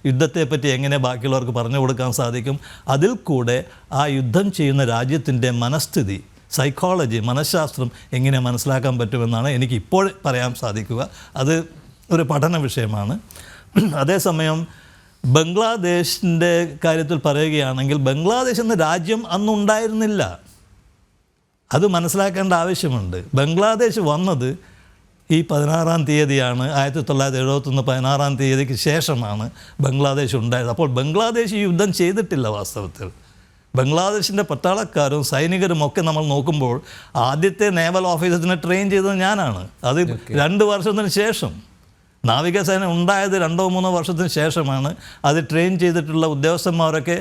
യുദ്ധത്തെപ്പറ്റി എങ്ങനെ ബാക്കിയുള്ളവർക്ക് പറഞ്ഞു കൊടുക്കാൻ സാധിക്കും, അതിൽ കൂടെ ആ യുദ്ധം ചെയ്യുന്ന രാജ്യത്തിൻ്റെ മനസ്ഥിതി, സൈക്കോളജി, മനഃശാസ്ത്രം എങ്ങനെ മനസ്സിലാക്കാൻ പറ്റുമെന്നാണ് എനിക്ക് ഇപ്പോൾ പറയാൻ സാധിക്കുക. അത് ഒരു പഠന വിഷയമാണ്. അതേസമയം ബംഗ്ലാദേശിൻ്റെ കാര്യത്തിൽ പറയുകയാണെങ്കിൽ, ബംഗ്ലാദേശ് എന്ന രാജ്യം അന്നുണ്ടായിരുന്നില്ല. അത് മനസ്സിലാക്കേണ്ട ആവശ്യമുണ്ട്. ബംഗ്ലാദേശ് വന്നത് ഈ 16-ാം തീയതിയാണ്. 1971 16-ാം തീയതിക്ക് ശേഷമാണ് ബംഗ്ലാദേശ് ഉണ്ടായത്. അപ്പോൾ ബംഗ്ലാദേശ് ഈ യുദ്ധം ചെയ്തിട്ടില്ല വാസ്തവത്തിൽ. ബംഗ്ലാദേശിൻ്റെ പട്ടാളക്കാരും സൈനികരും ഒക്കെ നമ്മൾ നോക്കുമ്പോൾ ആദ്യത്തെ നേവൽ ഓഫീസേഴ്സിനെ ട്രെയിൻ ചെയ്തത് ഞാനാണ്. അത് 2 വർഷത്തിന് ശേഷം, നാവികസേന ഉണ്ടായത് 2-3 വർഷത്തിന് ശേഷമാണ്. അത് ട്രെയിൻ ചെയ്തിട്ടുള്ള ഉദ്യോഗസ്ഥന്മാരൊക്കെ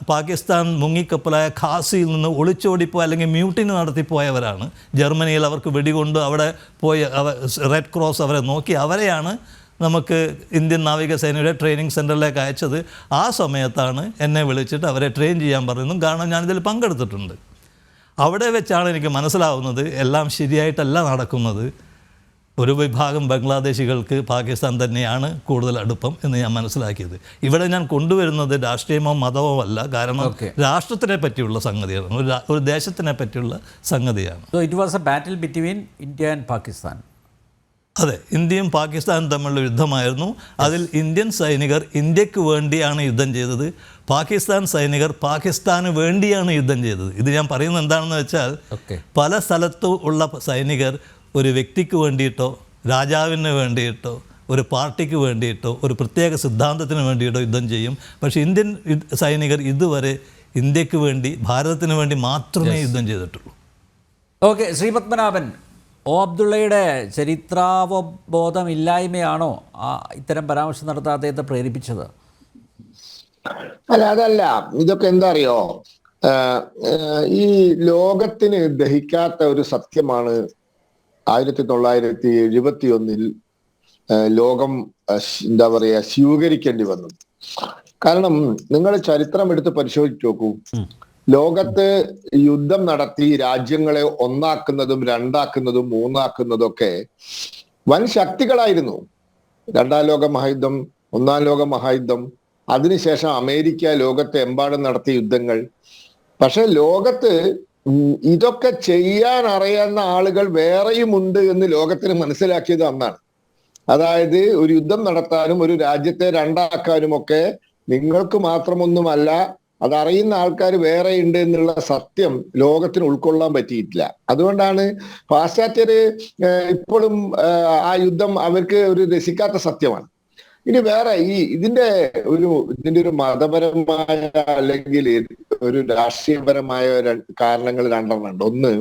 പാകിസ്ഥാൻ മുങ്ങിക്കപ്പലായ ഖാസിയിൽ നിന്ന് ഒളിച്ചോടിപ്പോയി അല്ലെങ്കിൽ മ്യൂട്ടിന് നടത്തിപ്പോയവരാണ്. ജർമ്മനിയിൽ അവർക്ക് വെടികൊണ്ട് അവിടെ പോയി റെഡ് ക്രോസ് അവരെ നോക്കി, അവരെയാണ് നമുക്ക് ഇന്ത്യൻ നാവികസേനയുടെ ട്രെയിനിങ് സെൻറ്ററിലേക്ക് അയച്ചത്. ആ സമയത്താണ് എന്നെ വിളിച്ചിട്ട് അവരെ ട്രെയിൻ ചെയ്യാൻ പറയുന്നതും. കാരണം ഞാനിതിൽ പങ്കെടുത്തിട്ടുണ്ട്. അവിടെ വെച്ചാണ് എനിക്ക് മനസ്സിലാവുന്നത് എല്ലാം ശരിയായിട്ടല്ല നടക്കുന്നത്. ഒരു വിഭാഗം ബംഗ്ലാദേശികൾക്ക് പാകിസ്ഥാൻ തന്നെയാണ് കൂടുതൽ അടുപ്പം എന്ന് ഞാൻ മനസ്സിലാക്കിയത്. ഇവിടെ ഞാൻ കൊണ്ടുവരുന്നത് രാഷ്ട്രീയമോ മതമോ അല്ല. കാരണം രാഷ്ട്രത്തിനെ പറ്റിയുള്ള സംഗതിയാണ്, ഒരു ദേശത്തിനെ പറ്റിയുള്ള സംഗതിയാണ്. So it was a battle between India and Pakistan. അതെ, ഇന്ത്യയും പാകിസ്ഥാനും തമ്മിലുള്ള യുദ്ധമായിരുന്നു. അതിൽ ഇന്ത്യൻ സൈനികർ ഇന്ത്യക്ക് വേണ്ടിയാണ് യുദ്ധം ചെയ്തത്, പാകിസ്ഥാൻ സൈനികർ പാകിസ്ഥാന് വേണ്ടിയാണ് യുദ്ധം ചെയ്തത്. ഇത് ഞാൻ പറയുന്നത് എന്താണെന്ന് വെച്ചാൽ, പല സ്ഥലത്തും ഉള്ള സൈനികർ ഒരു വ്യക്തിക്ക് വേണ്ടിയിട്ടോ രാജാവിന് വേണ്ടിയിട്ടോ ഒരു പാർട്ടിക്ക് വേണ്ടിയിട്ടോ ഒരു പ്രത്യേക സിദ്ധാന്തത്തിന് വേണ്ടിയിട്ടോ യുദ്ധം ചെയ്യും. പക്ഷേ ഇന്ത്യൻ സൈനികർ ഇതുവരെ ഇന്ത്യക്ക് വേണ്ടി, ഭാരതത്തിന് വേണ്ടി മാത്രമേ യുദ്ധം ചെയ്തിട്ടുള്ളൂ. ഓക്കെ, ശ്രീ പത്മനാഭൻ, ഒ അബ്ദുള്ളയുടെ ചരിത്രാവബോധമില്ലായ്മയാണോ ഇത്തരം പരാമർശം നടത്താൻ അദ്ദേഹത്തെ പ്രേരിപ്പിച്ചത്? അല്ല, അതല്ല. ഇതൊക്കെ എന്താ അറിയോ, ഈ ലോകത്തിന് ദഹിക്കാത്ത ഒരു സത്യമാണ് 1971 ലോകം എന്താ പറയാ സ്വീകരിക്കേണ്ടി വന്നത്. കാരണം നിങ്ങൾ ചരിത്രം എടുത്ത് പരിശോധിച്ച് നോക്കൂ. ലോകത്ത് യുദ്ധം നടത്തി രാജ്യങ്ങളെ ഒന്നാക്കുന്നതും രണ്ടാക്കുന്നതും മൂന്നാക്കുന്നതും ഒക്കെ വൻ ശക്തികളായിരുന്നു. രണ്ടാം ലോക മഹായുദ്ധം, ഒന്നാം ലോക മഹായുദ്ധം, അതിനുശേഷം അമേരിക്ക ലോകത്തെ എമ്പാടും നടത്തിയ യുദ്ധങ്ങൾ. പക്ഷെ ലോകത്ത് ഇതൊക്കെ ചെയ്യാൻ അറിയാവുന്ന ആളുകൾ വേറെയും ഉണ്ട് എന്ന് ലോകത്തിന് മനസ്സിലാക്കിയത് അന്നാണ്. അതായത് ഒരു യുദ്ധം നടത്താനും ഒരു രാജ്യത്തെ രണ്ടാക്കാനും ഒക്കെ നിങ്ങൾക്ക് മാത്രമൊന്നുമല്ല, അതറിയുന്ന ആൾക്കാർ വേറെ ഉണ്ട് എന്നുള്ള സത്യം ലോകത്തിന് ഉൾക്കൊള്ളാൻ പറ്റിയിട്ടില്ല. അതുകൊണ്ടാണ് പാശ്ചാത്യര് ഇപ്പോഴും ആ യുദ്ധം അവർക്ക് ഒരു രസിക്കാത്ത സത്യമാണ്. ഇനി വേറെ ഇതിന്റെ ഒരു മതപരമായ അല്ലെങ്കിൽ ഒരു രാഷ്ട്രീയപരമായ കാരണങ്ങൾ രണ്ടെണ്ണം ഉണ്ട്. ഒന്ന്,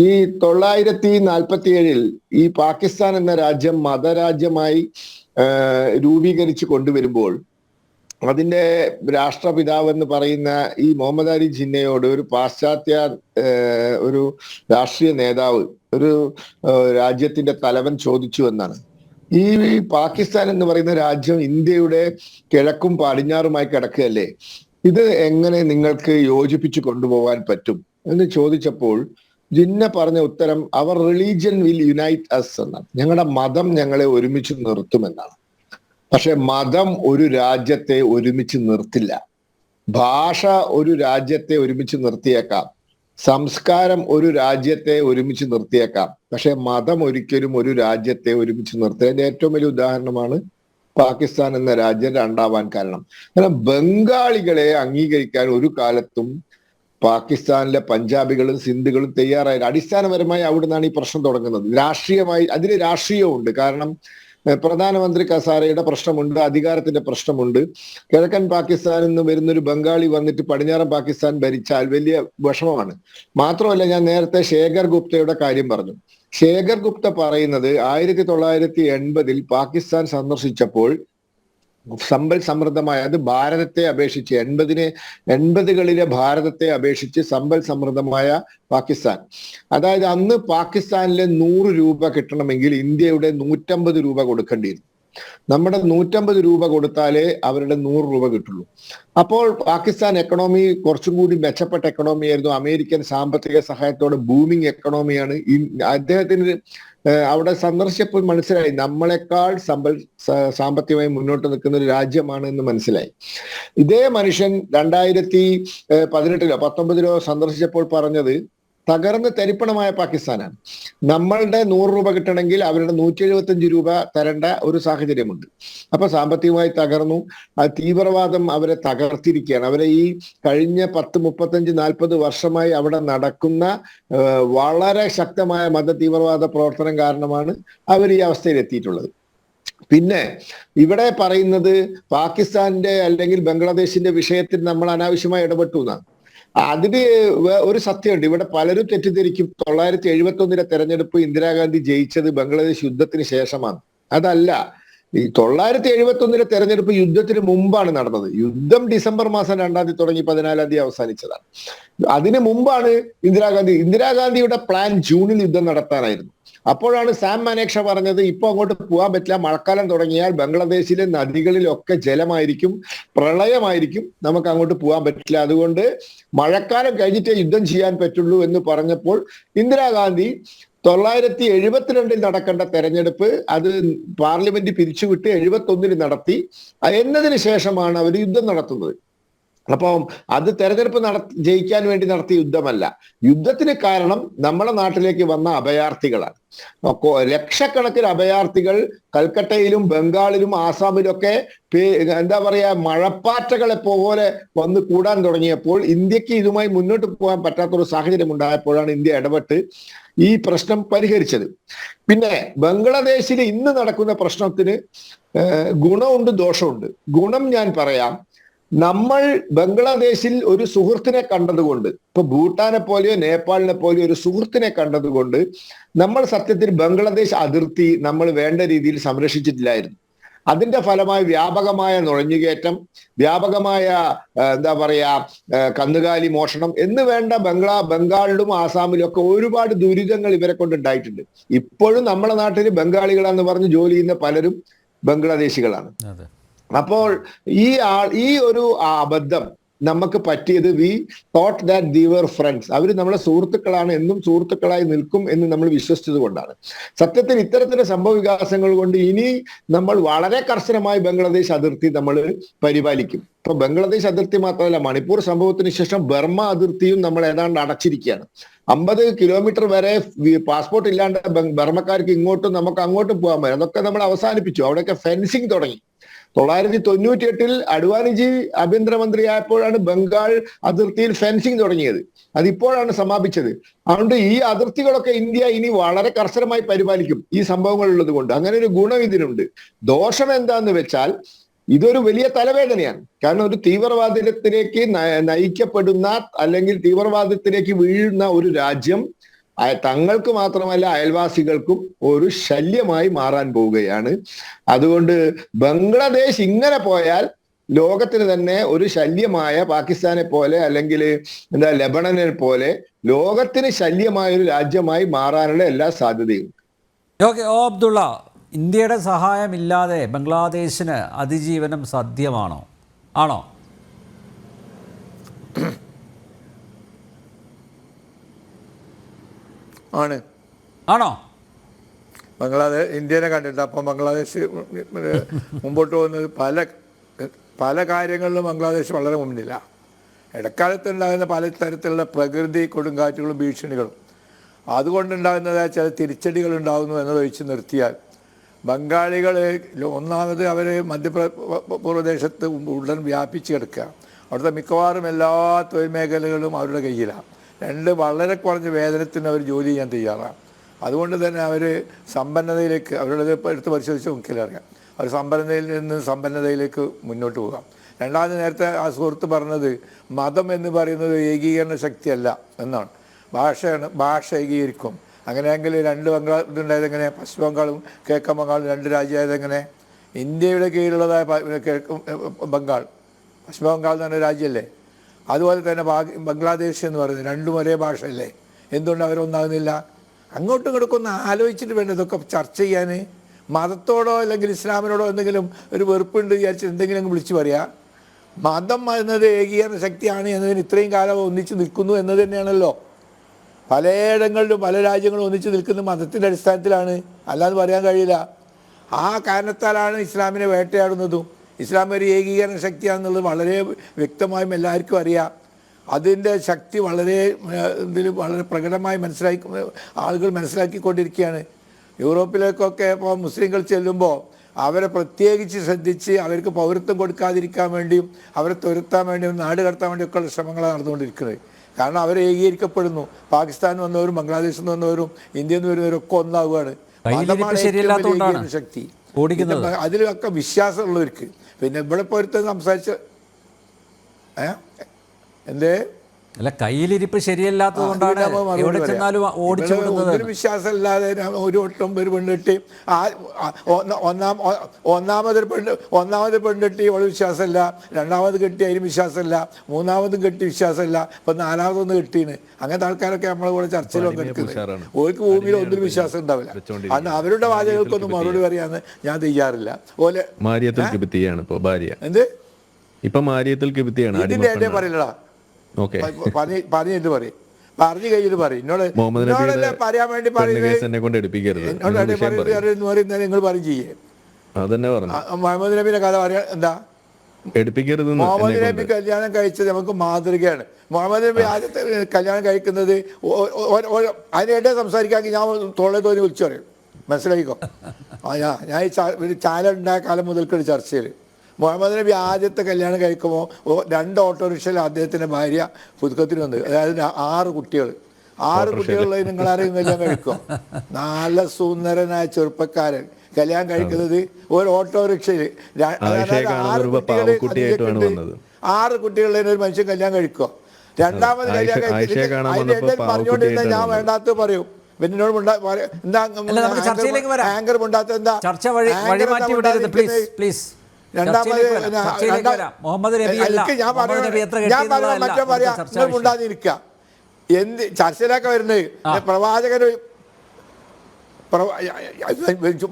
ഈ 947 ഈ പാകിസ്ഥാൻ എന്ന രാജ്യം മതരാജ്യമായി രൂപീകരിച്ച് കൊണ്ടുവരുമ്പോൾ അതിന്റെ രാഷ്ട്രപിതാവ് എന്ന് പറയുന്ന ഈ മുഹമ്മദ് അലി ജിന്നയോട് ഒരു പാശ്ചാത്യ ഒരു രാഷ്ട്രീയ നേതാവ്, ഒരു രാജ്യത്തിന്റെ തലവൻ ചോദിച്ചു എന്നാണ്, ഈ പാകിസ്ഥാൻ എന്ന് പറയുന്ന രാജ്യം ഇന്ത്യയുടെ കിഴക്കും പടിഞ്ഞാറുമായി കിടക്കുകയല്ലേ, ഇത് എങ്ങനെ നിങ്ങൾക്ക് യോജിപ്പിച്ചു കൊണ്ടുപോകാൻ പറ്റും എന്ന് ചോദിച്ചപ്പോൾ ജിന്ന പറഞ്ഞ ഉത്തരം, അവർ റിലീജിയൻ വിൽ യുനൈറ്റ് അസ് എന്നാണ്. ഞങ്ങളുടെ മതം ഞങ്ങളെ ഒരുമിച്ച് നിർത്തുമെന്നാണ്. പക്ഷെ മതം ഒരു രാജ്യത്തെ ഒരുമിച്ച് നിർത്തില്ല. ഭാഷ ഒരു രാജ്യത്തെ ഒരുമിച്ച് നിർത്തിയേക്കാം, സംസ്കാരം ഒരു രാജ്യത്തെ ഒരുമിച്ച് നിർത്തിയേക്കാം, പക്ഷെ മതം ഒരിക്കലും ഒരു രാജ്യത്തെ ഒരുമിച്ച് നിർത്തിയതിന്റെ ഏറ്റവും വലിയ ഉദാഹരണമാണ് പാകിസ്ഥാൻ എന്ന രാജ്യം രണ്ടാവാൻ കാരണം. കാരണം ബംഗാളികളെ അംഗീകരിക്കാൻ ഒരു കാലത്തും പാകിസ്ഥാനിലെ പഞ്ചാബികളും സിന്ധുകളും തയ്യാറായത്. അടിസ്ഥാനപരമായി അവിടുന്നാണ് ഈ പ്രശ്നം തുടങ്ങുന്നത്. രാഷ്ട്രീയമായി അതിന് രാഷ്ട്രീയമുണ്ട്. കാരണം പ്രധാനമന്ത്രി കസാരയുടെ പ്രശ്നമുണ്ട്, അധികാരത്തിന്റെ പ്രശ്നമുണ്ട്. കിഴക്കൻ പാകിസ്ഥാനിൽ നിന്ന് വരുന്നൊരു ബംഗാളി വന്നിട്ട് പടിഞ്ഞാറൻ പാകിസ്ഥാൻ ഭരിച്ചാൽ വലിയ വിഷമമാണ്. മാത്രമല്ല, ഞാൻ നേരത്തെ ശേഖർ ഗുപ്തയുടെ കാര്യം പറഞ്ഞു. ശേഖർ ഗുപ്ത പറയുന്നത് 1980 പാകിസ്ഥാൻ സന്ദർശിച്ചപ്പോൾ സമ്പൽ സമൃദ്ധമായ, അത് ഭാരതത്തെ അപേക്ഷിച്ച് 80കളിലെ ഭാരതത്തെ അപേക്ഷിച്ച് സമ്പൽ സമൃദ്ധമായ പാകിസ്ഥാൻ. അതായത് അന്ന് പാകിസ്ഥാനിലെ 100 രൂപ കിട്ടണമെങ്കിൽ ഇന്ത്യയുടെ 150 രൂപ കൊടുക്കേണ്ടിയിരുന്നു. നമ്മുടെ 150 രൂപ കൊടുത്താലേ അവരുടെ 100 രൂപ കിട്ടുള്ളൂ. അപ്പോൾ പാകിസ്ഥാൻ എക്കണോമി കുറച്ചും കൂടി മെച്ചപ്പെട്ട എക്കണോമി ആയിരുന്നു. അമേരിക്കൻ സാമ്പത്തിക സഹായത്തോടെ ബൂമിങ് എക്കണോമിയാണ്. അദ്ദേഹത്തിന് അവിടെ സന്ദർശിച്ചപ്പോൾ മനസ്സിലായി നമ്മളെക്കാൾ സാമ്പത്തികമായി മുന്നോട്ട് നിൽക്കുന്ന ഒരു രാജ്യമാണ് എന്ന് മനസ്സിലായി. ഇതേ മനുഷ്യൻ 2018 19 സന്ദർശിച്ചപ്പോൾ പറഞ്ഞത് തകർന്ന് തരിപ്പണമായ പാകിസ്ഥാനാണ്. നമ്മളുടെ 100 രൂപ കിട്ടണമെങ്കിൽ അവരുടെ 175 രൂപ തരേണ്ട ഒരു സാഹചര്യമുണ്ട്. അപ്പൊ സാമ്പത്തികമായി തകർന്നു. അത് തീവ്രവാദം അവരെ തകർത്തിരിക്കുകയാണ്. അവരെ ഈ കഴിഞ്ഞ 10, 35, 40 വർഷമായി അവിടെ നടക്കുന്ന വളരെ ശക്തമായ മത തീവ്രവാദ പ്രവർത്തനം കാരണമാണ് അവർ ഈ അവസ്ഥയിൽ എത്തിയിട്ടുള്ളത്. പിന്നെ ഇവിടെ പറയുന്നത് പാകിസ്ഥാന്റെ അല്ലെങ്കിൽ ബംഗ്ലാദേശിന്റെ വിഷയത്തിൽ നമ്മൾ അനാവശ്യമായി ഇടപെട്ടു എന്നാണ്. അതിന് ഒരു സത്യമുണ്ട്. ഇവിടെ പലരും തെറ്റിദ്ധരിക്കും 971 തെരഞ്ഞെടുപ്പ് ഇന്ദിരാഗാന്ധി ജയിച്ചത് ബംഗ്ലാദേശ് യുദ്ധത്തിന് ശേഷമാണ്. അതല്ല. ഈ 971 തെരഞ്ഞെടുപ്പ് യുദ്ധത്തിന് മുമ്പാണ് നടന്നത്. യുദ്ധം ഡിസംബർ മാസം 2 തുടങ്ങി 14 അവസാനിച്ചതാണ്. അതിന് മുമ്പാണ് ഇന്ദിരാഗാന്ധിയുടെ പ്ലാൻ ജൂണിൽ യുദ്ധം നടത്താനായിരുന്നു. അപ്പോഴാണ് സാം മാനേക്ഷ പറഞ്ഞത് ഇപ്പൊ അങ്ങോട്ട് പോകാൻ പറ്റില്ല, മഴക്കാലം തുടങ്ങിയാൽ ബംഗ്ലാദേശിലെ നദികളിലൊക്കെ ജലമായിരിക്കും, പ്രളയമായിരിക്കും, നമുക്ക് അങ്ങോട്ട് പോകാൻ പറ്റില്ല, അതുകൊണ്ട് മഴക്കാലം കഴിഞ്ഞിട്ടേ യുദ്ധം ചെയ്യാൻ പറ്റുള്ളൂ എന്ന് പറഞ്ഞപ്പോൾ ഇന്ദിരാഗാന്ധി 972 നടക്കേണ്ട തെരഞ്ഞെടുപ്പ് അത് പാർലമെന്റ് പിരിച്ചുവിട്ട് 71 നടത്തി എന്നതിന് ശേഷമാണ് അവർ യുദ്ധം നടത്തുന്നത്. അപ്പം അത് തെരഞ്ഞെടുപ്പ് ജയിക്കാൻ വേണ്ടി നടത്തിയ യുദ്ധമല്ല. യുദ്ധത്തിന് കാരണം നമ്മുടെ നാട്ടിലേക്ക് വന്ന അഭയാർത്ഥികളാണ്. ലക്ഷക്കണക്കിന് അഭയാർത്ഥികൾ കൽക്കട്ടയിലും ബംഗാളിലും ആസാമിലും ഒക്കെ എന്താ പറയാ മഴപ്പാറ്റകളെ പോലെ വന്ന് കൂടാൻ തുടങ്ങിയപ്പോൾ ഇന്ത്യക്ക് ഇതുമായി മുന്നോട്ട് പോകാൻ പറ്റാത്തൊരു സാഹചര്യം ഉണ്ടായപ്പോഴാണ് ഇന്ത്യ ഇടപെട്ട് ഈ പ്രശ്നം പരിഹരിച്ചത്. പിന്നെ ബംഗ്ലാദേശിൽ ഇന്ന് നടക്കുന്ന പ്രശ്നത്തിന് ഗുണമുണ്ട് ദോഷമുണ്ട്. ഗുണം ഞാൻ പറയാം. നമ്മൾ ബംഗ്ലാദേശിൽ ഒരു സുഹൃത്തിനെ കണ്ടതുകൊണ്ട്, ഇപ്പൊ ഭൂട്ടാനെ പോലെയോ നേപ്പാളിനെ പോലെയോ ഒരു സുഹൃത്തിനെ കണ്ടതുകൊണ്ട് നമ്മൾ സത്യത്തിൽ ബംഗ്ലാദേശ് അതിർത്തി നമ്മൾ വേണ്ട രീതിയിൽ സംരക്ഷിച്ചിട്ടില്ലായിരുന്നു. അതിന്റെ ഫലമായി വ്യാപകമായ നുഴഞ്ഞുകയറ്റം, വ്യാപകമായ എന്താ പറയാ കന്നുകാലി മോഷണം എന്ന് വേണ്ട ബംഗാളിലും ആസാമിലും ഒക്കെ ഒരുപാട് ദുരിതങ്ങൾ ഇവരെ കൊണ്ട് ഉണ്ടായിട്ടുണ്ട്. ഇപ്പോഴും നമ്മുടെ നാട്ടിൽ ബംഗാളികളാന്ന് പറഞ്ഞ് ജോലി ചെയ്യുന്ന പലരും ബംഗ്ലാദേശികളാണ്. അപ്പോൾ ഈ ഒരു അബദ്ധം നമുക്ക് പറ്റിയത് we thought that they were friends, അവർ നമ്മളെ സുഹൃത്തുക്കളാണ്, എന്നും സുഹൃത്തുക്കളായി നിൽക്കും എന്ന് നമ്മൾ വിശ്വസിച്ചത് കൊണ്ടാണ്. സത്യത്തിൽ ഇത്തരത്തിലുള്ള സംഭവ വികാസങ്ങൾ കൊണ്ട് ഇനി നമ്മൾ വളരെ കർശനമായി ബംഗ്ലാദേശ് അതിർത്തി നമ്മൾ പരിപാലിക്കും. ഇപ്പൊ ബംഗ്ലാദേശ് അതിർത്തി മാത്രമല്ല, മണിപ്പൂർ സംഭവത്തിന് ശേഷം ബർമ അതിർത്തിയും നമ്മൾ ഏതാണ്ട് അടച്ചിരിക്കുകയാണ്. 50 കിലോമീറ്റർ വരെ പാസ്പോർട്ട് ഇല്ലാണ്ട് ബർമക്കാർക്ക് ഇങ്ങോട്ടും നമുക്ക് അങ്ങോട്ടും പോകാൻ പറ്റും. അതൊക്കെ നമ്മൾ അവസാനിപ്പിച്ചു. അവിടെയൊക്കെ ഫെൻസിങ് തുടങ്ങി. 1998 അഡ്വാനിജി ആഭ്യന്തരമന്ത്രിയായപ്പോഴാണ് ബംഗാൾ അതിർത്തിയിൽ ഫെൻസിങ് തുടങ്ങിയത്. അതിപ്പോഴാണ് സമാപിച്ചത്. അതുകൊണ്ട് ഈ അതിർത്തികളൊക്കെ ഇന്ത്യ ഇനി വളരെ കർശനമായി പരിപാലിക്കും ഈ സംഭവങ്ങൾ ഉള്ളത് കൊണ്ട്. അങ്ങനെ ഒരു ഗുണം ഇതിനുണ്ട്. ദോഷം എന്താന്ന് വെച്ചാൽ ഇതൊരു വലിയ തലവേദനയാണ്. കാരണം ഒരു തീവ്രവാദത്തിലേക്ക് നയിക്കപ്പെടുന്ന അല്ലെങ്കിൽ തീവ്രവാദത്തിലേക്ക് വീഴുന്ന ഒരു രാജ്യം തങ്ങൾക്ക് മാത്രമല്ല അയൽവാസികൾക്കും ഒരു ശല്യമായി മാറാൻ പോവുകയാണ്. അതുകൊണ്ട് ബംഗ്ലാദേശ് ഇങ്ങനെ പോയാൽ ലോകത്തിന് തന്നെ ഒരു ശല്യമായ പാകിസ്ഥാനെ പോലെ അല്ലെങ്കിൽ ലെബനനെ പോലെ ലോകത്തിന് ശല്യമായ ഒരു രാജ്യമായി മാറാനുള്ള എല്ലാ സാധ്യതയും. ഓക്കെ, അബ്ദുള്ള, ഇന്ത്യയുടെ സഹായമില്ലാതെ ബംഗ്ലാദേശിന് അതിജീവനം സാധ്യമാണോ? ആണോ? ആണോ? ഇന്ത്യനെ കണ്ടിട്ട് അപ്പം ബംഗ്ലാദേശ് മുമ്പോട്ട് പോകുന്നത് പല കാര്യങ്ങളിലും ബംഗ്ലാദേശ് വളരെ മുന്നില്ല. ഇടക്കാലത്തുണ്ടാകുന്ന പല തരത്തിലുള്ള പ്രകൃതി കൊടുങ്കാറ്റുകളും ഭീഷണികളും അതുകൊണ്ടുണ്ടാകുന്നതായ ചില തിരിച്ചടികൾ ഉണ്ടാകുന്നു എന്നത് ഒഴിച്ച് നിർത്തിയാൽ ബംഗാളികൾ ഒന്നാമത് അവർ മധ്യപ്രദേശത്ത് ഉടൻ വ്യാപിച്ച് കിടക്കുക. അവിടുത്തെ മിക്കവാറും എല്ലാ തൊഴിൽ മേഖലകളും അവരുടെ കയ്യിലാണ്. വളരെ കുറഞ്ഞ വേതനത്തിന് അവർ ജോലി ചെയ്യാൻ തയ്യാറാണ്. അതുകൊണ്ട് തന്നെ അവർ സമ്പന്നതയിലേക്ക്, അവരുടെ എടുത്ത് പരിശോധിച്ച് നോക്കിയാലറിയാം, അവർ സമ്പന്നതയിൽ നിന്ന് സമ്പന്നതയിലേക്ക് മുന്നോട്ട് പോകാം. രണ്ടാമത് നേരത്തെ ആ സുഹൃത്ത് പറഞ്ഞത് മതം എന്ന് പറയുന്നത് ഏകീകരണ ശക്തിയല്ല എന്നാണ്. ഭാഷ ഏകീകരിക്കും. അങ്ങനെയെങ്കിൽ രണ്ട് ഇതുണ്ടായത് എങ്ങനെ? പശ്ചിമ ബംഗാളും കിഴക്കൻ ബംഗാളും രണ്ട് രാജ്യമായത് എങ്ങനെ? ഇന്ത്യയുടെ കീഴിലുള്ളതായ ബംഗാൾ, പശ്ചിമ ബംഗാൾ എന്ന് പറഞ്ഞ രാജ്യമല്ലേ. അതുപോലെ തന്നെ ബംഗ്ലാദേശ് എന്ന് പറയുന്നത് രണ്ടും ഒരേ ഭാഷയല്ലേ. എന്തുകൊണ്ട് അവരൊന്നാകുന്നില്ല? അങ്ങോട്ടും ഇങ്ങോട്ടും ഒന്ന് ആലോചിച്ചിട്ട് വേണ്ട ഇതൊക്കെ ചർച്ച ചെയ്യാൻ. മതത്തോടോ അല്ലെങ്കിൽ ഇസ്ലാമിനോടോ എന്തെങ്കിലും ഒരു വെറുപ്പുണ്ട് വിചാരിച്ച് എന്തെങ്കിലും വിളിച്ചു പറയാ. മതം എന്നത് ഏകീകരണ ശക്തിയാണ് എന്നതിന് ഇത്രയും കാലം ഒന്നിച്ച് നിൽക്കുന്നു എന്നത് തന്നെയാണല്ലോ. പലയിടങ്ങളിലും പല രാജ്യങ്ങളും ഒന്നിച്ച് നിൽക്കുന്നത് മതത്തിൻ്റെ അടിസ്ഥാനത്തിലാണ്, അല്ലാതെ പറയാൻ കഴിയില്ല. ആ കാരണത്താലാണ് ഇസ്ലാമിനെ വേട്ടയാടുന്നതും. ഇസ്ലാം ഒരു ഏകീകരണ ശക്തിയാണെന്നുള്ളത് വളരെ വ്യക്തമായും എല്ലാവർക്കും അറിയാം. അതിൻ്റെ ശക്തി വളരെ പ്രകടമായി ആളുകൾ മനസ്സിലാക്കിക്കൊണ്ടിരിക്കുകയാണ്. യൂറോപ്പിലേക്കൊക്കെ ഇപ്പോൾ മുസ്ലിങ്ങൾ ചെല്ലുമ്പോൾ അവരെ പ്രത്യേകിച്ച് ശ്രദ്ധിച്ച് അവർക്ക് പൗരത്വം കൊടുക്കാതിരിക്കാൻ വേണ്ടിയും അവരെ തുരത്താൻ വേണ്ടിയും നാട് കടത്താൻ വേണ്ടിയൊക്കെയുള്ള ശ്രമങ്ങളാണ് നടന്നുകൊണ്ടിരിക്കുന്നത്. കാരണം അവർ ഏകീകരിക്കപ്പെടുന്നു. പാകിസ്ഥാനിൽ വന്നവരും ബംഗ്ലാദേശിൽ നിന്ന് വന്നവരും ഇന്ത്യയിൽ നിന്ന് വരുന്നവരും ഒക്കെ ഒന്നാവുകയാണ്. ശക്തി അതിലൊക്കെ വിശ്വാസമുള്ളവർക്ക്. പിന്നെ ഇവിടെ പോരത്തെ സംസാരിച്ച എന്തേ അല്ല, കയ്യിലിരിപ്പ് ശരിയല്ലാത്തതുകൊണ്ടാണ് എവിടെ ചെന്നാലും ഓടിച്ചു വിടുന്നത്. ഒരു വിശ്വാസമില്ലാതെ ഒരു വട്ടം ഒരു പെണ്ണിട്ടി ഒന്നാമത് പെണ്ണിട്ടി അവൾ വിശ്വാസമില്ല, രണ്ടാമത് കെട്ടി അതിന് വിശ്വാസമില്ല, മൂന്നാമതും കെട്ടി വിശ്വാസമില്ല, ഇപ്പം നാലാമതൊന്ന് കെട്ടീന്. അങ്ങനത്തെ ആൾക്കാരൊക്കെ നമ്മളെ കൂടെ ചർച്ചയിൽ പങ്കെടുക്കുന്നത്. ഓർക്ക് ഭൂമിയിൽ ഒന്നിനും വിശ്വാസം ഉണ്ടാവില്ല. കാരണം അവരുടെ വാചകങ്ങൾക്കൊന്നും മറുപടി പറയാന്ന് ഞാൻ തയ്യാറില്ല. ഓലെ എന്ത് ഇതിന്റെ പറയില്ലടാ, പറഞ്ഞിട്ട് പറയും, പറഞ്ഞു കഴിഞ്ഞിട്ട് പറയും. എന്നോടല്ല പറയാൻ വേണ്ടി പറയുന്നത് നിങ്ങൾ പറയും ചെയ്യേ. മുഹമ്മദ് നബിയുടെ കഥ പറയാ എന്താ? എടുപ്പിക്കരുതെന്ന് മുഹമ്മദ് എന്നെ നബി കൊണ്ട്. കല്യാണം കഴിച്ചത് നമുക്ക് മാതൃകയാണ്. മുഹമ്മദ് നബി ആദ്യത്തെ കല്യാണം കഴിക്കുന്നത് അതിനിടെ സംസാരിക്കാമെങ്കിൽ ഞാൻ തോന്നി വിളിച്ചു പറയും, മനസ്സിലാക്കിക്കോ. ഞാൻ ഈ ഒരു ചാനൽ ഉണ്ടായ കാലം മുതൽക്കൊരു ചർച്ചയിൽ മുഹമ്മദ് നബി ആദ്യത്തെ കല്യാണം കഴിക്കുമ്പോൾ 2 ഓട്ടോറിക്ഷയിൽ അദ്ദേഹത്തിൻ്റെ ഭാര്യ പുതുക്കത്തിന് വന്നത്, അതായത് 6 കുട്ടികൾ. 6 കുട്ടികളുള്ളത് നിങ്ങളാരെയും കല്യാണം കഴിക്കും? നല്ല സുന്ദരനായ ചെറുപ്പക്കാരൻ കല്യാണം കഴിക്കുന്നത് ഒരു ഓട്ടോറിക്ഷയിൽ. 6 കുട്ടികളുടെ ഒരു മനുഷ്യൻ കല്യാണം കഴിക്കുക. രണ്ടാമത് കല്യാണം കഴിച്ചിട്ട് പറഞ്ഞുകൊണ്ടിരുന്ന ഞാൻ വേണ്ടാത്ത പറയും. പിന്നോട് ആങ്കർ ഉണ്ടാത്ത എന്താ മറ്റേ പറയാ നിങ്ങൾ ഉണ്ടാതിരിക്കുക. എന്ത് ചർച്ചയിലൊക്കെ വരുന്നത്? പ്രവാചകന്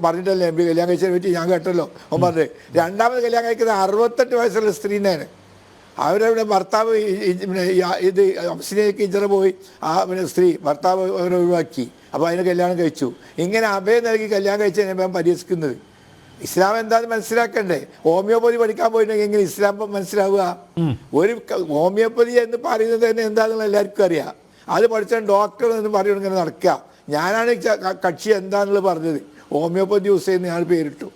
പറഞ്ഞിട്ടല്ലേ എം പി കല്യാണം കഴിച്ചതിനെ പറ്റി ഞാൻ കേട്ടല്ലോ. അവൻ പറഞ്ഞത് രണ്ടാമത് കല്യാണം കഴിക്കുന്നത് 68 വയസ്സുള്ള സ്ത്രീനാണ്. അവരവിടെ ഭർത്താവ് ഇത് അബ്സിനിലേക്ക് ഇജറ പോയി, ആ സ്ത്രീ ഭർത്താവ് അവരെ ഒഴിവാക്കി, അപ്പോൾ അതിനെ കല്യാണം കഴിച്ചു. ഇങ്ങനെ അഭയം നൽകി കല്യാണം കഴിച്ചതിനെ ഞാൻ പരിഹസിക്കുന്നത്. ഇസ്ലാം എന്താണെന്ന് മനസ്സിലാക്കണ്ടേ? ഹോമിയോപ്പതി പഠിക്കാൻ പോയിട്ടുണ്ടെങ്കിൽ എങ്ങനെ ഇസ്ലാം മനസ്സിലാവുക? ഒരു ഹോമിയോപ്പതി എന്ന് പറയുന്നത് തന്നെ എന്താണെന്ന് എല്ലാവർക്കും അറിയാം. അത് പഠിച്ചാൽ ഡോക്ടർ എന്ന് പറയുന്നത് ഇങ്ങനെ നടക്കുക. ഞാനാണ് കക്ഷി എന്താണെന്നുള്ളത് പറഞ്ഞത്. ഹോമിയോപ്പതി യൂസ് ചെയ്യുന്ന ഞാൻ പേരിട്ടു.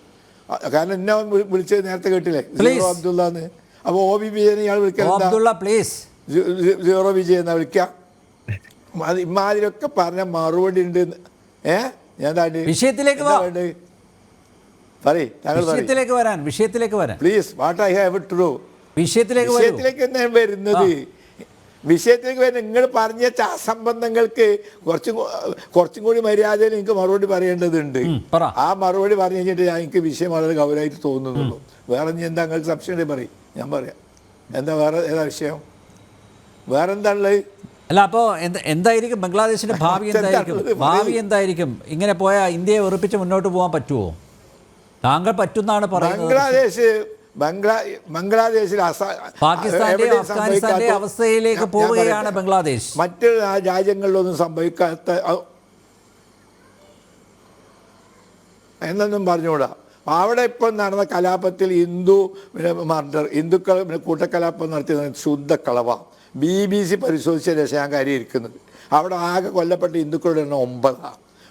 കാരണം എന്നെ വിളിച്ചത് നേരത്തെ കേട്ടില്ലേ, സീറോ അബ്ദുള്ള എന്ന്. അപ്പോൾ OB വിജയൻ ഇയാൾ വിളിക്കാൻ 0 വിജയൻ എന്നാ വിളിക്കാം. ഇമാതിരൊക്കെ പറഞ്ഞ മറുപടി ഉണ്ട്. ഞാൻ വിഷയത്തിലേക്ക് വിഷയത്തിലേക്ക് വരാൻ please. What I have to do. വിഷയത്തിലേക്ക് തന്നെ വരുന്നത്. വിഷയത്തിലേക്ക് വരുന്നത് നിങ്ങൾ പറഞ്ഞ അസംബന്ധങ്ങൾക്ക് കുറച്ചും കൂടി മര്യാദയിൽ എനിക്ക് മറുപടി പറയേണ്ടതുണ്ട്. ആ മറുപടി പറഞ്ഞു കഴിഞ്ഞിട്ട് എനിക്ക് വിഷയം വളരെ ഗൗരവമായിട്ട് തോന്നുന്നുള്ളൂ. വേറെ എന്താ നിങ്ങൾക്ക് സംശയം ഉണ്ടെങ്കിൽ പറയും, ഞാൻ പറയാം. എന്താ വേറെ ഏതാ വിഷയം? വേറെന്താ ഉള്ളത്? അല്ല, അപ്പോൾ എന്തായിരിക്കും ബംഗ്ലാദേശിന്റെ ഭാവി എന്തായിരിക്കും? ഇങ്ങനെ പോയാൽ ഇന്ത്യയെ വെറുപ്പിച്ച് മുന്നോട്ട് പോകാൻ പറ്റുമോ? താങ്കൾ പറ്റുന്നാണ് പറയുന്നത്. ബംഗ്ലാദേശിൽ പാകിസ്ഥാന്റെ അഫ്ഗാനിസ്ഥാന്റെ അവസ്ഥയിലേക്ക് പോവുകയാണ് ബംഗ്ലാദേശ്. മറ്റ് രാജ്യങ്ങളിലൊന്നും സംഭവിക്കാത്ത എന്നൊന്നും പറഞ്ഞുകൂടാ. അവിടെ ഇപ്പം നടന്ന കലാപത്തിൽ ഹിന്ദുക്കൾ കൂട്ടക്കലാപം നടത്തിയത് ശുദ്ധ കളവ. BBC പരിശോധിച്ച ശേഷം ഞാൻ കാര്യം ഇരിക്കുന്നത്. അവിടെ ആകെ കൊല്ലപ്പെട്ട ഹിന്ദുക്കളുടെ എണ്ണം 9.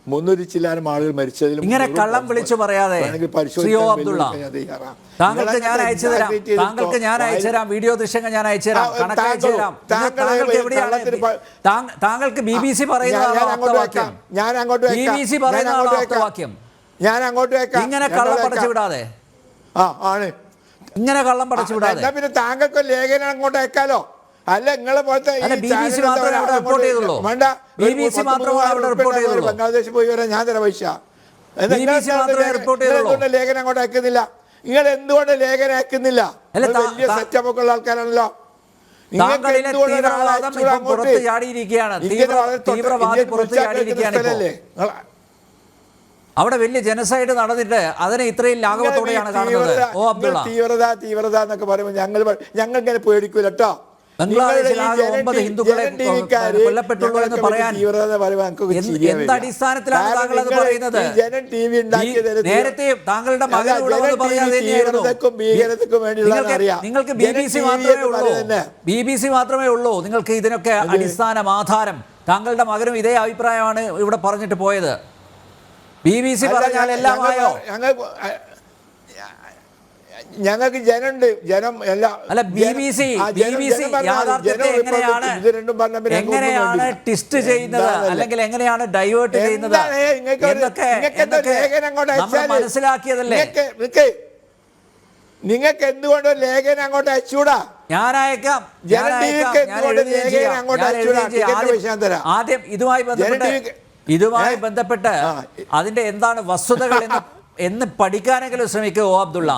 300 ചില്ലാനും ആളുകൾ മരിച്ചതിൽ ഇങ്ങനെ കള്ളം വിളിച്ചു പറയാതെ താങ്കൾക്ക് ഞാൻ അയച്ചു തരാം വീഡിയോ ദൃശ്യങ്ങൾ ഞാൻ അയച്ചു തരാം, കണക്ക് അയച്ചു തരാം. താങ്കൾക്ക് BBC പറയുന്നതാണ് ഞാൻ അങ്ങോട്ട് ഇങ്ങനെ കള്ളം പടച്ചു വിടാതെ പിന്നെ താങ്കൾക്ക് ലേഖനം അങ്ങോട്ട് അയക്കാലോ. അല്ല നിങ്ങളെ പോലത്തെ ബംഗ്ലാദേശ് പോയി വരാൻ ഞാൻ തരാം പൈസ. എന്തുകൊണ്ട് ലേഖനം അങ്ങോട്ട് അയക്കുന്നില്ല? നിങ്ങൾ എന്തുകൊണ്ട് ലേഖനം അയക്കുന്നില്ല? വലിയ സെറ്റപ്പൊക്കെ ഉള്ള ആൾക്കാരാണല്ലോ. അവിടെ വലിയ ജനസൈഡ് നടന്നിട്ട് അതിനെ ഇത്രയും ലാഘവത്തോടെയാണ് കാണുന്നത്. തീവ്രത എന്നൊക്കെ പറയുമ്പോൾ ഞങ്ങൾ ഇങ്ങനെ പേടിക്കൂല കേട്ടോ. ബംഗ്ലാദേശിൽ 9 ഹിന്ദുക്കളെ കൊല്ലപ്പെട്ടുള്ളൂ എന്ന് പറയാൻ എന്ത് അടിസ്ഥാനത്തിലാണ് താങ്കൾ അത് പറയുന്നത്? നേരത്തെ താങ്കളുടെ മകനോട് നിങ്ങൾക്ക് BBC മാത്രമേ ഉള്ളൂ നിങ്ങൾക്ക് ഇതിനൊക്കെ അടിസ്ഥാനം ആധാരം. താങ്കളുടെ മകനും ഇതേ അഭിപ്രായമാണ് ഇവിടെ പറഞ്ഞിട്ട് പോയത്. BBC പറഞ്ഞാൽ എല്ലാമായോ? ഞങ്ങൾക്ക് ജനമുണ്ട്, ജനം എല്ലാം. അല്ല, BBC യാഥാർത്ഥ്യത്തെ എങ്ങനെയാണ് ട്വിസ്റ്റ് ചെയ്യുന്നത് അല്ലെങ്കിൽ എങ്ങനെയാണ് ഡൈവേർട്ട് ചെയ്യുന്നത് മനസ്സിലാക്കിയതല്ലേ? നിങ്ങൾക്ക് എന്തുകൊണ്ട് ലേഖനം അങ്ങോട്ട് അയച്ചൂടാ? ഞാൻ അയക്കാം. ആദ്യം ഇതുമായി ബന്ധപ്പെട്ട് അതിന്റെ എന്താണ് വസ്തുതകൾ എന്ന് പഠിക്കാനെങ്കിലും ശ്രമിക്കുക. അബ്ദുള്ള,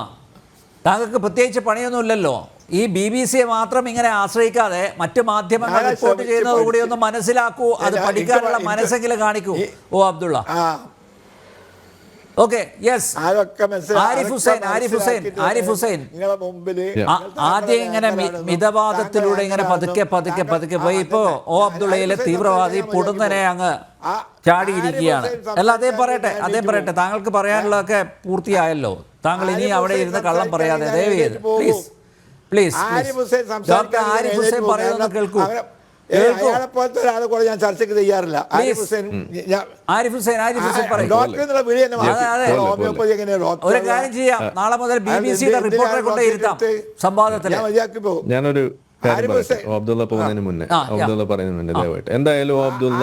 താങ്കൾക്ക് പ്രത്യേകിച്ച് പണിയൊന്നുമില്ലല്ലോ. ഈ BBC മാത്രം ഇങ്ങനെ ആശ്രയിക്കാതെ മറ്റു മാധ്യമങ്ങൾ റിപ്പോർട്ട് ചെയ്യുന്നത് കൂടി ഒന്ന് മനസ്സിലാക്കൂ. അത് പഠിക്കാനുള്ള മനസ്സെങ്കിലും കാണിക്കൂ. Abdullah, okay, yes. ആരിഫ് ഹുസൈൻ ആദ്യം ഇങ്ങനെ മിതവാദത്തിലൂടെ ഇങ്ങനെ പതുക്കെ പോയി ഇപ്പോ അബ്ദുള്ളയിലെ തീവ്രവാദി പൊടുന്നനെ അങ്ങ് ചാടിയിരിക്കുകയാണ്. അല്ല, അദ്ദേഹം പറയട്ടെ. താങ്കൾക്ക് പറയാനുള്ളതൊക്കെ പൂർത്തിയായല്ലോ. താങ്കൾ ഇനി അവിടെ ഇരുന്ന് കള്ളം പറയാതെ ദയവ് ചെയ്ത് please. Please Arif Hussain doctor Arif Hussain പറയുന്നത് കേൾക്കൂ. അയാളെ പോലത്തെ ഒരാളെ കൂടെ ഞാൻ ചർച്ചയ്ക്ക് തയ്യാറില്ല. ആരിഫ് ഹുസൈൻ ആരിഫ് ഹുസൈൻ പറയും. ഡോക്ടർ എന്നുള്ള വിളി തന്നെ ഹോമിയോപ്പതി എങ്ങനെയാ ഡോക്ടർ? ഒരു കാര്യം ചെയ്യാം, നാളെ മുതൽ BBC-യുടെ റിപ്പോർട്ടറെ കൊണ്ട് ഇരുത്താം സംവാദത്തിൽ. ഞാൻ മതിയാക്കി പോകും. ഞാനൊരു അബ്ദുള്ള പോകുന്നതിന് മുന്നേ അബ്ദുള്ള പറയുന്നതിന് മുന്നേ ദയവായിട്ട് എന്തായാലും അബ്ദുള്ള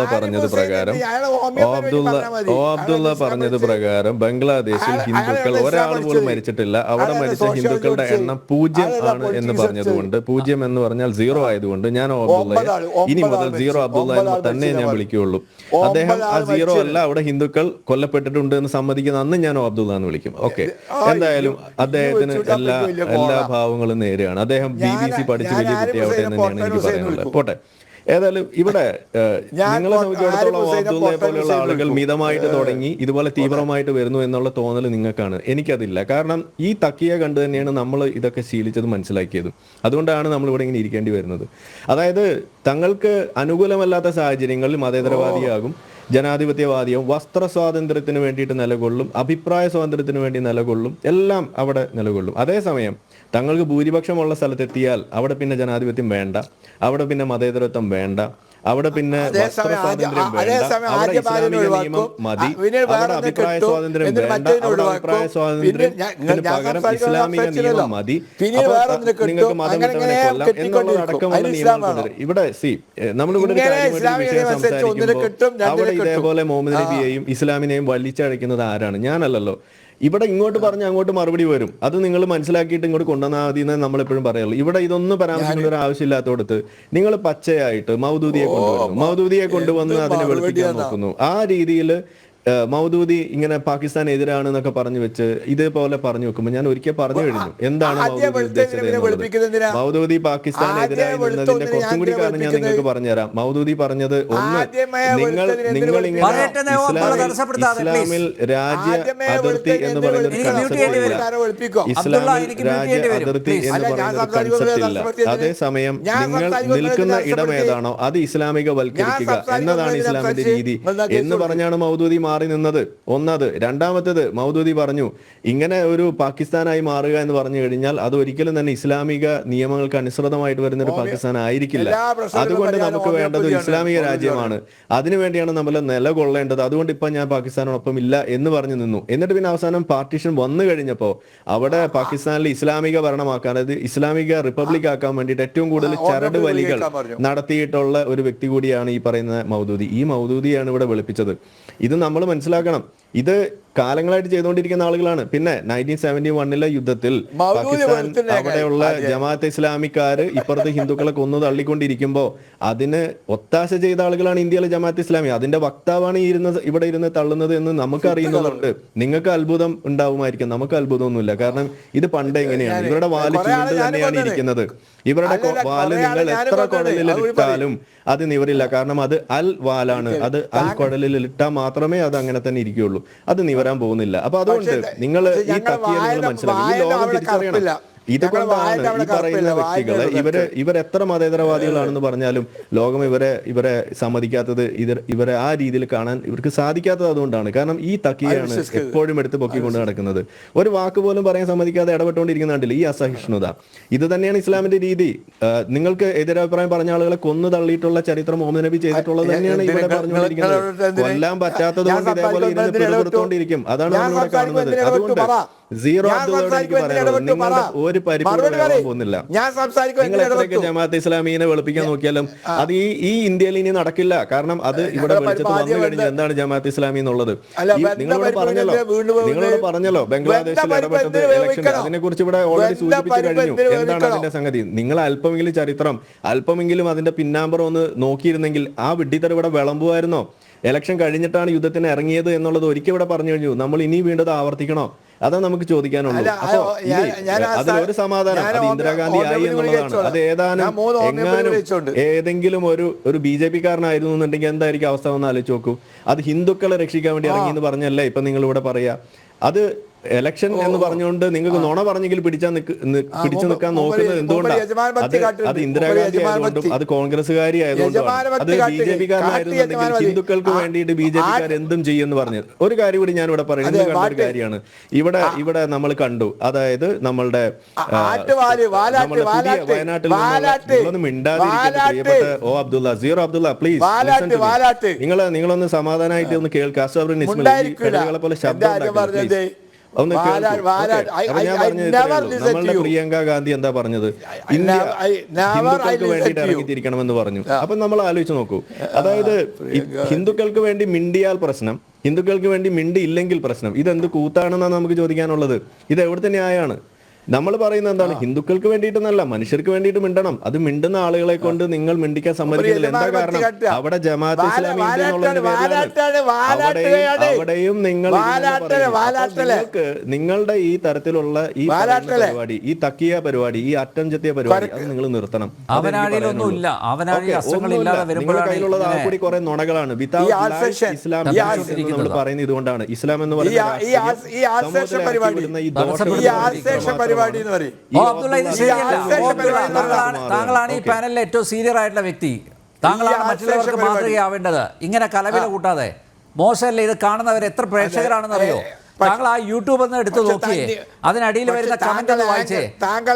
പറഞ്ഞത് പ്രകാരം ബംഗ്ലാദേശിൽ ഹിന്ദുക്കൾ ഒരാൾ പോലും മരിച്ചിട്ടില്ല. അവിടെ മരിച്ച ഹിന്ദുക്കളുടെ എണ്ണം 0 ആണ് എന്ന് പറഞ്ഞതുകൊണ്ട്, 0 എന്ന് പറഞ്ഞാൽ 0 ആയതുകൊണ്ട് ഞാൻ അബ്ദുള്ളയെ ഇനി മുതൽ 0 അബ്ദുള്ള എന്ന് തന്നെ ഞാൻ വിളിക്കുകയുള്ളൂ. അദ്ദേഹം ആ 0 അല്ല, അവിടെ ഹിന്ദുക്കൾ കൊല്ലപ്പെട്ടിട്ടുണ്ട് എന്ന് സമ്മതിക്കുന്ന അന്ന് ഞാൻ അബ്ദുള്ള എന്ന് വിളിക്കും. ഓക്കെ, എന്തായാലും അദ്ദേഹത്തിന് എല്ലാ ഭാവങ്ങളും നേരെയാണ്. അദ്ദേഹം BBC പഠിച്ച് വലിയ കുട്ടിയാവട്ടെ എന്ന് തന്നെയാണ് എനിക്ക് പറയാനുള്ളത്. പോട്ടെ, ഏതായാലും ഇവിടെ നിങ്ങളെ സംബന്ധിച്ചിടത്തോളം അബ്ദുള്ളയെ പോലെയുള്ള ആളുകൾ മിതമായിട്ട് തുടങ്ങി ഇതുപോലെ തീവ്രമായിട്ട് വരുന്നു എന്നുള്ള തോന്നൽ നിങ്ങൾക്കാണ്. എനിക്കതില്ല. കാരണം ഈ തക്കിയ കണ്ടു തന്നെയാണ് നമ്മൾ ഇതൊക്കെ ശീലിച്ചത്, മനസ്സിലാക്കിയതും. അതുകൊണ്ടാണ് നമ്മൾ ഇവിടെ ഇങ്ങനെ ഇരിക്കേണ്ടി വരുന്നത്. അതായത് തങ്ങൾക്ക് അനുകൂലമല്ലാത്ത സാഹചര്യങ്ങളിൽ മതേതരവാദിയാകും, ജനാധിപത്യവാദിയും, വസ്ത്ര സ്വാതന്ത്ര്യത്തിന് വേണ്ടിയിട്ട് നിലകൊള്ളും, അഭിപ്രായ സ്വാതന്ത്ര്യത്തിന് വേണ്ടി നിലകൊള്ളും, എല്ലാം അവിടെ നിലകൊള്ളും. അതേസമയം തങ്ങൾക്ക് ഭൂരിപക്ഷമുള്ള സ്ഥലത്തെത്തിയാൽ അവിടെ പിന്നെ ജനാധിപത്യം വേണ്ട, അവിടെ പിന്നെ മതേതരത്വം വേണ്ട, അവിടെ പിന്നെ വസ്ത്ര സ്വാതന്ത്ര്യം വേണ്ട, അവിടെ ഇസ്ലാമിക നിയമം മതി, അവിടെ അഭിപ്രായ സ്വാതന്ത്ര്യം വേണ്ട, അവിടെ അഭിപ്രായ സ്വാതന്ത്ര്യത്തിന് പകരം ഇസ്ലാമിക നിയമം മതി, നിങ്ങൾക്ക് മതം വിട്ടവനെ കൊല്ലാം എന്നുള്ളതടക്കമുള്ള നിയമങ്ങൾ കൊണ്ടുവരും. ഇവിടെ നമ്മളിവിടെ ഒരു വിഷയം സംസാരിക്കുമ്പോൾ അവിടെ ഇതേപോലെ മുഹമ്മദ് നബിയെയും ഇസ്ലാമിനെയും വലിച്ചഴക്കുന്നത് ആരാണ്? ഞാനല്ലല്ലോ. ഇവിടെ ഇങ്ങോട്ട് പറഞ്ഞ് അങ്ങോട്ട് മറുപടി വരും. അത് നിങ്ങൾ മനസ്സിലാക്കിയിട്ട് ഇങ്ങോട്ട് കൊണ്ടുവന്നാൽ മതി എന്ന് നമ്മളെപ്പോഴും പറയുള്ളൂ. ഇവിടെ ഇതൊന്നും പരാമർശിക്കേണ്ട ഒരു ആവശ്യമില്ലാത്തോടത്ത് നിങ്ങൾ പച്ചയായിട്ട് മൗദൂദിയെ കൊണ്ടുവരുന്നു, മൗദൂദിയെ കൊണ്ടുവന്ന് അതിനെ വെളുപ്പിക്കാൻ നോക്കുന്നു. ആ രീതിയിൽ മൗദൂദി ഇങ്ങനെ പാകിസ്ഥാൻ എതിരാണ് എന്നൊക്കെ പറഞ്ഞു വെച്ച് ഇതേപോലെ പറഞ്ഞു വെക്കുമ്പോൾ ഞാൻ ഒരിക്കൽ പറഞ്ഞു കഴിഞ്ഞു എന്താണ് മൗദൂദി ഉദ്ദേശിച്ചത്. മൗദൂദി പാകിസ്ഥാൻ എതിരായി നിന്നതിന്റെ കുറച്ചും കൂടി കാരണം ഞാൻ നിങ്ങൾക്ക് പറഞ്ഞുതരാം. മൗദൂദി പറഞ്ഞത്, ഒന്ന്, നിങ്ങൾ ഇങ്ങനെ ഇസ്ലാമിൽ രാജ്യ അതിർത്തി എന്ന് പറയുന്നത് ഇസ്ലാമിൽ രാജ്യ അതിർത്തി എന്ന് പറയുന്നത് കൺസെപ്റ്റ് ഇല്ല. അതേസമയം നിങ്ങൾ നിൽക്കുന്ന ഇടം ഏതാണോ അത് ഇസ്ലാമികവൽക്കരിക്കുക എന്നതാണ് ഇസ്ലാമിന്റെ രീതി എന്ന് പറഞ്ഞാണ് മൗദൂദി മാറി നിന്നത്. ഒന്നത്. രണ്ടാമത്തേത്, മൗദൂദി പറഞ്ഞു ഇങ്ങനെ ഒരു പാകിസ്ഥാനായി മാറുക എന്ന് പറഞ്ഞു കഴിഞ്ഞാൽ അത് ഒരിക്കലും തന്നെ ഇസ്ലാമിക നിയമങ്ങൾക്ക് അനുസൃതമായിട്ട് വരുന്ന ഒരു പാകിസ്ഥാൻ ആയിരിക്കില്ല. അതുകൊണ്ട് നമുക്ക് വേണ്ടത് ഇസ്ലാമിക രാജ്യമാണ്, അതിനുവേണ്ടിയാണ് നമ്മൾ നിലകൊള്ളേണ്ടത്. അതുകൊണ്ട് ഇപ്പൊ ഞാൻ പാകിസ്ഥാനോടൊപ്പം ഇല്ല എന്ന് പറഞ്ഞു നിന്നു. എന്നിട്ട് പിന്നെ അവസാനം പാർട്ടീഷൻ വന്നു കഴിഞ്ഞപ്പോ അവിടെ പാകിസ്ഥാനിൽ ഇസ്ലാമിക ഭരണമാക്കാൻ, അതായത് ഇസ്ലാമിക റിപ്പബ്ലിക് ആക്കാൻ വേണ്ടിയിട്ട് ഏറ്റവും കൂടുതൽ ചരട് വലികൾ നടത്തിയിട്ടുള്ള ഒരു വ്യക്തി കൂടിയാണ് ഈ പറയുന്ന മൗദൂദി. ഈ മൗദൂദിയാണ് ഇവിടെ വെളുപ്പിച്ചത്. ഇത് നമ്മൾ മനസ്സിലാക്കണം. ഇത് കാലങ്ങളായിട്ട് ചെയ്തുകൊണ്ടിരിക്കുന്ന ആളുകളാണ്. പിന്നെ 1971 യുദ്ധത്തിൽ പാകിസ്ഥാൻ അവിടെയുള്ള ജമാഅത്തെ ഇസ്ലാമിക്കാര് ഇപ്പുറത്ത് ഹിന്ദുക്കളെ കൊന്നു തള്ളിക്കൊണ്ടിരിക്കുമ്പോൾ അതിന് ഒത്താശ ചെയ്ത ആളുകളാണ് ഇന്ത്യയിലെ ജമാഅത്തെ ഇസ്ലാമി. അതിന്റെ വക്താവാണ് ഇവിടെ ഇരുന്ന് തള്ളുന്നത് എന്ന് നമുക്ക് അറിയുന്നതുണ്ട്. നിങ്ങൾക്ക് അത്ഭുതം ഉണ്ടാവുമായിരിക്കും, നമുക്ക് അത്ഭുതമൊന്നുമില്ല. കാരണം ഇത് പണ്ട് എങ്ങനെയാണ്, ഇവരുടെ വാല് ചുരുണ്ട് തന്നെയാണ് ഇരിക്കുന്നത്. ഇവരുടെ വാല് നിങ്ങൾ എത്ര കുടലിൽ ഇട്ടാലും അത് നിവരില്ല. കാരണം അത് അൽ വാലാണ്, അത് അൽ കുടലിൽ ഇട്ടാൽ മാത്രമേ അത് അങ്ങനെ തന്നെ ഇരിക്കുകയുള്ളൂ. അത് നിവരാൻ പോകുന്നില്ല. അപ്പൊ അതുകൊണ്ട് നിങ്ങൾ ഈ തക്കിയെ നിങ്ങൾ മനസ്സിലാക്കി, ഈ ലോകം തിരിച്ചറിയണം. ഇതുകൊണ്ടാണ് ഈ പറയുന്ന വ്യക്തികളെ ഇവരെത്ര മതേതരവാദികളാണെന്ന് പറഞ്ഞാലും ലോകം ഇവരെ സമ്മതിക്കാത്തത്, ഇവരെ ആ രീതിയിൽ കാണാൻ ഇവർക്ക് സാധിക്കാത്തത് അതുകൊണ്ടാണ്. കാരണം ഈ തക്കിയാണ് എപ്പോഴും എടുത്ത് പൊക്കിക്കൊണ്ട് നടക്കുന്നത്. ഒരു വാക്ക് പോലും പറയാൻ സമ്മതിക്കാതെ ഇടപെട്ടുകൊണ്ടിരിക്കുന്നുണ്ടല്ലോ ഈ അസഹിഷ്ണുത. ഇത് തന്നെയാണ് ഇസ്ലാമിന്റെ രീതി. നിങ്ങൾക്ക് എതിരഭിപ്രായം പറഞ്ഞ ആളുകളെ കൊന്നു തള്ളിയിട്ടുള്ള ചരിത്രം മുഹമ്മദ് നബി ചെയ്തിട്ടുള്ളത് തന്നെയാണ് ഇവിടെ പറഞ്ഞുകൊണ്ടിരിക്കുന്നത്. കൊല്ലാൻ പറ്റാത്തത് കൊണ്ട് ഇതേപോലെ ഇരുന്ന് പിടികൊടുത്തോണ്ടിരിക്കും. അതാണ് നമ്മളിവിടെ കാണുന്നത്. അതുകൊണ്ട് സീറോ അബ്ദുള്ളയോട് എനിക്ക് പറയാനുള്ളത്, നിങ്ങളുടെ ഒരു പരിപൂർണ്ണ പോകുന്നില്ല. നിങ്ങൾ എത്രയൊക്കെ ജമാഅത്തെ ഇസ്ലാമിനെ വെളുപ്പിക്കാൻ നോക്കിയാലും അത് ഈ ഇന്ത്യയിൽ ഇനി നടക്കില്ല. കാരണം അത് ഇവിടെ വെളിച്ചത്ത് വന്നു കഴിഞ്ഞാൽ എന്താണ് ജമാഅത്തെ ഇസ്ലാമി എന്നുള്ളത്. നിങ്ങളോട് പറഞ്ഞല്ലോ ബംഗ്ലാദേശിൽ ഇടപെട്ടത് ഇലക്ഷൻ, അതിനെ കുറിച്ച് ഇവിടെ ഓൾറെഡി സൂചിപ്പിച്ചു കഴിഞ്ഞു. എന്താണ് അതിന്റെ സംഗതി? നിങ്ങൾ അല്പമെങ്കിലും ചരിത്രം, അല്പമെങ്കിലും അതിന്റെ പിന്നാമ്പറം ഒന്ന് നോക്കിയിരുന്നെങ്കിൽ ആ വിഡ്ഢിത്തരം ഇവിടെ വിളമ്പുമായിരുന്നോ? ഇലക്ഷൻ കഴിഞ്ഞിട്ടാണ് യുദ്ധത്തിന് ഇറങ്ങിയത് എന്നുള്ളത് ഒരിക്കൽ ഇവിടെ പറഞ്ഞു കഴിഞ്ഞു. നമ്മൾ ഇനി വീണ്ടും അത് ആവർത്തിക്കണോ? അതാ നമുക്ക് ചോദിക്കാനുള്ളൂ. അപ്പോ അതിലൊരു സമാധാനം, അത് ഇന്ദിരാഗാന്ധി ആയി എന്നുള്ളതാണ്. അത് എങ്ങാനും ഏതെങ്കിലും ഒരു BJP കാരനായിരുന്നു എന്നുണ്ടെങ്കിൽ എന്തായിരിക്കും അവസ്ഥ എന്ന് ആലോചിച്ച് നോക്കൂ. അത് ഹിന്ദുക്കളെ രക്ഷിക്കാൻ വേണ്ടി ഇറങ്ങി എന്ന് പറഞ്ഞല്ലേ ഇപ്പൊ നിങ്ങൾ ഇവിടെ പറയാ. അത് എലക്ഷൻ എന്ന് പറഞ്ഞുകൊണ്ട് നിങ്ങൾക്ക് നുണ പറഞ്ഞെങ്കിൽ പിടിച്ചു നിൽക്കാൻ നോക്കുന്നത് എന്തുകൊണ്ടാണ്? അത് ഇന്ദിരാഗാന്ധി ആയതുകൊണ്ടും അത് കോൺഗ്രസ്സുകാരി ആയതുകൊണ്ടും അത് BJP-കാരനായിരുന്നെങ്കിൽ ഹിന്ദുക്കൾക്ക് വേണ്ടിയിട്ട് BJP-കാർ എന്തും ചെയ്യുമെന്ന് പറഞ്ഞത്. ഒരു കാര്യം കൂടി ഞാൻ ഇവിടെ പറയുന്നത് കണ്ട ഒരു കാര്യമാണ്. ഇവിടെ നമ്മൾ കണ്ടു, അതായത് നമ്മളുടെ വയനാട്ടിൽ മിണ്ടാതിരിക്കുന്ന പ്രിയപ്പെട്ട അബ്ദുള്ള, അബ്ദുള്ള പ്ലീസ് നിങ്ങളൊന്ന് സമാധാനമായിട്ട് ഒന്ന് കേൾക്കുക. അസബ്രിൻ ഇസ്മായിലികളെ പോലെ ശബ്ദം ഒന്ന് ഞാൻ പറഞ്ഞത് നമ്മളുടെ പ്രിയങ്ക ഗാന്ധി എന്താ പറഞ്ഞത്? ഇന്ത്യ ഹിന്ദുക്കൾക്ക് വേണ്ടിയിട്ട് ഇറങ്ങിത്തിരിക്കണമെന്ന് പറഞ്ഞു. അപ്പൊ നമ്മൾ ആലോചിച്ച് നോക്കൂ, അതായത് ഹിന്ദുക്കൾക്ക് വേണ്ടി മിണ്ടിയാൽ പ്രശ്നം, ഹിന്ദുക്കൾക്ക് വേണ്ടി മിണ്ടിയില്ലെങ്കിൽ പ്രശ്നം. ഇതെന്ത് കൂത്താണെന്നാണ് നമുക്ക് ചോദിക്കാനുള്ളത്. ഇത് എവിടുത്തെ ന്യായമാണ്? നമ്മൾ പറയുന്നത് എന്താണ്? ഹിന്ദുക്കൾക്ക് വേണ്ടിയിട്ടെന്നല്ല, മനുഷ്യർക്ക് വേണ്ടിയിട്ട് മിണ്ടണം. അത് മിണ്ടുന്ന ആളുകളെ കൊണ്ട് നിങ്ങൾ മിണ്ടിക്കാൻ സമ്മതിക്കുന്നില്ല. എന്താ കാരണം? അവിടെ ജമാഅത്ത് ഇസ്ലാമി അവിടെയും നിങ്ങൾ നിങ്ങളുടെ ഈ തരത്തിലുള്ള ഈ പരിപാടി, ഈ തക്കിയ പരിപാടി, ഈ അറ്റംചെത്തിയ പരിപാടി അത് നിങ്ങൾ നിർത്തണം. നിങ്ങളുടെ കയ്യിലുള്ളത് ആ കൂടി കുറെ നുണകളാണ്. ഇസ്ലാം നമ്മൾ പറയുന്നത് ഇതുകൊണ്ടാണ്. ഇസ്ലാം എന്ന് പറയുന്നത് താങ്കളാണ് ഈ പാനലിലെ ഏറ്റവും സീനിയർ ആയിട്ടുള്ള വ്യക്തി. താങ്കളാണ് മറ്റുള്ളവർക്ക് മാതൃകയാവേണ്ടത്. ഇങ്ങനെ കലവില കൂട്ടാതെ മോശമല്ലേ? ഇത് കാണുന്നവർ എത്ര പ്രേക്ഷകരാണെന്ന് അറിയോ? താങ്കൾ ആ യൂട്യൂബ് ഒന്ന് എടുത്ത് നോക്കിയേ, അതിനടിയിൽ വരുന്ന കമന്റ് ഒന്ന് വായിച്ചേ. താങ്കൾ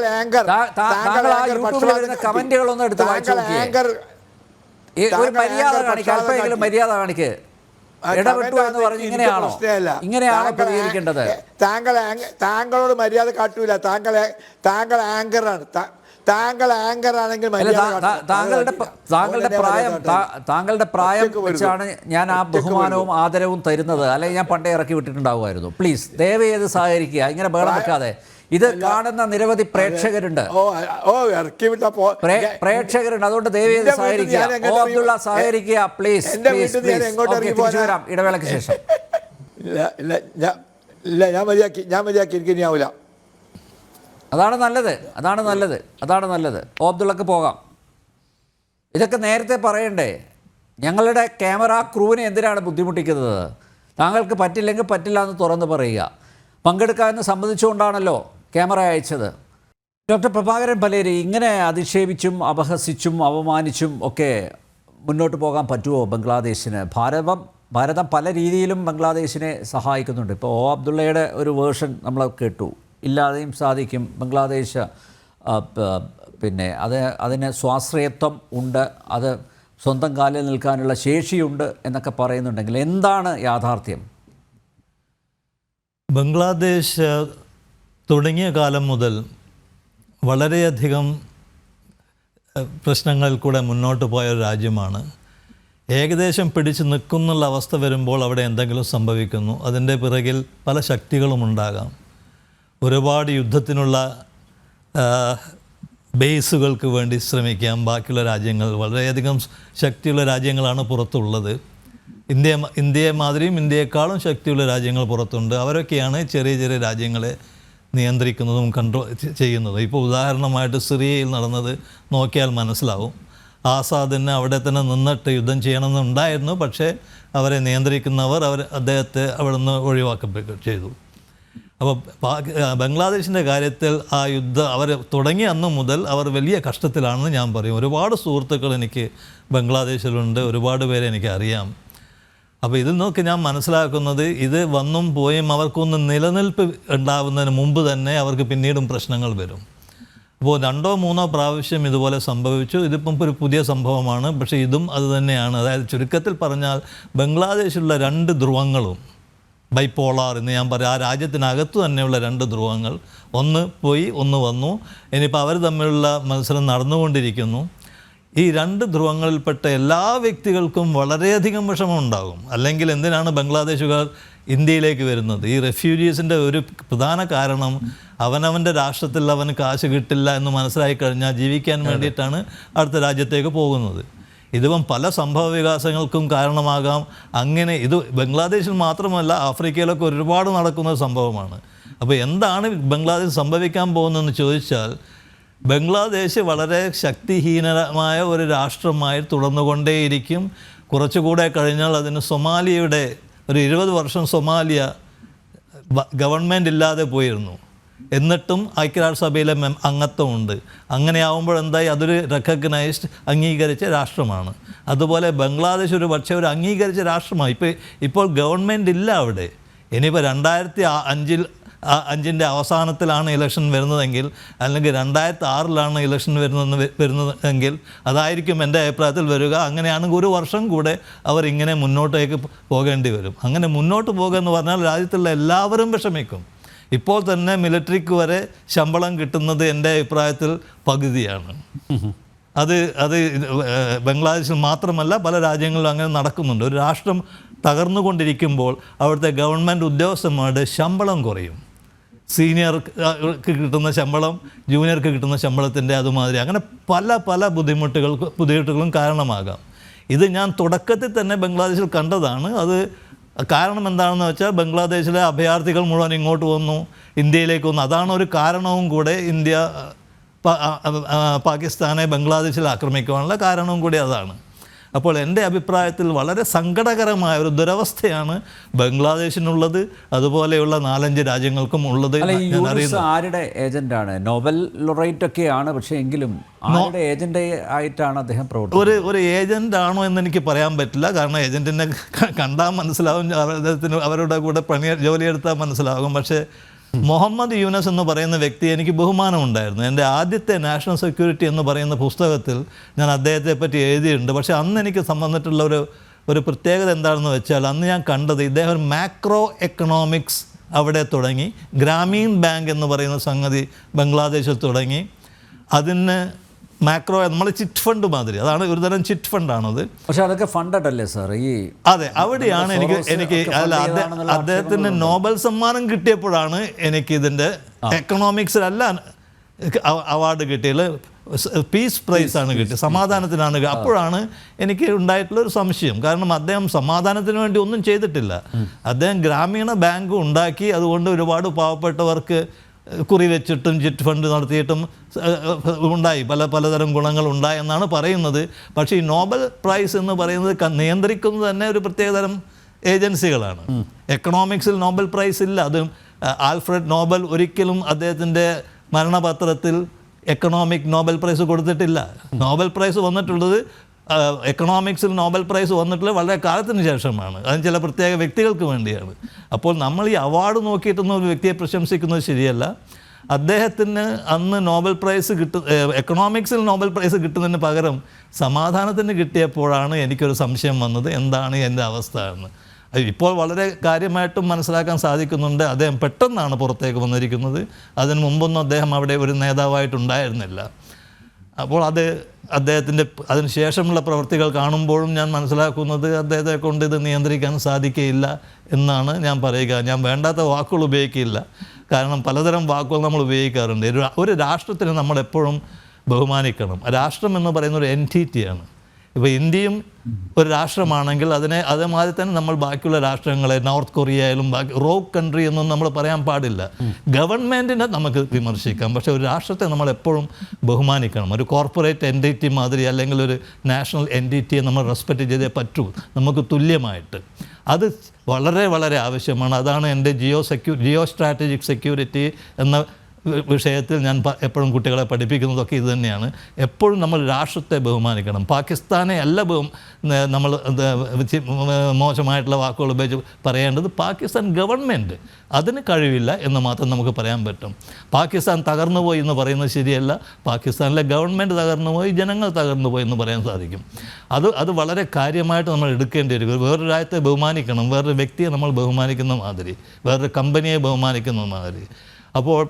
ആ യൂട്യൂബിൽ വരുന്ന കമന്റുകൾ ഒന്ന് എടുത്ത് വായിച്ചു നോക്കിയേ. ഒരു മര്യാദ കാണിക്കുക, അല്പമെങ്കിലും മര്യാദ കാണിക്ക്. ഇടപെട്ടു എന്ന് പറഞ്ഞ് ഇങ്ങനെയാണോ പ്രതികരിക്കേണ്ടത്? താങ്കളോട് മര്യാദ കാട്ടൂല. താങ്കൾ ആങ്കറാണ്. താങ്കൾ ആങ്കർ ആണെങ്കിൽ താങ്കളുടെ പ്രായം വെച്ചാണ് ഞാൻ ആ ബഹുമാനവും ആദരവും തരുന്നത്. അല്ലെങ്കിൽ ഞാൻ പണ്ടേ ഇറക്കി വിട്ടിട്ടുണ്ടാവുമായിരുന്നു. പ്ലീസ് ദയവ് ചെയ്ത് സഹകരിക്കുക, ഇങ്ങനെ ബഹളം വെക്കാതെ. ഇത് കാണുന്ന നിരവധി പ്രേക്ഷകരുണ്ട്, അതുകൊണ്ട് ദയവ് ചെയ്ത് സഹകരിക്കുക. അബ്ദുള്ള സഹകരിക്കുക പ്ലീസ്. വരാം ഇടവേളയ്ക്ക് ശേഷം. ഞാൻ മതിയാക്കി എനിക്കിനിയാവൂല. അതാണ് നല്ലത്. അബ്ദുള്ളക്ക് പോകാം. ഇതൊക്കെ നേരത്തെ പറയണ്ടേ? ഞങ്ങളുടെ ക്യാമറ ക്രൂവിനെ എന്തിനാണ് ബുദ്ധിമുട്ടിക്കുന്നത്? താങ്കൾക്ക് പറ്റില്ലെങ്കിൽ പറ്റില്ല എന്ന് തുറന്ന് പറയുക. പങ്കെടുക്കാമെന്ന് സമ്മതിച്ചുകൊണ്ടാണല്ലോ ക്യാമറ അയച്ചത്. ഡോക്ടർ പ്രഭാകരൻ പലേരി, ഇങ്ങനെ അധിക്ഷേപിച്ചും അപഹസിച്ചും അപമാനിച്ചും ഒക്കെ മുന്നോട്ട് പോകാൻ പറ്റുമോ ബംഗ്ലാദേശിന്? ഭാരതം പല രീതിയിലും ബംഗ്ലാദേശിനെ സഹായിക്കുന്നുണ്ട്. ഇപ്പോൾ അബ്ദുള്ളയുടെ ഒരു വേർഷൻ നമ്മൾ കേട്ടു. ഇല്ലാതെയും സാധിക്കും, ബംഗ്ലാദേശ് പിന്നെ അതിന് സ്വാശ്രയത്വം ഉണ്ട്, അത് സ്വന്തം കാലിൽ നിൽക്കാനുള്ള ശേഷിയുണ്ട് എന്നൊക്കെ പറയുന്നുണ്ടെങ്കിൽ എന്താണ് യാഥാർത്ഥ്യം? ബംഗ്ലാദേശ് തുടങ്ങിയ കാലം മുതൽ വളരെയധികം പ്രശ്നങ്ങളിൽ കൂടെ മുന്നോട്ട് പോയ ഒരു രാജ്യമാണ്. ഏകദേശം പിടിച്ചു നിൽക്കുന്നുള്ള അവസ്ഥ വരുമ്പോൾ അവിടെ എന്തെങ്കിലും സംഭവിക്കുന്നു. അതിൻ്റെ പിറകിൽ പല ശക്തികളും ഉണ്ടാകാം. ഒരുപാട് യുദ്ധത്തിനുള്ള ബേസുകൾക്ക് വേണ്ടി ശ്രമിക്കാം. ബാക്കിയുള്ള രാജ്യങ്ങൾ, വളരെയധികം ശക്തിയുള്ള രാജ്യങ്ങളാണ് പുറത്തുള്ളത്. ഇന്ത്യയെ മാതിരിയും ഇന്ത്യയെക്കാളും ശക്തിയുള്ള രാജ്യങ്ങൾ പുറത്തുണ്ട്. അവരൊക്കെയാണ് ചെറിയ ചെറിയ രാജ്യങ്ങളെ നിയന്ത്രിക്കുന്നതും കൺട്രോൾ ചെയ്യുന്നതും. ഇപ്പോൾ ഉദാഹരണമായിട്ട് സിറിയയിൽ നടന്നത് നോക്കിയാൽ മനസ്സിലാവും. ആസാദിന് അവിടെ തന്നെ നിന്നിട്ട് യുദ്ധം ചെയ്യണമെന്നുണ്ടായിരുന്നു. പക്ഷേ അവരെ നിയന്ത്രിക്കുന്നവർ അദ്ദേഹത്തെ അവിടെ നിന്ന് ഒഴിവാക്കപ്പെടുകയും ചെയ്തു. അപ്പോൾ ബംഗ്ലാദേശിൻ്റെ കാര്യത്തിൽ ആ യുദ്ധം അവർ തുടങ്ങിയ അന്ന് മുതൽ അവർ വലിയ കഷ്ടത്തിലാണെന്ന് ഞാൻ പറയും. ഒരുപാട് സുഹൃത്തുക്കൾ എനിക്ക് ബംഗ്ലാദേശിലുണ്ട്, ഒരുപാട് പേരെ എനിക്ക് അറിയാം. അപ്പോൾ ഇതിൽ നിന്നൊക്കെ ഞാൻ മനസ്സിലാക്കുന്നത്, ഇത് വന്നും പോയും അവർക്കൊന്ന് നിലനിൽപ്പ് ഉണ്ടാവുന്നതിന് മുമ്പ് തന്നെ അവർക്ക് പിന്നീടും പ്രശ്നങ്ങൾ വരും. അപ്പോൾ 2 or 3 പ്രാവശ്യം ഇതുപോലെ സംഭവിച്ചു. ഇതിപ്പം ഒരു പുതിയ സംഭവമാണ്. പക്ഷേ ഇതും അതുതന്നെയാണ്. അതായത് ചുരുക്കത്തിൽ പറഞ്ഞാൽ ബംഗ്ലാദേശിലുള്ള 2 ധ്രുവങ്ങളും ബൈപോളാർ എന്ന് ഞാൻ പറയാം. ആ രാജ്യത്തിനകത്ത് തന്നെയുള്ള 2 ധ്രുവങ്ങൾ, ഒന്ന് പോയി ഒന്ന് വന്നു. ഇനിയിപ്പോൾ അവർ തമ്മിലുള്ള മത്സരം നടന്നുകൊണ്ടിരിക്കുന്നു. ഈ 2 ധ്രുവങ്ങളിൽപ്പെട്ട എല്ലാ വ്യക്തികൾക്കും വളരെയധികം വിഷമം ഉണ്ടാകും. അല്ലെങ്കിൽ എന്തിനാണ് ബംഗ്ലാദേശുകാർ ഇന്ത്യയിലേക്ക് വരുന്നത്? ഈ റെഫ്യൂജീസിൻ്റെ ഒരു പ്രധാന കാരണം അവനവൻ്റെ രാഷ്ട്രത്തിൽ അവന് കാശ് കിട്ടില്ല എന്ന് മനസ്സിലായി കഴിഞ്ഞാൽ ജീവിക്കാൻ വേണ്ടിയിട്ടാണ് അടുത്ത രാജ്യത്തേക്ക് പോകുന്നത്. ഇതിപ്പം പല സംഭവ വികാസങ്ങൾക്കും കാരണമാകാം. അങ്ങനെ ഇത് ബംഗ്ലാദേശിൽ മാത്രമല്ല, ആഫ്രിക്കയിലൊക്കെ ഒരുപാട് നടക്കുന്ന സംഭവമാണ്. അപ്പോൾ എന്താണ് ബംഗ്ലാദേശ് സംഭവിക്കാൻ പോകുന്നതെന്ന് ചോദിച്ചാൽ, ബംഗ്ലാദേശ് വളരെ ശക്തിഹീനമായ ഒരു രാഷ്ട്രമായി തുടർന്നുകൊണ്ടേയിരിക്കും. കുറച്ചുകൂടെ കഴിഞ്ഞാൽ അതിന് സൊമാലിയയുടെ ഒരു 20 വർഷം സൊമാലിയ ഗവൺമെൻറ് ഇല്ലാതെ പോയിരുന്നു. എന്നിട്ടും ഐക്യരാഷ്ട്രസഭയിലെ അംഗത്വമുണ്ട്. അങ്ങനെയാവുമ്പോൾ എന്തായി, അതൊരു റെക്കഗ്നൈസ്ഡ് അംഗീകരിച്ച രാഷ്ട്രമാണ്. അതുപോലെ ബംഗ്ലാദേശ് ഒരു പക്ഷേ ഒരു അംഗീകരിച്ച രാഷ്ട്രമാണ്. ഇപ്പോൾ ഗവൺമെൻറ് ഇല്ല അവിടെ. ഇനിയിപ്പോൾ 2005 അവസാനത്തിലാണ് ഇലക്ഷൻ വരുന്നതെങ്കിൽ, അല്ലെങ്കിൽ 2006 ഇലക്ഷൻ വരുന്നതെങ്കിൽ അതായിരിക്കും എൻ്റെ അഭിപ്രായത്തിൽ വരിക. അങ്ങനെയാണെങ്കിൽ ഒരു വർഷം കൂടെ അവർ ഇങ്ങനെ മുന്നോട്ടേക്ക് പോകേണ്ടി വരും. അങ്ങനെ മുന്നോട്ട് പോകുക എന്ന് പറഞ്ഞാൽ രാജ്യത്തുള്ള എല്ലാവരും വിഷമിക്കും. ഇപ്പോൾ തന്നെ മിലിറ്ററിക്ക് വരെ ശമ്പളം കിട്ടുന്നത് എൻ്റെ അഭിപ്രായത്തിൽ പകുതിയാണ്. അത് ബംഗ്ലാദേശിൽ മാത്രമല്ല പല രാജ്യങ്ങളിലും അങ്ങനെ നടക്കുന്നുണ്ട്. ഒരു രാഷ്ട്രം തകർന്നുകൊണ്ടിരിക്കുമ്പോൾ അവിടുത്തെ ഗവൺമെൻറ് ഉദ്യോഗസ്ഥന്മാരുടെ ശമ്പളം കുറയും. സീനിയർക്ക് കിട്ടുന്ന ശമ്പളം ജൂനിയർക്ക് കിട്ടുന്ന ശമ്പളത്തിൻ്റെ അതുമാതിരി അങ്ങനെ പല ബുദ്ധിമുട്ടുകളും കാരണമാകാം. ഇത് ഞാൻ തുടക്കത്തിൽ തന്നെ ബംഗ്ലാദേശിൽ കണ്ടതാണ്. അത് കാരണം എന്താണെന്ന് വെച്ചാൽ ബംഗ്ലാദേശിലെ അഭയാർത്ഥികൾ മുഴുവൻ ഇങ്ങോട്ട് വന്നു, ഇന്ത്യയിലേക്ക് വന്നു. അതാണ് ഒരു കാരണവും കൂടെ ഇന്ത്യ പാകിസ്ഥാനെ ബംഗ്ലാദേശിൽ ആക്രമിക്കുവാനുള്ള കാരണവും കൂടി അതാണ്. അപ്പോൾ എൻ്റെ അഭിപ്രായത്തിൽ വളരെ സങ്കടകരമായ ഒരു ദുരവസ്ഥയാണ് ബംഗ്ലാദേശിനുള്ളത്, അതുപോലെയുള്ള 4-5 രാജ്യങ്ങൾക്കും ഉള്ളത്. ആരുടെ ഏജന്റാണ്? നോബൽ ലൊറേറ്റ് ഒക്കെയാണ്, പക്ഷേ എങ്കിലും ആരുടെ ഏജന്റ് ആയിട്ടാണ് അദ്ദേഹം പ്രവർത്തിക്കുന്നത്? ഒരു ഏജന്റ് ആണോ എന്ന് എനിക്ക് പറയാൻ പറ്റില്ല. കാരണം ഏജന്റിനെ കണ്ടാൽ മനസ്സിലാവും, അവരുടെ കൂടെ ജോലിയെടുത്താൽ മനസ്സിലാകും. പക്ഷേ മുഹമ്മദ് യൂനസ് എന്ന് പറയുന്ന വ്യക്തി എനിക്ക് ബഹുമാനമുണ്ടായിരുന്നു. എൻ്റെ ആദ്യത്തെ നാഷണൽ സെക്യൂരിറ്റി എന്ന് പറയുന്ന പുസ്തകത്തിൽ ഞാൻ അദ്ദേഹത്തെ പറ്റി എഴുതിയിട്ടുണ്ട്. പക്ഷേ അന്ന് എനിക്ക് സംബന്ധിച്ചിട്ടുള്ള ഒരു പ്രത്യേകത എന്താണെന്ന് വെച്ചാൽ, അന്ന് ഞാൻ കണ്ടത് ഇദ്ദേഹം മാക്രോ എക്കണോമിക്സ് അവിടെ തുടങ്ങി, ഗ്രാമീൺ ബാങ്ക് എന്ന് പറയുന്ന സംഗതി ബംഗ്ലാദേശിൽ തുടങ്ങി. അതിന് മാക്രോ നമ്മൾ ചിറ്റ് ഫണ്ട് മാതിരി, അതാണ് ഒരു തരം ചിറ്റ് ഫണ്ടാണത്. പക്ഷെ അതൊക്കെ ഫണ്ടഡ് അല്ലേ സാർ? അതെ, അവിടെയാണ് എനിക്ക് അദ്ദേഹത്തിന് നോബൽ സമ്മാനം കിട്ടിയപ്പോഴാണ് എനിക്ക് ഇതിൻ്റെ എക്കണോമിക്സിലല്ല അവാർഡ് കിട്ടിയത്, പീസ് പ്രൈസാണ് കിട്ടിയത്, സമാധാനത്തിനാണ്. അപ്പോഴാണ് എനിക്ക് ഉണ്ടായിട്ടുള്ളൊരു സംശയം. കാരണം അദ്ദേഹം സമാധാനത്തിന് വേണ്ടി ഒന്നും ചെയ്തിട്ടില്ല. അദ്ദേഹം ഗ്രാമീണ ബാങ്ക് ഉണ്ടാക്കി, അതുകൊണ്ട് ഒരുപാട് പാവപ്പെട്ടവർക്ക് കുറി വെച്ചിട്ടും ചിറ്റ് ഫണ്ട് നടത്തിയിട്ടും ഉണ്ടായി, പലതരം ഗുണങ്ങൾ ഉണ്ടായി എന്നാണ് പറയുന്നത്. പക്ഷേ ഈ നോബൽ പ്രൈസ് എന്ന് പറയുന്നത് നിയന്ത്രിക്കുന്നത് തന്നെ ഒരു പ്രത്യേകതരം ഏജൻസികളാണ്. എക്കണോമിക്സിൽ നോബൽ പ്രൈസ് ഇല്ല. അത് ആൽഫ്രഡ് നോബൽ ഒരിക്കലും അദ്ദേഹത്തിൻ്റെ മരണപത്രത്തിൽ എക്കണോമിക് നോബൽ പ്രൈസ് കൊടുത്തിട്ടില്ല. നോബൽ പ്രൈസ് വന്നിട്ടുള്ളത്, എക്കണോമിക്സിൽ നോബൽ പ്രൈസ് വന്നിട്ടുള്ളത് വളരെ കാലത്തിന് ശേഷമാണ്. അതിന് ചില പ്രത്യേക വ്യക്തികൾക്ക് വേണ്ടിയാണ്. അപ്പോൾ നമ്മൾ ഈ അവാർഡ് നോക്കിയിട്ടൊന്നും ഒരു വ്യക്തിയെ പ്രശംസിക്കുന്നത് ശരിയല്ല. അദ്ദേഹത്തിന് അന്ന് നോബൽ പ്രൈസ് എക്കണോമിക്സിൽ നോബൽ പ്രൈസ് കിട്ടുന്നതിന് പകരം സമാധാനത്തിന് കിട്ടിയപ്പോഴാണ് എനിക്കൊരു സംശയം വന്നത്, എന്താണ് എൻ്റെ അവസ്ഥ എന്ന്. ഇപ്പോൾ വളരെ കാര്യമായിട്ടും മനസ്സിലാക്കാൻ സാധിക്കുന്നുണ്ട്. അദ്ദേഹം പെട്ടെന്നാണ് പുറത്തേക്ക് വന്നിരിക്കുന്നത്. അതിന് മുമ്പൊന്നും അദ്ദേഹം അവിടെ ഒരു നേതാവായിട്ടുണ്ടായിരുന്നില്ല. അപ്പോൾ അദ്ദേഹത്തിൻ്റെ അതിന് ശേഷമുള്ള പ്രവൃത്തികൾ കാണുമ്പോഴും ഞാൻ മനസ്സിലാക്കുന്നത് അദ്ദേഹത്തെ കൊണ്ട് ഇത് നിയന്ത്രിക്കാൻ സാധിക്കുകയില്ല എന്നാണ് ഞാൻ പറയുക. ഞാൻ വേണ്ടാത്ത വാക്കുകൾ ഉപയോഗിക്കില്ല, കാരണം പലതരം വാക്കുകൾ നമ്മൾ ഉപയോഗിക്കാറുണ്ട്. ഒരു രാഷ്ട്രത്തിന് നമ്മളെപ്പോഴും ബഹുമാനിക്കണം. രാഷ്ട്രം എന്ന് പറയുന്ന ഒരു എൻറ്റിറ്റിയാണ്. ഇപ്പോൾ ഇന്ത്യയും ഒരു രാഷ്ട്രമാണെങ്കിൽ അതേമാതിരി തന്നെ നമ്മൾ ബാക്കിയുള്ള രാഷ്ട്രങ്ങളെ, നോർത്ത് കൊറിയയിലും റോക്ക് കൺട്രി എന്നൊന്നും നമ്മൾ പറയാൻ പാടില്ല. ഗവൺമെൻറ്റിനെ നമുക്ക് വിമർശിക്കാം, പക്ഷേ ഒരു രാഷ്ട്രത്തെ നമ്മൾ എപ്പോഴും ബഹുമാനിക്കണം. ഒരു കോർപ്പറേറ്റ് എൻറ്റിറ്റി മാതിരി അല്ലെങ്കിൽ ഒരു നാഷണൽ എൻറ്റിറ്റിയെ നമ്മൾ റെസ്പെക്റ്റ് ചെയ്തേ പറ്റൂ, നമുക്ക് തുല്യമായിട്ട്. അത് വളരെ വളരെ ആവശ്യമാണ്. അതാണ് എൻ്റെ ജിയോ സ്ട്രാറ്റജിക് സെക്യൂരിറ്റി എന്ന വിഷയത്തിൽ ഞാൻ എപ്പോഴും കുട്ടികളെ പഠിപ്പിക്കുന്നതൊക്കെ ഇത് തന്നെയാണ്. എപ്പോഴും നമ്മൾ രാഷ്ട്രത്തെ ബഹുമാനിക്കണം. പാകിസ്ഥാനെ അല്ല നമ്മൾ മോശമായിട്ടുള്ള വാക്കുകൾ ഉപയോഗിച്ച് പറയേണ്ടത്. പാകിസ്ഥാൻ ഗവൺമെൻറ് അതിന് കഴിവില്ല എന്ന് മാത്രം നമുക്ക് പറയാൻ പറ്റും. പാകിസ്ഥാൻ തകർന്നുപോയി എന്ന് പറയുന്നത് ശരിയല്ല. പാകിസ്ഥാനിലെ ഗവൺമെൻറ് തകർന്നുപോയി, ജനങ്ങൾ തകർന്നുപോയി എന്ന് പറയാൻ സാധിക്കും. അത് വളരെ കാര്യമായിട്ട് നമ്മൾ എടുക്കേണ്ടി വരും. വേറൊരു രാജ്യത്തെ ബഹുമാനിക്കണം, വേറൊരു വ്യക്തിയെ നമ്മൾ ബഹുമാനിക്കുന്ന മാതിരി, വേറൊരു കമ്പനിയെ ബഹുമാനിക്കുന്ന മാതിരി. അപ്പോൾ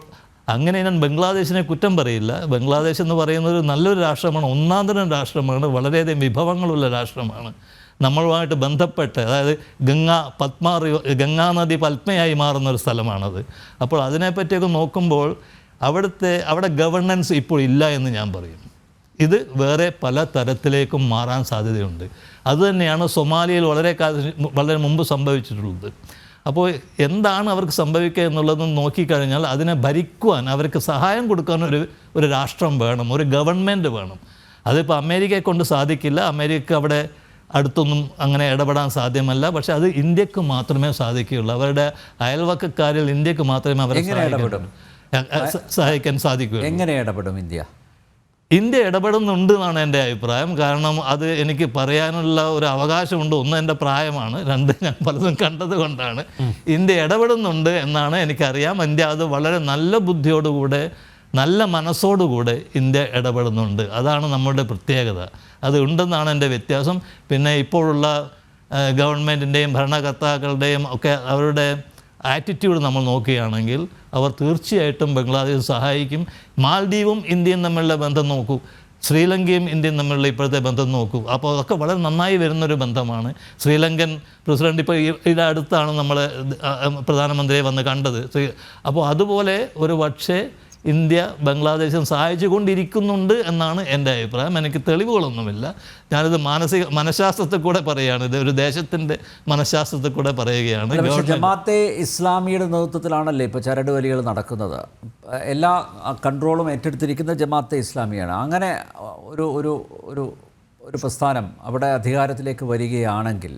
അങ്ങനെ ഞാൻ ബംഗ്ലാദേശിനെ കുറ്റം പറയില്ല. ബംഗ്ലാദേശ് എന്ന് പറയുന്നത് നല്ലൊരു രാഷ്ട്രമാണ്, ഒന്നാന്തരം രാഷ്ട്രമാണ്, വളരെയധികം വിഭവങ്ങളുള്ള രാഷ്ട്രമാണ്. നമ്മളുമായിട്ട് ബന്ധപ്പെട്ട്, അതായത് ഗംഗാനദി പത്മയായി മാറുന്നൊരു സ്ഥലമാണത്. അപ്പോൾ അതിനെപ്പറ്റിയൊക്കെ നോക്കുമ്പോൾ അവിടെ ഗവർണൻസ് ഇപ്പോൾ ഇല്ല എന്ന് ഞാൻ പറയും. ഇത് വേറെ പല തരത്തിലേക്കും മാറാൻ സാധ്യതയുണ്ട്. അതുതന്നെയാണ് സൊമാലിയയിൽ വളരെ മുമ്പ് സംഭവിച്ചിട്ടുള്ളത്. അപ്പോൾ എന്താണ് അവർക്ക് സംഭവിക്കുക എന്നുള്ളതെന്ന് നോക്കിക്കഴിഞ്ഞാൽ അതിനെ ഭരിക്കുവാൻ, അവർക്ക് സഹായം കൊടുക്കാൻ ഒരു രാഷ്ട്രം വേണം, ഒരു ഗവൺമെൻറ് വേണം. അതിപ്പോൾ അമേരിക്കയെ കൊണ്ട് സാധിക്കില്ല. അമേരിക്ക അവിടെ അടുത്തൊന്നും അങ്ങനെ ഇടപെടാൻ സാധ്യമല്ല. പക്ഷെ അത് ഇന്ത്യക്ക് മാത്രമേ സാധിക്കുകയുള്ളൂ. അവരുടെ അയൽവക്കക്കാരിൽ ഇന്ത്യക്ക് മാത്രമേ അവരെ സഹായിക്കാൻ സാധിക്കുകയുള്ളൂ. എങ്ങനെ ഇടപെടും ഇന്ത്യ ഇടപെടുന്നുണ്ട് എന്നാണ് എൻ്റെ അഭിപ്രായം. കാരണം അത് എനിക്ക് പറയാനുള്ള ഒരു അവകാശമുണ്ട്. ഒന്ന്, എൻ്റെ പ്രായമാണ്. രണ്ട്, ഞാൻ പലതും കണ്ടത് കൊണ്ടാണ്. ഇന്ത്യ ഇടപെടുന്നുണ്ട് എന്നാണ് എനിക്കറിയാം. ഇന്ത്യ അത് വളരെ നല്ല ബുദ്ധിയോടുകൂടെ, നല്ല മനസ്സോടുകൂടെ ഇന്ത്യ ഇടപെടുന്നുണ്ട്. അതാണ് നമ്മുടെ പ്രത്യേകത. അത് ഉണ്ടെന്നാണ് എൻ്റെ വ്യത്യാസം. പിന്നെ ഇപ്പോഴുള്ള ഗവൺമെൻറ്റിൻ്റെയും ഭരണകർത്താക്കളുടെയും ഒക്കെ അവരുടെ ആറ്റിറ്റ്യൂഡ് നമ്മൾ നോക്കുകയാണെങ്കിൽ അവർ തീർച്ചയായിട്ടും ബംഗ്ലാദേശ് സഹായിക്കും. മാൽഡീവും ഇന്ത്യയും തമ്മിലുള്ള ബന്ധം നോക്കൂ, ശ്രീലങ്കയും ഇന്ത്യയും തമ്മിലുള്ള ഇപ്പോഴത്തെ ബന്ധം നോക്കൂ. അപ്പോൾ അതൊക്കെ വളരെ നന്നായി വരുന്നൊരു ബന്ധമാണ്. ശ്രീലങ്കൻ പ്രസിഡന്റ് ഇപ്പോൾ ഇതിൻ്റെ അടുത്താണ് നമ്മൾ പ്രധാനമന്ത്രിയെ വന്ന് കണ്ടത്. അപ്പോൾ അതുപോലെ ഒരു പക്ഷേ ഇന്ത്യ ബംഗ്ലാദേശിനെ സഹായിച്ചു കൊണ്ടിരിക്കുന്നുണ്ട് എന്നാണ് എൻ്റെ അഭിപ്രായം. എനിക്ക് തെളിവുകളൊന്നുമില്ല. ഞാനിത് മനഃശാസ്ത്രത്തിൽ കൂടെ പറയുകയാണ്. ഇത് ഒരു ദേശത്തിൻ്റെ മനഃശാസ്ത്രത്തിൽ കൂടെ പറയുകയാണ്. ജമാഅത്തെ ഇസ്ലാമിയുടെ നേതൃത്വത്തിലാണല്ലേ ഇപ്പോൾ ചരടുവലികൾ നടക്കുന്നത്. എല്ലാ കൺട്രോളും ഏറ്റെടുത്തിരിക്കുന്ന ജമാഅത്തെ ഇസ്ലാമിയാണ്. അങ്ങനെ ഒരു ഒരു ഒരു ഒരു പ്രസ്ഥാനം അവിടെ അധികാരത്തിലേക്ക് വരികയാണെങ്കിൽ,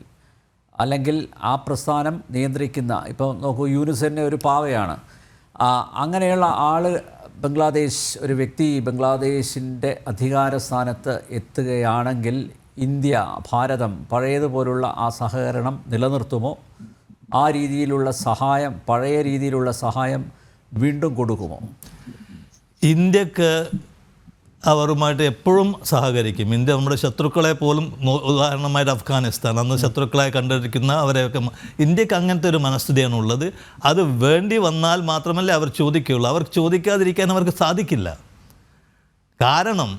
അല്ലെങ്കിൽ ആ പ്രസ്ഥാനം നിയന്ത്രിക്കുന്ന, ഇപ്പോൾ നോക്കൂ, യൂനുസ് ഒരു പാവയാണ്. അങ്ങനെയുള്ള ആൾ ബംഗ്ലാദേശ്, ഒരു വ്യക്തി ബംഗ്ലാദേശിൻ്റെ അധികാര സ്ഥാനത്ത് എത്തുകയാണെങ്കിൽ ഇന്ത്യ, ഭാരതം പഴയതുപോലുള്ള ആ സഹകരണം നിലനിർത്തുമോ? ആ രീതിയിലുള്ള സഹായം, പഴയ രീതിയിലുള്ള സഹായം വീണ്ടും കൊടുക്കുമോ? ഇന്ത്യക്ക് അവരുമായിട്ട് എപ്പോഴും സഹകരിക്കും. ഇന്ത്യ നമ്മുടെ ശത്രുക്കളെ പോലും, ഉദാഹരണമായിട്ട് അഫ്ഗാനിസ്ഥാൻ, അന്ന് ശത്രുക്കളായി കണ്ടിരിക്കുന്ന അവരെയൊക്കെ, ഇന്ത്യക്ക് അങ്ങനത്തെ ഒരു മനസ്ഥിതിയാണ് ഉള്ളത്. അത് വേണ്ടി വന്നാൽ മാത്രമല്ലേ അവർ ചോദിക്കുകയുള്ളൂ. അവർ ചോദിക്കാതിരിക്കാൻ അവർക്ക് സാധിക്കില്ല. കാരണം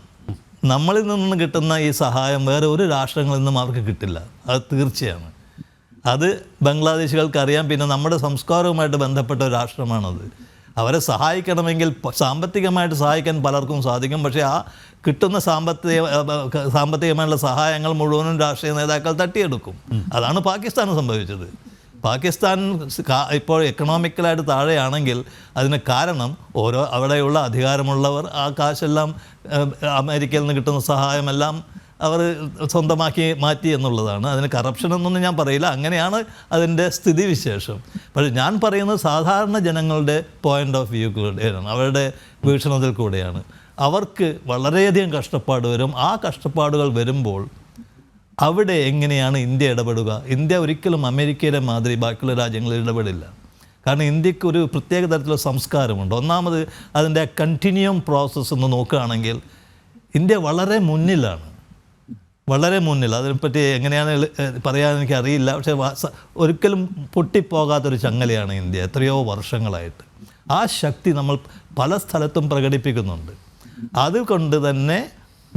നമ്മളിൽ നിന്ന് കിട്ടുന്ന ഈ സഹായം വേറെ ഒരു രാഷ്ട്രങ്ങളിൽ നിന്നും അവർക്ക് കിട്ടില്ല. അത് തീർച്ചയാണ്. അത് ബംഗ്ലാദേശികൾക്കറിയാം. പിന്നെ നമ്മുടെ സംസ്കാരവുമായിട്ട് ബന്ധപ്പെട്ട ഒരു രാഷ്ട്രമാണത്. അവരെ സഹായിക്കണമെങ്കിൽ സാമ്പത്തികമായിട്ട് സഹായിക്കാൻ പലർക്കും സാധിക്കും. പക്ഷേ ആ കിട്ടുന്ന സാമ്പത്തികമായിട്ടുള്ള സഹായങ്ങൾ മുഴുവനും രാഷ്ട്രീയ നേതാക്കൾ തട്ടിയെടുക്കും. അതാണ് പാകിസ്ഥാന് സംഭവിച്ചത്. പാകിസ്ഥാൻ ഇപ്പോൾ എക്കണോമിക്കലായിട്ട് താഴെയാണെങ്കിൽ അതിന് കാരണം അവിടെയുള്ള അധികാരമുള്ളവർ ആ കാശെല്ലാം, അമേരിക്കയിൽ നിന്ന് കിട്ടുന്ന സഹായമെല്ലാം അവർ സ്വന്തമാക്കി മാറ്റി എന്നുള്ളതാണ്. അതിന് കറപ്ഷൻ എന്നൊന്നും ഞാൻ പറയില്ല. അങ്ങനെയാണ് അതിൻ്റെ സ്ഥിതിവിശേഷം. പക്ഷേ ഞാൻ പറയുന്നത് സാധാരണ ജനങ്ങളുടെ പോയിൻ്റ് ഓഫ് വ്യൂ കൂടെയാണ്, അവരുടെ വീക്ഷണത്തിൽ കൂടെയാണ്. അവർക്ക് വളരെയധികം കഷ്ടപ്പാട് വരും. ആ കഷ്ടപ്പാടുകൾ വരുമ്പോൾ അവിടെ എങ്ങനെയാണ് ഇന്ത്യ ഇടപെടുക? ഇന്ത്യ ഒരിക്കലും അമേരിക്കയുടെ മാതിരി ബാക്കിയുള്ള രാജ്യങ്ങളിൽ ഇടപെടില്ല. കാരണം ഇന്ത്യക്ക് ഒരു പ്രത്യേക തരത്തിലുള്ള സംസ്കാരമുണ്ട്. ഒന്നാമത് അതിൻ്റെ കണ്ടിന്യൂം പ്രോസസ്സ് എന്ന് നോക്കുകയാണെങ്കിൽ ഇന്ത്യ വളരെ മുന്നിലാണ്, വളരെ മുന്നിൽ. അതിനെപ്പറ്റി എങ്ങനെയാണ് പറയാൻ എനിക്കറിയില്ല. പക്ഷേ ഒരിക്കലും പൊട്ടിപ്പോകാത്തൊരു ചങ്ങലയാണ് ഇന്ത്യ എത്രയോ വർഷങ്ങളായിട്ട്. ആ ശക്തി നമ്മൾ പല സ്ഥലത്തും പ്രകടിപ്പിക്കുന്നുണ്ട്. അതുകൊണ്ട് തന്നെ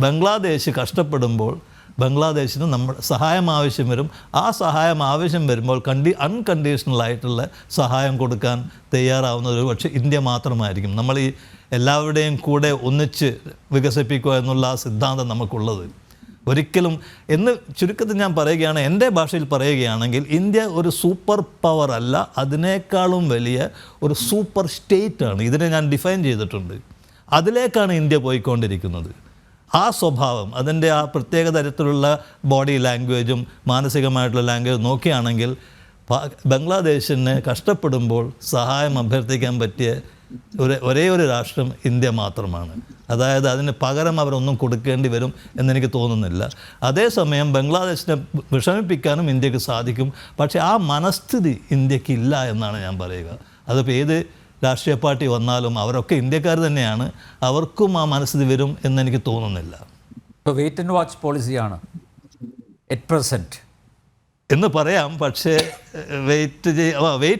ബംഗ്ലാദേശ് കഷ്ടപ്പെടുമ്പോൾ ബംഗ്ലാദേശിന് നമ്മുടെ സഹായം ആവശ്യം വരും. ആ സഹായം ആവശ്യം വരുമ്പോൾ അൺകണ്ടീഷണലായിട്ടുള്ള സഹായം കൊടുക്കാൻ തയ്യാറാവുന്നത് ഒരു പക്ഷേ ഇന്ത്യ മാത്രമായിരിക്കും. നമ്മൾ ഈ എല്ലാവരുടെയും കൂടെ ഒന്നിച്ച് വികസിപ്പിക്കുക എന്നുള്ള ആ സിദ്ധാന്തം നമുക്കുള്ളത്. ഒരിക്കലും എന്ന് ചുരുക്കത്തിൽ ഞാൻ പറയുകയാണ്, എൻ്റെ ഭാഷയിൽ പറയുകയാണെങ്കിൽ ഇന്ത്യ ഒരു സൂപ്പർ പവർ അല്ല, അതിനേക്കാളും വലിയ ഒരു സൂപ്പർ സ്റ്റേറ്റാണ്. ഇതിനെ ഞാൻ ഡിഫൈൻ ചെയ്തിട്ടുണ്ട്. അതിലേക്കാണ് ഇന്ത്യ പോയിക്കൊണ്ടിരിക്കുന്നത്. ആ സ്വഭാവം, അതിൻ്റെ ആ പ്രത്യേക തരത്തിലുള്ള ബോഡി ലാംഗ്വേജും മാനസികമായിട്ടുള്ള ലാംഗ്വേജ് നോക്കുകയാണെങ്കിൽ ബംഗ്ലാദേശിന് കഷ്ടപ്പെടുമ്പോൾ സഹായം അഭ്യർത്ഥിക്കാൻ പറ്റിയ ഒരേ ഒരു രാഷ്ട്രം ഇന്ത്യ മാത്രമാണ്. അതായത് അതിന് പകരം അവരൊന്നും കൊടുക്കേണ്ടി വരും എന്നെനിക്ക് തോന്നുന്നില്ല. അതേസമയം ബംഗ്ലാദേശിനെ വിഷമിപ്പിക്കാനും ഇന്ത്യക്ക് സാധിക്കും. പക്ഷേ ആ മനസ്ഥിതി ഇന്ത്യക്കില്ല എന്നാണ് ഞാൻ പറയുക. അതിപ്പോൾ ഏത് രാഷ്ട്രീയ പാർട്ടി വന്നാലും അവരൊക്കെ ഇന്ത്യക്കാർ തന്നെയാണ്. അവർക്കും ആ മനസ്ഥിതി വരും എന്നെനിക്ക് തോന്നുന്നില്ല. ഇപ്പോൾ വെയിറ്റ് ആൻഡ് വാച്ച് പോളിസിയാണ് അറ്റ് പ്രസൻറ്റ് എന്ന് പറയാം. പക്ഷേ വെയിറ്റ്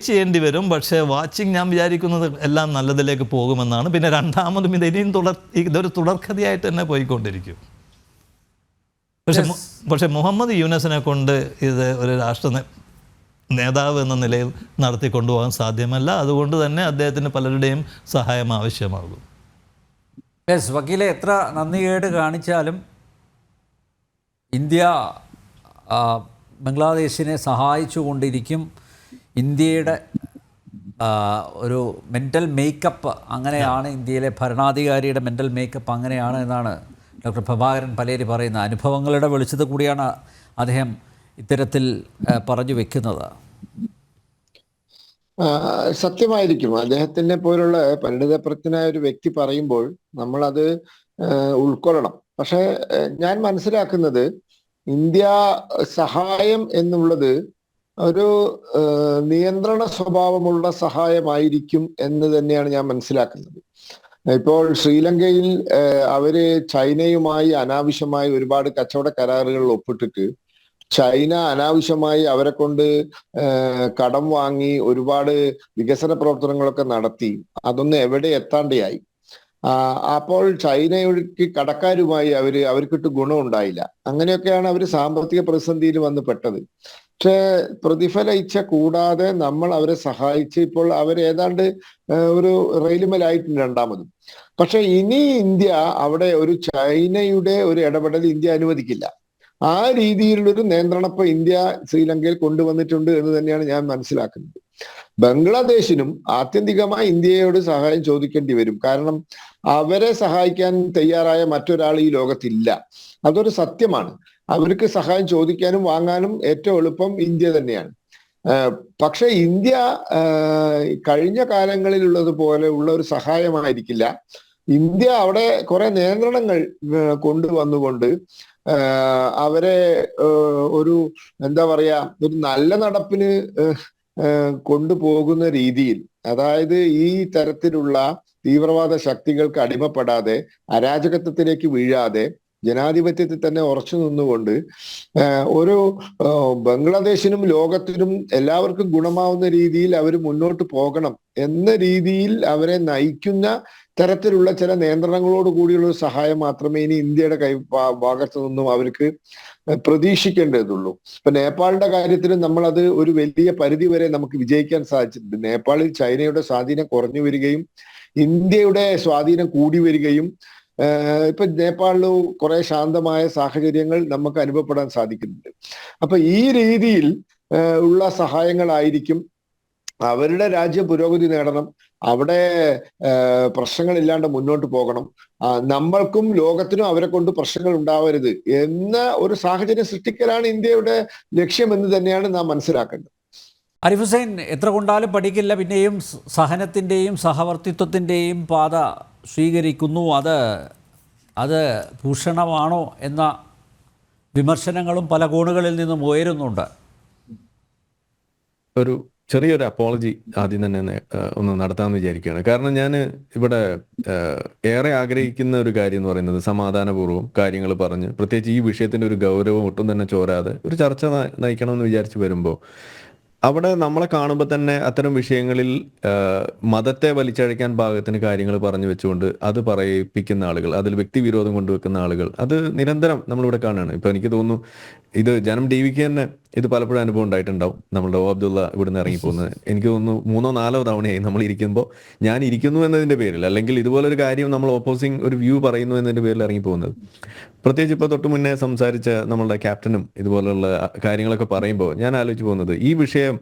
ചെയ്യേണ്ടി വരും. പക്ഷേ വാച്ചിങ് ഞാൻ വിചാരിക്കുന്നത് എല്ലാം നല്ലതിലേക്ക് പോകുമെന്നാണ്. പിന്നെ രണ്ടാമതും ഇതൊരു തുടർക്കഥയായിട്ട് തന്നെ പോയിക്കൊണ്ടിരിക്കും. പക്ഷേ മുഹമ്മദ് യൂനസിനെ കൊണ്ട് ഇത് ഒരു രാഷ്ട്ര നേതാവ് എന്ന നിലയിൽ നടത്തിക്കൊണ്ടുപോകാൻ സാധ്യമല്ല. അതുകൊണ്ട് തന്നെ അദ്ദേഹത്തിന് പലരുടെയും സഹായം ആവശ്യമാകും. വക്കീലെ, എത്ര നന്ദികേട് കാണിച്ചാലും ഇന്ത്യ ബംഗ്ലാദേശിനെ സഹായിച്ചു കൊണ്ടിരിക്കും. ഇന്ത്യയുടെ ഒരു മെൻ്റൽ മേക്കപ്പ് അങ്ങനെയാണ്, ഇന്ത്യയിലെ ഭരണാധികാരിയുടെ മെൻ്റൽ മേക്കപ്പ് അങ്ങനെയാണ് എന്നാണ് ഡോക്ടർ പ്രഭാകരൻ പലേരി പറയുന്ന അനുഭവങ്ങളുടെ വെളിച്ചത്തിൽ കൂടിയാണ് അദ്ദേഹം ഇത്തരത്തിൽ പറഞ്ഞു വെക്കുന്നത്. സത്യമായിരിക്കും. അദ്ദേഹത്തിനെ പോലുള്ള പരിണിതപ്രജ്ഞനായ ഒരു വ്യക്തി പറയുമ്പോൾ നമ്മളത് ഉൾക്കൊള്ളണം. പക്ഷെ ഞാൻ മനസ്സിലാക്കുന്നത് ഇന്ത്യ സഹായം എന്നുള്ളത് ഒരു നിയന്ത്രണ സ്വഭാവമുള്ള സഹായമായിരിക്കും എന്ന് തന്നെയാണ് ഞാൻ മനസ്സിലാക്കുന്നത്. ഇപ്പോൾ ശ്രീലങ്കയിൽ അവര് ചൈനയുമായി അനാവശ്യമായി ഒരുപാട് കച്ചവട കരാറുകൾ ഒപ്പിട്ടിട്ട് ചൈന അനാവശ്യമായി അവരെ കൊണ്ട് കടം വാങ്ങി ഒരുപാട് വികസന പ്രവർത്തനങ്ങളൊക്കെ നടത്തി. അതൊന്നും എവിടെ എത്താണ്ടായി. അപ്പോൾ ചൈനയ്ക്ക് കടക്കാരുമായി അവർക്കിട്ട് ഗുണമുണ്ടായില്ല. അങ്ങനെയൊക്കെയാണ് അവർ സാമ്പത്തിക പ്രതിസന്ധിയിൽ വന്ന് പെട്ടത്. പക്ഷെ പ്രതിഫല ഇച്ഛ കൂടാതെ നമ്മൾ അവരെ സഹായിച്ച് ഇപ്പോൾ അവർ ഏതാണ്ട് ഒരു റെയിലുമേലായിട്ടുണ്ട് രണ്ടാമതും. പക്ഷെ ഇനി ഇന്ത്യ അവിടെ ഒരു ചൈനയുടെ ഒരു ഇടപെടൽ ഇന്ത്യ അനുവദിക്കില്ല. ആ രീതിയിലുള്ളൊരു നിയന്ത്രണം ഇന്ത്യ ശ്രീലങ്കയിൽ കൊണ്ടുവന്നിട്ടുണ്ട് എന്ന് തന്നെയാണ് ഞാൻ മനസ്സിലാക്കുന്നത്. ബംഗ്ലാദേശിനും ആത്യന്തികമായി ഇന്ത്യയോട് സഹായം ചോദിക്കേണ്ടി വരും. കാരണം അവരെ സഹായിക്കാൻ തയ്യാറായ മറ്റൊരാൾ ഈ ലോകത്തില്ല. അതൊരു സത്യമാണ്. അവർക്ക് സഹായം ചോദിക്കാനും വാങ്ങാനും ഏറ്റവും എളുപ്പം ഇന്ത്യ തന്നെയാണ്. പക്ഷെ ഇന്ത്യ കഴിഞ്ഞ കാലങ്ങളിലുള്ളതുപോലെ ഉള്ള ഒരു സഹായമായിരിക്കില്ല. ഇന്ത്യ അവിടെ കുറെ നിയന്ത്രണങ്ങൾ കൊണ്ടുവന്നുകൊണ്ട് അവരെ ഒരു എന്താ പറയാ ഒരു നല്ല നടപ്പിന് കൊണ്ടുപോകുന്ന രീതിയിൽ, അതായത് ഈ തരത്തിലുള്ള തീവ്രവാദ ശക്തികൾക്ക് അടിമപ്പെടാതെ അരാജകത്വത്തിലേക്ക് വീഴാതെ ജനാധിപത്യത്തിൽ തന്നെ ഉറച്ചു നിന്നുകൊണ്ട് ഒരു ബംഗ്ലാദേശിനും ലോകത്തിനും എല്ലാവർക്കും ഗുണമാവുന്ന രീതിയിൽ അവർ മുന്നോട്ട് പോകണം എന്ന രീതിയിൽ അവരെ നയിക്കുന്ന തരത്തിലുള്ള ചില നിയന്ത്രണങ്ങളോട് കൂടിയുള്ള ഒരു സഹായം മാത്രമേ ഇനി ഇന്ത്യയുടെ ഭാഗത്തു നിന്നും അവർക്ക് പ്രതീക്ഷിക്കേണ്ടതുള്ളൂ. ഇപ്പൊ നേപ്പാളിന്റെ കാര്യത്തിൽ നമ്മളത് ഒരു വലിയ പരിധി വരെ നമുക്ക് വിജയിക്കാൻ സാധിച്ചിട്ടുണ്ട്. നേപ്പാളിൽ ചൈനയുടെ സ്വാധീനം കുറഞ്ഞു വരികയും ഇന്ത്യയുടെ സ്വാധീനം കൂടി വരികയും ഇപ്പൊ നേപ്പാളിൽ കുറെ ശാന്തമായ സാഹചര്യങ്ങൾ നമുക്ക് അനുഭവപ്പെടാൻ സാധിക്കുന്നുണ്ട്. അപ്പൊ ഈ രീതിയിൽ ഉള്ള സഹായങ്ങളായിരിക്കും. അവരുടെ രാജ്യം പുരോഗതി നേടണം, അവിടെ പ്രശ്നങ്ങളില്ലാണ്ട് മുന്നോട്ട് പോകണം, നമ്മൾക്കും ലോകത്തിനും അവരെ കൊണ്ട് പ്രശ്നങ്ങൾ ഉണ്ടാവരുത് എന്ന ഒരു സാഹചര്യം സൃഷ്ടിക്കലാണ് ഇന്ത്യയുടെ ലക്ഷ്യമെന്ന് തന്നെയാണ് നാം മനസ്സിലാക്കേണ്ടത്. ആരിഫ് ഹുസൈൻ, എത്ര കൊണ്ടാലും പഠിക്കില്ല, പിന്നെയും സഹനത്തിൻ്റെയും സഹവർത്തിത്വത്തിൻ്റെയും പാത സ്വീകരിക്കുന്നു. അത് ഭൂഷണമാണോ എന്ന വിമർശനങ്ങളും പല കോണുകളിൽ നിന്നും ഉയരുന്നുണ്ട്. ഒരു ചെറിയൊരു അപ്പോളജി ആദ്യം തന്നെ ഒന്ന് നടത്താമെന്ന് വിചാരിക്കുകയാണ്. കാരണം ഞാൻ ഇവിടെ ഏറെ ആഗ്രഹിക്കുന്ന ഒരു കാര്യം എന്ന് പറയുന്നത് സമാധാനപൂർവ്വം കാര്യങ്ങൾ പറഞ്ഞ്, പ്രത്യേകിച്ച് ഈ വിഷയത്തിന്റെ ഒരു ഗൗരവം ഒട്ടും തന്നെ ചോരാതെ ഒരു ചർച്ച നയിക്കണമെന്ന് വിചാരിച്ച് വരുമ്പോൾ അവിടെ നമ്മളെ കാണുമ്പോൾ തന്നെ അത്തരം വിഷയങ്ങളിൽ മതത്തെ വലിച്ചഴയ്ക്കാൻ പാകത്തിന് കാര്യങ്ങൾ പറഞ്ഞു വെച്ചുകൊണ്ട് അത് പറയിപ്പിക്കുന്ന ആളുകൾ, അതിൽ വ്യക്തിവിരോധം കൊണ്ടുവെക്കുന്ന ആളുകൾ, അത് നിരന്തരം നമ്മളിവിടെ കാണുകയാണ്. ഇപ്പൊ എനിക്ക് തോന്നുന്നു ഇത് ജനം ടി വിക്ക് തന്നെ ഇത് പലപ്പോഴും അനുഭവം ഉണ്ടായിട്ടുണ്ടാവും. നമ്മളുടെ അബ്ദുള്ള ഇവിടുന്ന് ഇറങ്ങിപ്പോകുന്നത് എനിക്ക് തോന്നുന്നു 3-4 തവണയായി നമ്മൾ ഇരിക്കുമ്പോൾ ഞാൻ ഇരിക്കുന്നു എന്നതിന്റെ പേരിൽ, അല്ലെങ്കിൽ ഇതുപോലൊരു കാര്യം നമ്മൾ ഓപ്പോസിങ് ഒരു വ്യൂ പറയുന്നു എന്നതിന്റെ പേരിൽ ഇറങ്ങിപ്പോകുന്നത്. പ്രത്യേകിച്ച് ഇപ്പോൾ തൊട്ട് മുന്നേ സംസാരിച്ച നമ്മളുടെ ക്യാപ്റ്റനും ഇതുപോലുള്ള കാര്യങ്ങളൊക്കെ പറയുമ്പോൾ ഞാൻ ആലോചിച്ച് പോകുന്നത് ഈ വിഷയം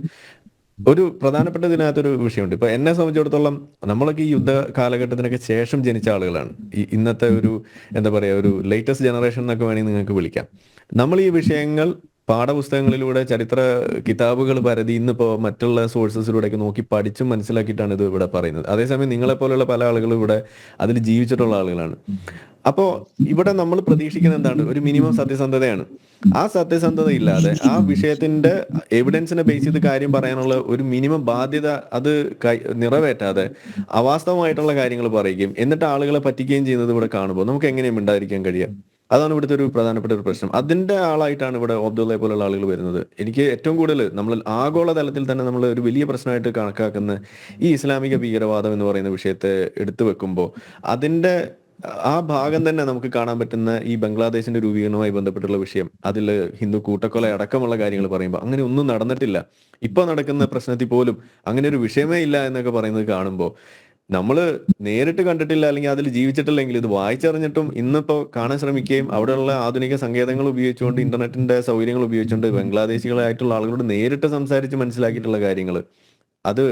ഒരു പ്രധാനപ്പെട്ട ഇതിനകത്തൊരു വിഷയമുണ്ട്. ഇപ്പൊ എന്നെ സംബന്ധിച്ചിടത്തോളം നമ്മളൊക്കെ ഈ യുദ്ധ കാലഘട്ടത്തിനൊക്കെ ശേഷം ജനിച്ച ആളുകളാണ്. ഈ ഇന്നത്തെ ഒരു എന്താ പറയാ ഒരു ലേറ്റസ്റ്റ് ജനറേഷൻ എന്നൊക്കെ വേണമെങ്കിൽ നിങ്ങൾക്ക് വിളിക്കാം. നമ്മൾ ഈ വിഷയങ്ങൾ പാഠപുസ്തകങ്ങളിലൂടെ ചരിത്ര കിതാബുകൾ പരതി ഇന്നിപ്പോൾ മറ്റുള്ള സോഴ്സസിലൂടെയൊക്കെ നോക്കി പഠിച്ചും മനസ്സിലാക്കിയിട്ടാണ് ഇത് ഇവിടെ പറയുന്നത്. അതേസമയം നിങ്ങളെപ്പോലുള്ള പല ആളുകളും ഇവിടെ അതിൽ ജീവിച്ചിട്ടുള്ള ആളുകളാണ്. അപ്പോൾ ഇവിടെ നമ്മൾ പ്രതീക്ഷിക്കുന്നത് എന്താണ്? ഒരു മിനിമം സത്യസന്ധതയാണ്. ആ സത്യസന്ധത ഇല്ലാതെ ആ വിഷയത്തിന്റെ എവിഡൻസിനെ ബേസ് ചെയ്ത് കാര്യം പറയാനുള്ള ഒരു മിനിമം ബാധ്യത അത് നിറവേറ്റാതെ അവാസ്തവമായിട്ടുള്ള കാര്യങ്ങൾ പറയുകയും എന്നിട്ട് ആളുകളെ പറ്റിക്കുകയും ചെയ്യുന്നത് ഇവിടെ കാണുമ്പോൾ നമുക്ക് എങ്ങനെയും ഉണ്ടായിരിക്കാൻ കഴിയുക? അതാണ് ഇവിടുത്തെ ഒരു പ്രധാനപ്പെട്ട ഒരു പ്രശ്നം. അതിന്റെ ആളായിട്ടാണ് ഇവിടെ അബ്ദുള്ളയെ പോലുള്ള ആളുകൾ വരുന്നത്. എനിക്ക് ഏറ്റവും കൂടുതൽ നമ്മൾ ആഗോള തലത്തിൽ തന്നെ നമ്മൾ ഒരു വലിയ പ്രശ്നമായിട്ട് കണക്കാക്കുന്ന ഈ ഇസ്ലാമിക ഭീകരവാദം എന്ന് പറയുന്ന വിഷയത്തെ എടുത്തു വെക്കുമ്പോൾ അതിന്റെ ആ ഭാഗം തന്നെ നമുക്ക് കാണാൻ പറ്റുന്ന ഈ ബംഗ്ലാദേശിന്റെ രൂപീകരണവുമായി ബന്ധപ്പെട്ടുള്ള വിഷയം, അതിൽ ഹിന്ദു കൂട്ടക്കൊല അടക്കമുള്ള കാര്യങ്ങൾ പറയുമ്പോൾ അങ്ങനെ ഒന്നും നടന്നിട്ടില്ല. ഇപ്പൊ നടക്കുന്ന പ്രശ്നത്തിൽ പോലും അങ്ങനെ ഒരു വിഷയമേ ഇല്ല എന്നൊക്കെ പറയുന്നത് കാണുമ്പോൾ നമ്മൾ നേരിട്ട് കണ്ടിട്ടില്ല അല്ലെങ്കിൽ അതിൽ ജീവിച്ചിട്ടില്ലെങ്കിൽ ഇത് വായിച്ചറിഞ്ഞിട്ടും ഇന്നിപ്പോ കാണാൻ ശ്രമിക്കുകയും അവിടെയുള്ള ആധുനിക സങ്കേതങ്ങൾ ഉപയോഗിച്ചുകൊണ്ട് ഇന്റർനെറ്റിന്റെ സൗകര്യങ്ങൾ ഉപയോഗിച്ചുകൊണ്ട് ബംഗ്ലാദേശികളായിട്ടുള്ള ആളുകളോട് നേരിട്ട് സംസാരിച്ച് മനസ്സിലാക്കിയിട്ടുള്ള കാര്യങ്ങൾ അത്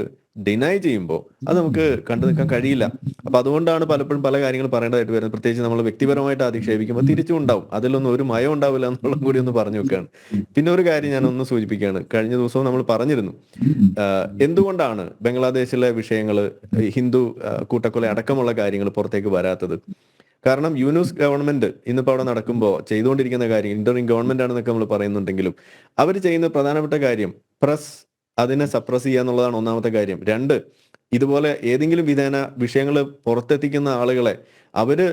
ഡിനൈ ചെയ്യുമ്പോൾ അത് നമുക്ക് കണ്ടു നിൽക്കാൻ കഴിയില്ല. അപ്പൊ അതുകൊണ്ടാണ് പലപ്പോഴും പല കാര്യങ്ങൾ പറയേണ്ടതായിട്ട് വരുന്നത്. പ്രത്യേകിച്ച് നമ്മൾ വ്യക്തിപരമായിട്ട് അധിക്ഷേപിക്കുമ്പോൾ തിരിച്ചും ഉണ്ടാവും, അതിലൊന്നും ഒരു മയം ഉണ്ടാവില്ല എന്നുള്ളത് കൂടി ഒന്ന് പറഞ്ഞു വെക്കുകയാണ്. പിന്നെ ഒരു കാര്യം ഞാൻ ഒന്ന് സൂചിപ്പിക്കുകയാണ്. കഴിഞ്ഞ ദിവസവും നമ്മൾ പറഞ്ഞിരുന്നു, എന്തുകൊണ്ടാണ് ബംഗ്ലാദേശിലെ വിഷയങ്ങൾ, ഹിന്ദു കൂട്ടക്കൊല അടക്കമുള്ള കാര്യങ്ങൾ പുറത്തേക്ക് വരാത്തത്? കാരണം യൂനുസ് ഗവൺമെന്റ് ഇന്നിപ്പോൾ അവിടെ നടക്കുമ്പോൾ ചെയ്തുകൊണ്ടിരിക്കുന്ന കാര്യം, ഇന്ററിം ഗവൺമെന്റ് ആണെന്നൊക്കെ നമ്മൾ പറയുന്നുണ്ടെങ്കിലും അവർ ചെയ്യുന്ന പ്രധാനപ്പെട്ട കാര്യം പ്രസ് അതിനെ സപ്രസ് ചെയ്യുക എന്നുള്ളതാണ് ഒന്നാമത്തെ കാര്യം. രണ്ട്, ഇതുപോലെ ഏതെങ്കിലും വിധേന വിഷയങ്ങൾ പുറത്തെത്തിക്കുന്ന ആളുകളെ അവര്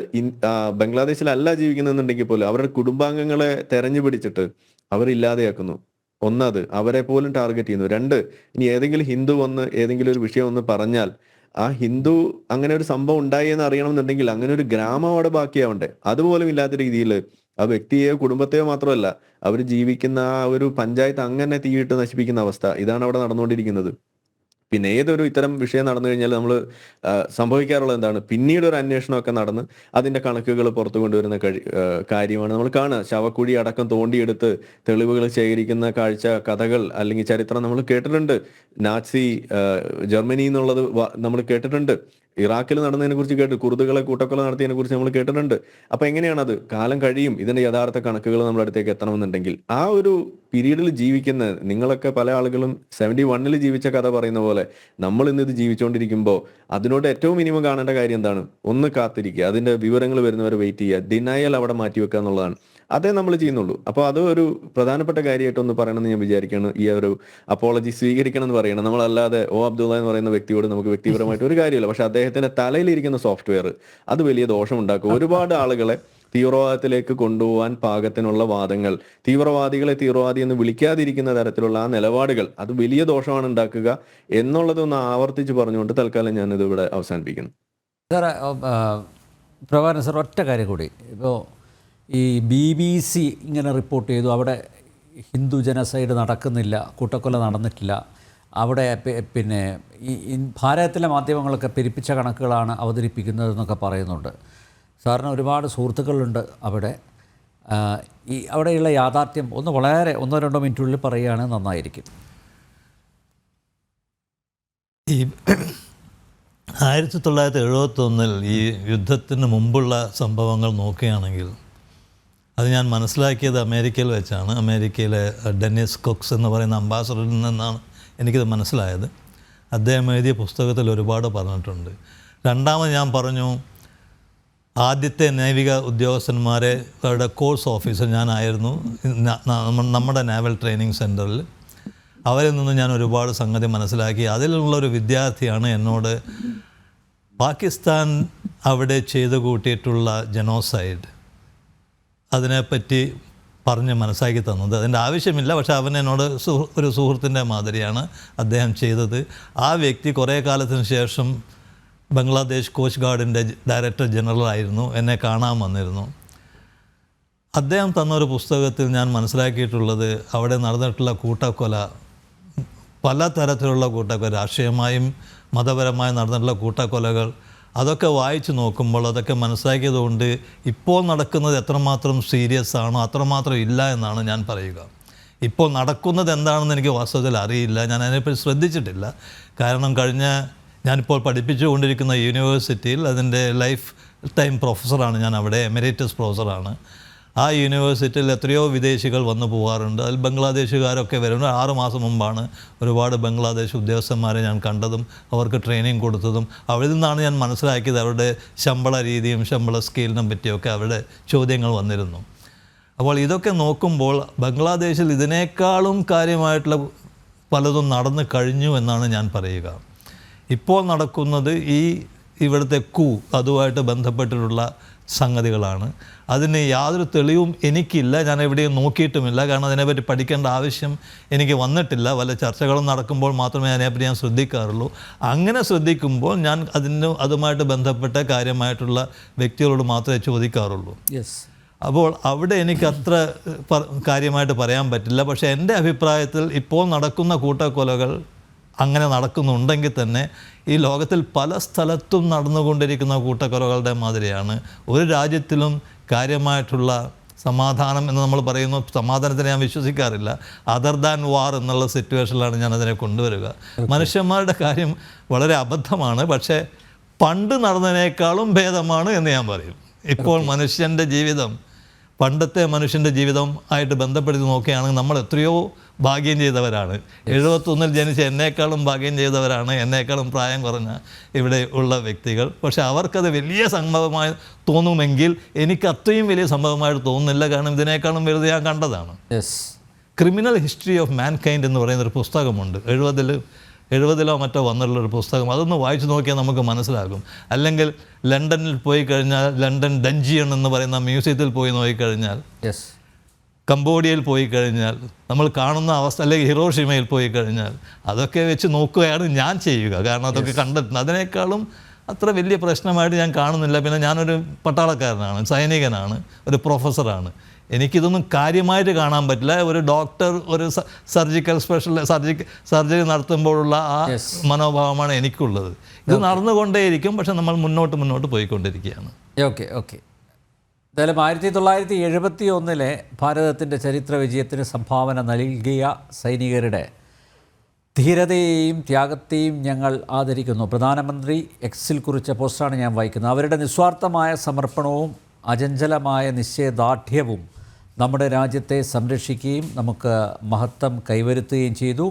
ബംഗ്ലാദേശിലല്ല ജീവിക്കുന്നുണ്ടെങ്കിൽ പോലും അവരുടെ കുടുംബാംഗങ്ങളെ തെരഞ്ഞു പിടിച്ചിട്ട് അവരില്ലാതെയാക്കുന്നു. ഒന്നത്, അവരെ പോലും ടാർഗറ്റ് ചെയ്യുന്നു. രണ്ട്, ഇനി ഏതെങ്കിലും ഹിന്ദു വന്ന് ഏതെങ്കിലും ഒരു വിഷയം ഒന്ന് പറഞ്ഞാൽ ആ ഹിന്ദു അങ്ങനെ ഒരു സംഭവം ഉണ്ടായി എന്ന് അറിയണമെന്നുണ്ടെങ്കിൽ അങ്ങനെ ഒരു ഗ്രാമം അവിടെ ബാക്കിയാവണ്ടേ? അതുപോലും ഇല്ലാത്ത രീതിയിൽ ആ വ്യക്തിയെയോ കുടുംബത്തെയോ മാത്രമല്ല, അവർ ജീവിക്കുന്ന ആ ഒരു പഞ്ചായത്ത് അങ്ങനെ തീയിട്ട് നശിപ്പിക്കുന്ന അവസ്ഥ, ഇതാണ് അവിടെ നടന്നുകൊണ്ടിരിക്കുന്നത്. പിന്നെ ഏതൊരു ഇത്തരം വിഷയം നടന്നു കഴിഞ്ഞാൽ നമ്മൾ സംഭവിക്കാറുള്ളത് എന്താണ്? പിന്നീട് ഒരു അന്വേഷണമൊക്കെ നടന്ന് അതിന്റെ കണക്കുകൾ പുറത്തു കൊണ്ടുവരുന്ന കാര്യമാണ് നമ്മൾ കാണുക. ശവക്കുഴി അടക്കം തോണ്ടിയെടുത്ത് തെളിവുകൾ ശേഖരിക്കുന്ന കാഴ്ച, കഥകൾ അല്ലെങ്കിൽ ചരിത്രം നമ്മൾ കേട്ടിട്ടുണ്ട്. നാസി ജർമ്മനി എന്നുള്ളത് നമ്മൾ കേട്ടിട്ടുണ്ട്. ഇറാഖിൽ നടന്നതിനെ കുറിച്ച് കേട്ടു, കുർദുകളെ കൂട്ടക്കൊല നടത്തിയതിനെ കുറിച്ച് നമ്മൾ കേട്ടിട്ടുണ്ട്. അപ്പൊ എങ്ങനെയാണത്? കാലം കഴിയും, ഇതിന്റെ യഥാർത്ഥ കണക്കുകൾ നമ്മുടെ അടുത്തേക്ക് എത്തണമെന്നുണ്ടെങ്കിൽ. ആ ഒരു പീരീഡിൽ ജീവിക്കുന്ന നിങ്ങളൊക്കെ പല ആളുകളും 71 ജീവിച്ച കഥ പറയുന്ന പോലെ നമ്മൾ ഇന്ന് ഇത് ജീവിച്ചുകൊണ്ടിരിക്കുമ്പോൾ അതിനോട് ഏറ്റവും മിനിമം കാണേണ്ട കാര്യം എന്താണ്? ഒന്ന് കാത്തിരിക്കുക, അതിന്റെ വിവരങ്ങൾ വരുന്നവരെ വെയിറ്റ് ചെയ്യുക, ഡിനയൽ അവിടെ മാറ്റിവെക്കുക എന്നുള്ളതാണ്. അതേ നമ്മൾ ചെയ്യുന്നുള്ളൂ. അപ്പോൾ അത് ഒരു പ്രധാനപ്പെട്ട കാര്യമായിട്ടൊന്ന് പറയണമെന്ന് ഞാൻ വിചാരിക്കുകയാണ്. ഈ ഒരു അപ്പോളജി സ്വീകരിക്കണം എന്ന് പറയണം. നമ്മളല്ലാതെ അബ്ദുള്ള എന്ന് പറയുന്ന വ്യക്തിയോട് നമുക്ക് വ്യക്തിപരമായിട്ട് ഒരു കാര്യമില്ല. പക്ഷെ അദ്ദേഹത്തിന്റെ തലയിലിരിക്കുന്ന സോഫ്റ്റ്വെയർ അത് വലിയ ദോഷമുണ്ടാക്കും. ഒരുപാട് ആളുകളെ തീവ്രവാദത്തിലേക്ക് കൊണ്ടുപോകാൻ പാകത്തിനുള്ള വാദങ്ങൾ, തീവ്രവാദികളെ തീവ്രവാദി എന്ന് വിളിക്കാതിരിക്കുന്ന തരത്തിലുള്ള ആ നിലപാടുകൾ, അത് വലിയ ദോഷമാണ് ഉണ്ടാക്കുക എന്നുള്ളതൊന്ന് ആവർത്തിച്ച് പറഞ്ഞുകൊണ്ട് തൽക്കാലം ഞാനിത് ഇവിടെ അവസാനിപ്പിക്കുന്നു. സാർ, പ്രഭാകരൻ സാർ, ഒറ്റ കാര്യം കൂടി. ഇപ്പോൾ ഈ BBC ഇങ്ങനെ റിപ്പോർട്ട് ചെയ്തു, അവിടെ ഹിന്ദു ജനസൈഡ് നടക്കുന്നില്ല, കൂട്ടക്കൊല നടന്നിട്ടില്ല, അവിടെ പിന്നെ ഈ ഭാരതത്തിലെ മാധ്യമങ്ങളൊക്കെ പെരുപ്പിച്ച കണക്കുകളാണ് അവതരിപ്പിക്കുന്നതെന്നൊക്കെ പറയുന്നുണ്ട്. സാറിന് ഒരുപാട് സുഹൃത്തുക്കളുണ്ട് അവിടെ. ഈ അവിടെയുള്ള യാഥാർത്ഥ്യം ഒന്ന് വളരെ 1-2 മിനിറ്റുള്ളിൽ പറയുകയാണെങ്കിൽ നന്നായിരിക്കും. ഈ 1971 ഈ യുദ്ധത്തിന് മുമ്പുള്ള സംഭവങ്ങൾ നോക്കുകയാണെങ്കിൽ അത് ഞാൻ മനസ്സിലാക്കിയത് അമേരിക്കയിൽ വെച്ചാണ്. അമേരിക്കയിലെ ഡെന്നിസ് കുക്സ് എന്ന് പറയുന്ന അംബാസഡറിൽ നിന്നാണ് എനിക്കിത് മനസ്സിലായത്. അദ്ദേഹം എഴുതിയ പുസ്തകത്തിൽ ഒരുപാട് പറഞ്ഞിട്ടുണ്ട്. രണ്ടാമത് ഞാൻ പറഞ്ഞു, ആദ്യത്തെ നാവിക ഉദ്യോഗസ്ഥന്മാരെ അവരുടെ കോഴ്സ് ഓഫീസർ ഞാനായിരുന്നു നമ്മുടെ നാവൽ ട്രെയിനിങ് സെൻറ്ററിൽ. അവരിൽ നിന്ന് ഞാൻ ഒരുപാട് സംഗതി മനസ്സിലാക്കി. അതിലുള്ളൊരു വിദ്യാർത്ഥിയാണ് എന്നോട് പാകിസ്ഥാൻ അവിടെ ചെയ്തു കൂട്ടിയിട്ടുള്ള ജനോസൈഡ് അതിനെപ്പറ്റി പറഞ്ഞ് മനസ്സിലാക്കി തന്നത്. അതിൻ്റെ ആവശ്യമില്ല, പക്ഷേ അവൻ എന്നോട് ഒരു സുഹൃത്തിൻ്റെ മാതിരിയാണ് അദ്ദേഹം ചെയ്തത്. ആ വ്യക്തി കുറേ കാലത്തിന് ശേഷം ബംഗ്ലാദേശ് കോസ്റ്റ് ഗാർഡിൻ്റെ ഡയറക്ടർ ജനറൽ ആയിരുന്നു. എന്നെ കാണാൻ വന്നിരുന്നു. അദ്ദേഹം തന്നൊരു പുസ്തകത്തിൽ ഞാൻ മനസ്സിലാക്കിയിട്ടുള്ളത് അവിടെ നടന്നിട്ടുള്ള കൂട്ടക്കൊല, പല തരത്തിലുള്ള കൂട്ടക്കൊല, രാഷ്ട്രീയമായും മതപരമായും നടന്നിട്ടുള്ള കൂട്ടക്കൊലകൾ, അതൊക്കെ വായിച്ച് നോക്കുമ്പോൾ അതൊക്കെ മനസ്സിലാക്കിയതുകൊണ്ട് ഇപ്പോൾ നടക്കുന്നത് എത്രമാത്രം സീരിയസ് ആണോ അത്രമാത്രം ഇല്ല എന്നാണ് ഞാൻ പറയുക. ഇപ്പോൾ നടക്കുന്നത് എന്താണെന്ന് എനിക്ക് വാസ്തവത്തിൽ അറിയില്ല, ഞാൻ അതിനെപ്പറ്റി ശ്രദ്ധിച്ചിട്ടില്ല. കാരണം ഞാനിപ്പോൾ പഠിപ്പിച്ചുകൊണ്ടിരിക്കുന്ന യൂണിവേഴ്സിറ്റിയിൽ അതിൻ്റെ ലൈഫ് ടൈം പ്രൊഫസറാണ് ഞാൻ അവിടെ, എമിറേറ്റസ് പ്രൊഫസറാണ്. ആ യൂണിവേഴ്സിറ്റിയിൽ എത്രയോ വിദേശികൾ വന്നു പോകാറുണ്ട്. അതിൽ ബംഗ്ലാദേശുകാരൊക്കെ വരുന്നത് 6 മാസം മുമ്പാണ് ഒരുപാട് ബംഗ്ലാദേശ് ഉദ്യോഗസ്ഥന്മാരെ ഞാൻ കണ്ടതും അവർക്ക് ട്രെയിനിങ് കൊടുത്തതും. അവിടെ നിന്നാണ് ഞാൻ മനസ്സിലാക്കിയത് അവരുടെ ശമ്പള രീതിയും ശമ്പള സ്കെയിലിനെ പറ്റിയൊക്കെ അവരുടെ ചോദ്യങ്ങൾ വന്നിരുന്നു. അപ്പോൾ ഇതൊക്കെ നോക്കുമ്പോൾ ബംഗ്ലാദേശിൽ ഇതിനേക്കാളും കാര്യമായിട്ടുള്ള പലതും നടന്നു കഴിഞ്ഞു എന്നാണ് ഞാൻ പറയുക. ഇപ്പോൾ നടക്കുന്നത് ഇവിടുത്തെ അതുമായിട്ട് ബന്ധപ്പെട്ടിട്ടുള്ള സംഗതികളാണ്. അതിന് യാതൊരു തെളിവും എനിക്കില്ല, ഞാൻ എവിടെയും നോക്കിയിട്ടുമില്ല. കാരണം അതിനെപ്പറ്റി പഠിക്കേണ്ട ആവശ്യം എനിക്ക് വന്നിട്ടില്ല. വല്ല ചർച്ചകളും നടക്കുമ്പോൾ മാത്രമേ അതിനെപ്പറ്റി ഞാൻ ശ്രദ്ധിക്കാറുള്ളൂ. അങ്ങനെ ശ്രദ്ധിക്കുമ്പോൾ ഞാൻ അതുമായിട്ട് ബന്ധപ്പെട്ട കാര്യമായിട്ടുള്ള വ്യക്തികളോട് മാത്രമേ ചോദിക്കാറുള്ളൂ. അപ്പോൾ അവിടെ എനിക്കത്ര കാര്യമായിട്ട് പറയാൻ പറ്റില്ല. പക്ഷേ എൻ്റെ അഭിപ്രായത്തിൽ ഇപ്പോൾ നടക്കുന്ന കൂട്ടക്കൊലകൾ അങ്ങനെ നടക്കുന്നുണ്ടെങ്കിൽ തന്നെ ഈ ലോകത്തിൽ പല സ്ഥലത്തും നടന്നുകൊണ്ടിരിക്കുന്ന കൂട്ടക്കൊലകളുടെ മാതിരിയാണ്. ഒരു രാജ്യത്തിലും കാര്യമായിട്ടുള്ള സമാധാനം എന്ന് നമ്മൾ പറയുന്നു, സമാധാനത്തിന് ഞാൻ വിശ്വസിക്കാറില്ല. അതർ ദാൻ വാർ എന്നുള്ള സിറ്റുവേഷനിലാണ് ഞാൻ അതിനെ കൊണ്ടുവരിക. മനുഷ്യന്മാരുടെ കാര്യം വളരെ അബദ്ധമാണ്, പക്ഷേ പണ്ട് നടന്നതിനേക്കാളും ഭേദമാണ് എന്ന് ഞാൻ പറയും. ഇപ്പോൾ മനുഷ്യൻ്റെ ജീവിതം പണ്ടത്തെ മനുഷ്യൻ്റെ ജീവിതം ആയിട്ട് ബന്ധപ്പെടുത്തി നോക്കുകയാണെങ്കിൽ നമ്മൾ എത്രയോ ഭാഗ്യം ചെയ്തവരാണ്. 71 ജനിച്ച എന്നേക്കാളും ഭാഗ്യം ചെയ്തവരാണ് എന്നേക്കാളും പ്രായം കുറഞ്ഞ ഇവിടെ ഉള്ള വ്യക്തികൾ. പക്ഷെ അവർക്കത് വലിയ സംഭവമായി തോന്നുമെങ്കിൽ എനിക്ക് അത്രയും വലിയ സംഭവമായിട്ട് തോന്നുന്നില്ല. കാരണം ഇതിനേക്കാളും വലുത് ഞാൻ കണ്ടതാണ്. ക്രിമിനൽ ഹിസ്റ്ററി ഓഫ് മാൻകൈൻഡ് എന്ന് പറയുന്നൊരു പുസ്തകമുണ്ട്. 70-ലോ മറ്റോ വന്നിട്ടുള്ളൊരു പുസ്തകം. അതൊന്ന് വായിച്ചു നോക്കിയാൽ നമുക്ക് മനസ്സിലാകും. അല്ലെങ്കിൽ ലണ്ടനിൽ പോയി കഴിഞ്ഞാൽ ലണ്ടൻ ഡഞ്ചിയൺ എന്ന് പറയുന്ന മ്യൂസിയത്തിൽ പോയി നോക്കിക്കഴിഞ്ഞാൽ, കംബോഡിയയിൽ പോയി കഴിഞ്ഞാൽ നമ്മൾ കാണുന്ന അവസ്ഥ, അല്ലെങ്കിൽ ഹിറോഷിമയിൽ പോയി കഴിഞ്ഞാൽ അതൊക്കെ വെച്ച് നോക്കുകയാണ് ഞാൻ ചെയ്യുക. കാരണം അതൊക്കെ കണ്ടെത്തുന്നത് അതിനേക്കാളും അത്ര വലിയ പ്രശ്നമായിട്ട് ഞാൻ കാണുന്നില്ല. പിന്നെ ഞാനൊരു പട്ടാളക്കാരനാണ്, സൈനികനാണ്, ഒരു പ്രൊഫസറാണ്. എനിക്കിതൊന്നും കാര്യമായിട്ട് കാണാൻ പറ്റില്ല. ഒരു ഡോക്ടർ ഒരു സർജറി നടത്തുമ്പോഴുള്ള ആ മനോഭാവമാണ് എനിക്കുള്ളത്. ഇത് നടന്നുകൊണ്ടേയിരിക്കും, പക്ഷെ നമ്മൾ മുന്നോട്ട് പോയിക്കൊണ്ടിരിക്കുകയാണ്. ഓക്കെ. എന്തായാലും 1971 ഭാരതത്തിൻ്റെ ചരിത്ര വിജയത്തിന് സംഭാവന നൽകിയ സൈനികരുടെ ധീരതയെയും ത്യാഗത്തെയും ഞങ്ങൾ ആദരിക്കുന്നു. പ്രധാനമന്ത്രി എക്സിൽ കുറിച്ച പോസ്റ്റാണ് ഞാൻ വായിക്കുന്നത്. അവരുടെ നിസ്വാർത്ഥമായ സമർപ്പണവും അചഞ്ചലമായ നിശ്ചയദാർഢ്യവും നമ്മുടെ രാജ്യത്തെ സംരക്ഷിക്കുകയും നമുക്ക് മഹത്വം കൈവരുത്തുകയും ചെയ്തു.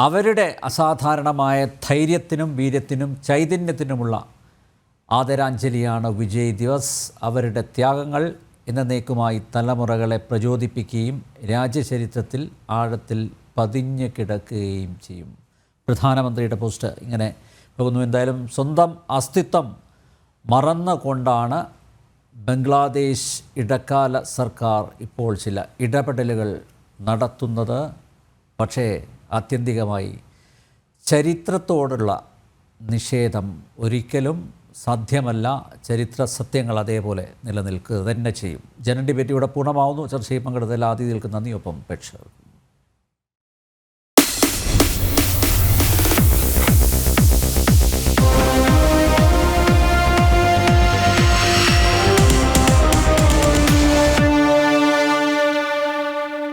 അവരുടെ അസാധാരണമായ ധൈര്യത്തിനും വീര്യത്തിനും ചൈതന്യത്തിനുമുള്ള ആദരാഞ്ജലിയാണ് വിജയ് ദിവസ്. അവരുടെ ത്യാഗങ്ങൾ എന്നേക്കുമായി തലമുറകളെ പ്രചോദിപ്പിക്കുകയും രാജ്യചരിത്രത്തിൽ ആഴത്തിൽ പതിഞ്ഞു കിടക്കുകയും ചെയ്യും. പ്രധാനമന്ത്രിയുടെ പോസ്റ്റ് ഇങ്ങനെ പോകുന്നു. എന്തായാലും സ്വന്തം അസ്തിത്വം മറന്നുകൊണ്ടാണ് ബംഗ്ലാദേശ് ഇടക്കാല സർക്കാർ ഇപ്പോൾ ചില ഇടപെടലുകൾ നടത്തുന്നത്. പക്ഷേ ആത്യന്തികമായി ചരിത്രത്തോടുള്ള നിഷേധം ഒരിക്കലും സാധ്യമല്ല. ചരിത്ര സത്യങ്ങൾ അതേപോലെ നിലനിൽക്കുക തന്നെ ചെയ്യും. ജനൻ ഡിബേറ്റ് ഇവിടെ പൂർണ്ണമാവുന്നു. ചർച്ചയിൽ പങ്കെടുത്തതിൽ ആദ്യം നിൽക്കുന്ന നന്ദി. ഒപ്പം പ്രേക്ഷകർ.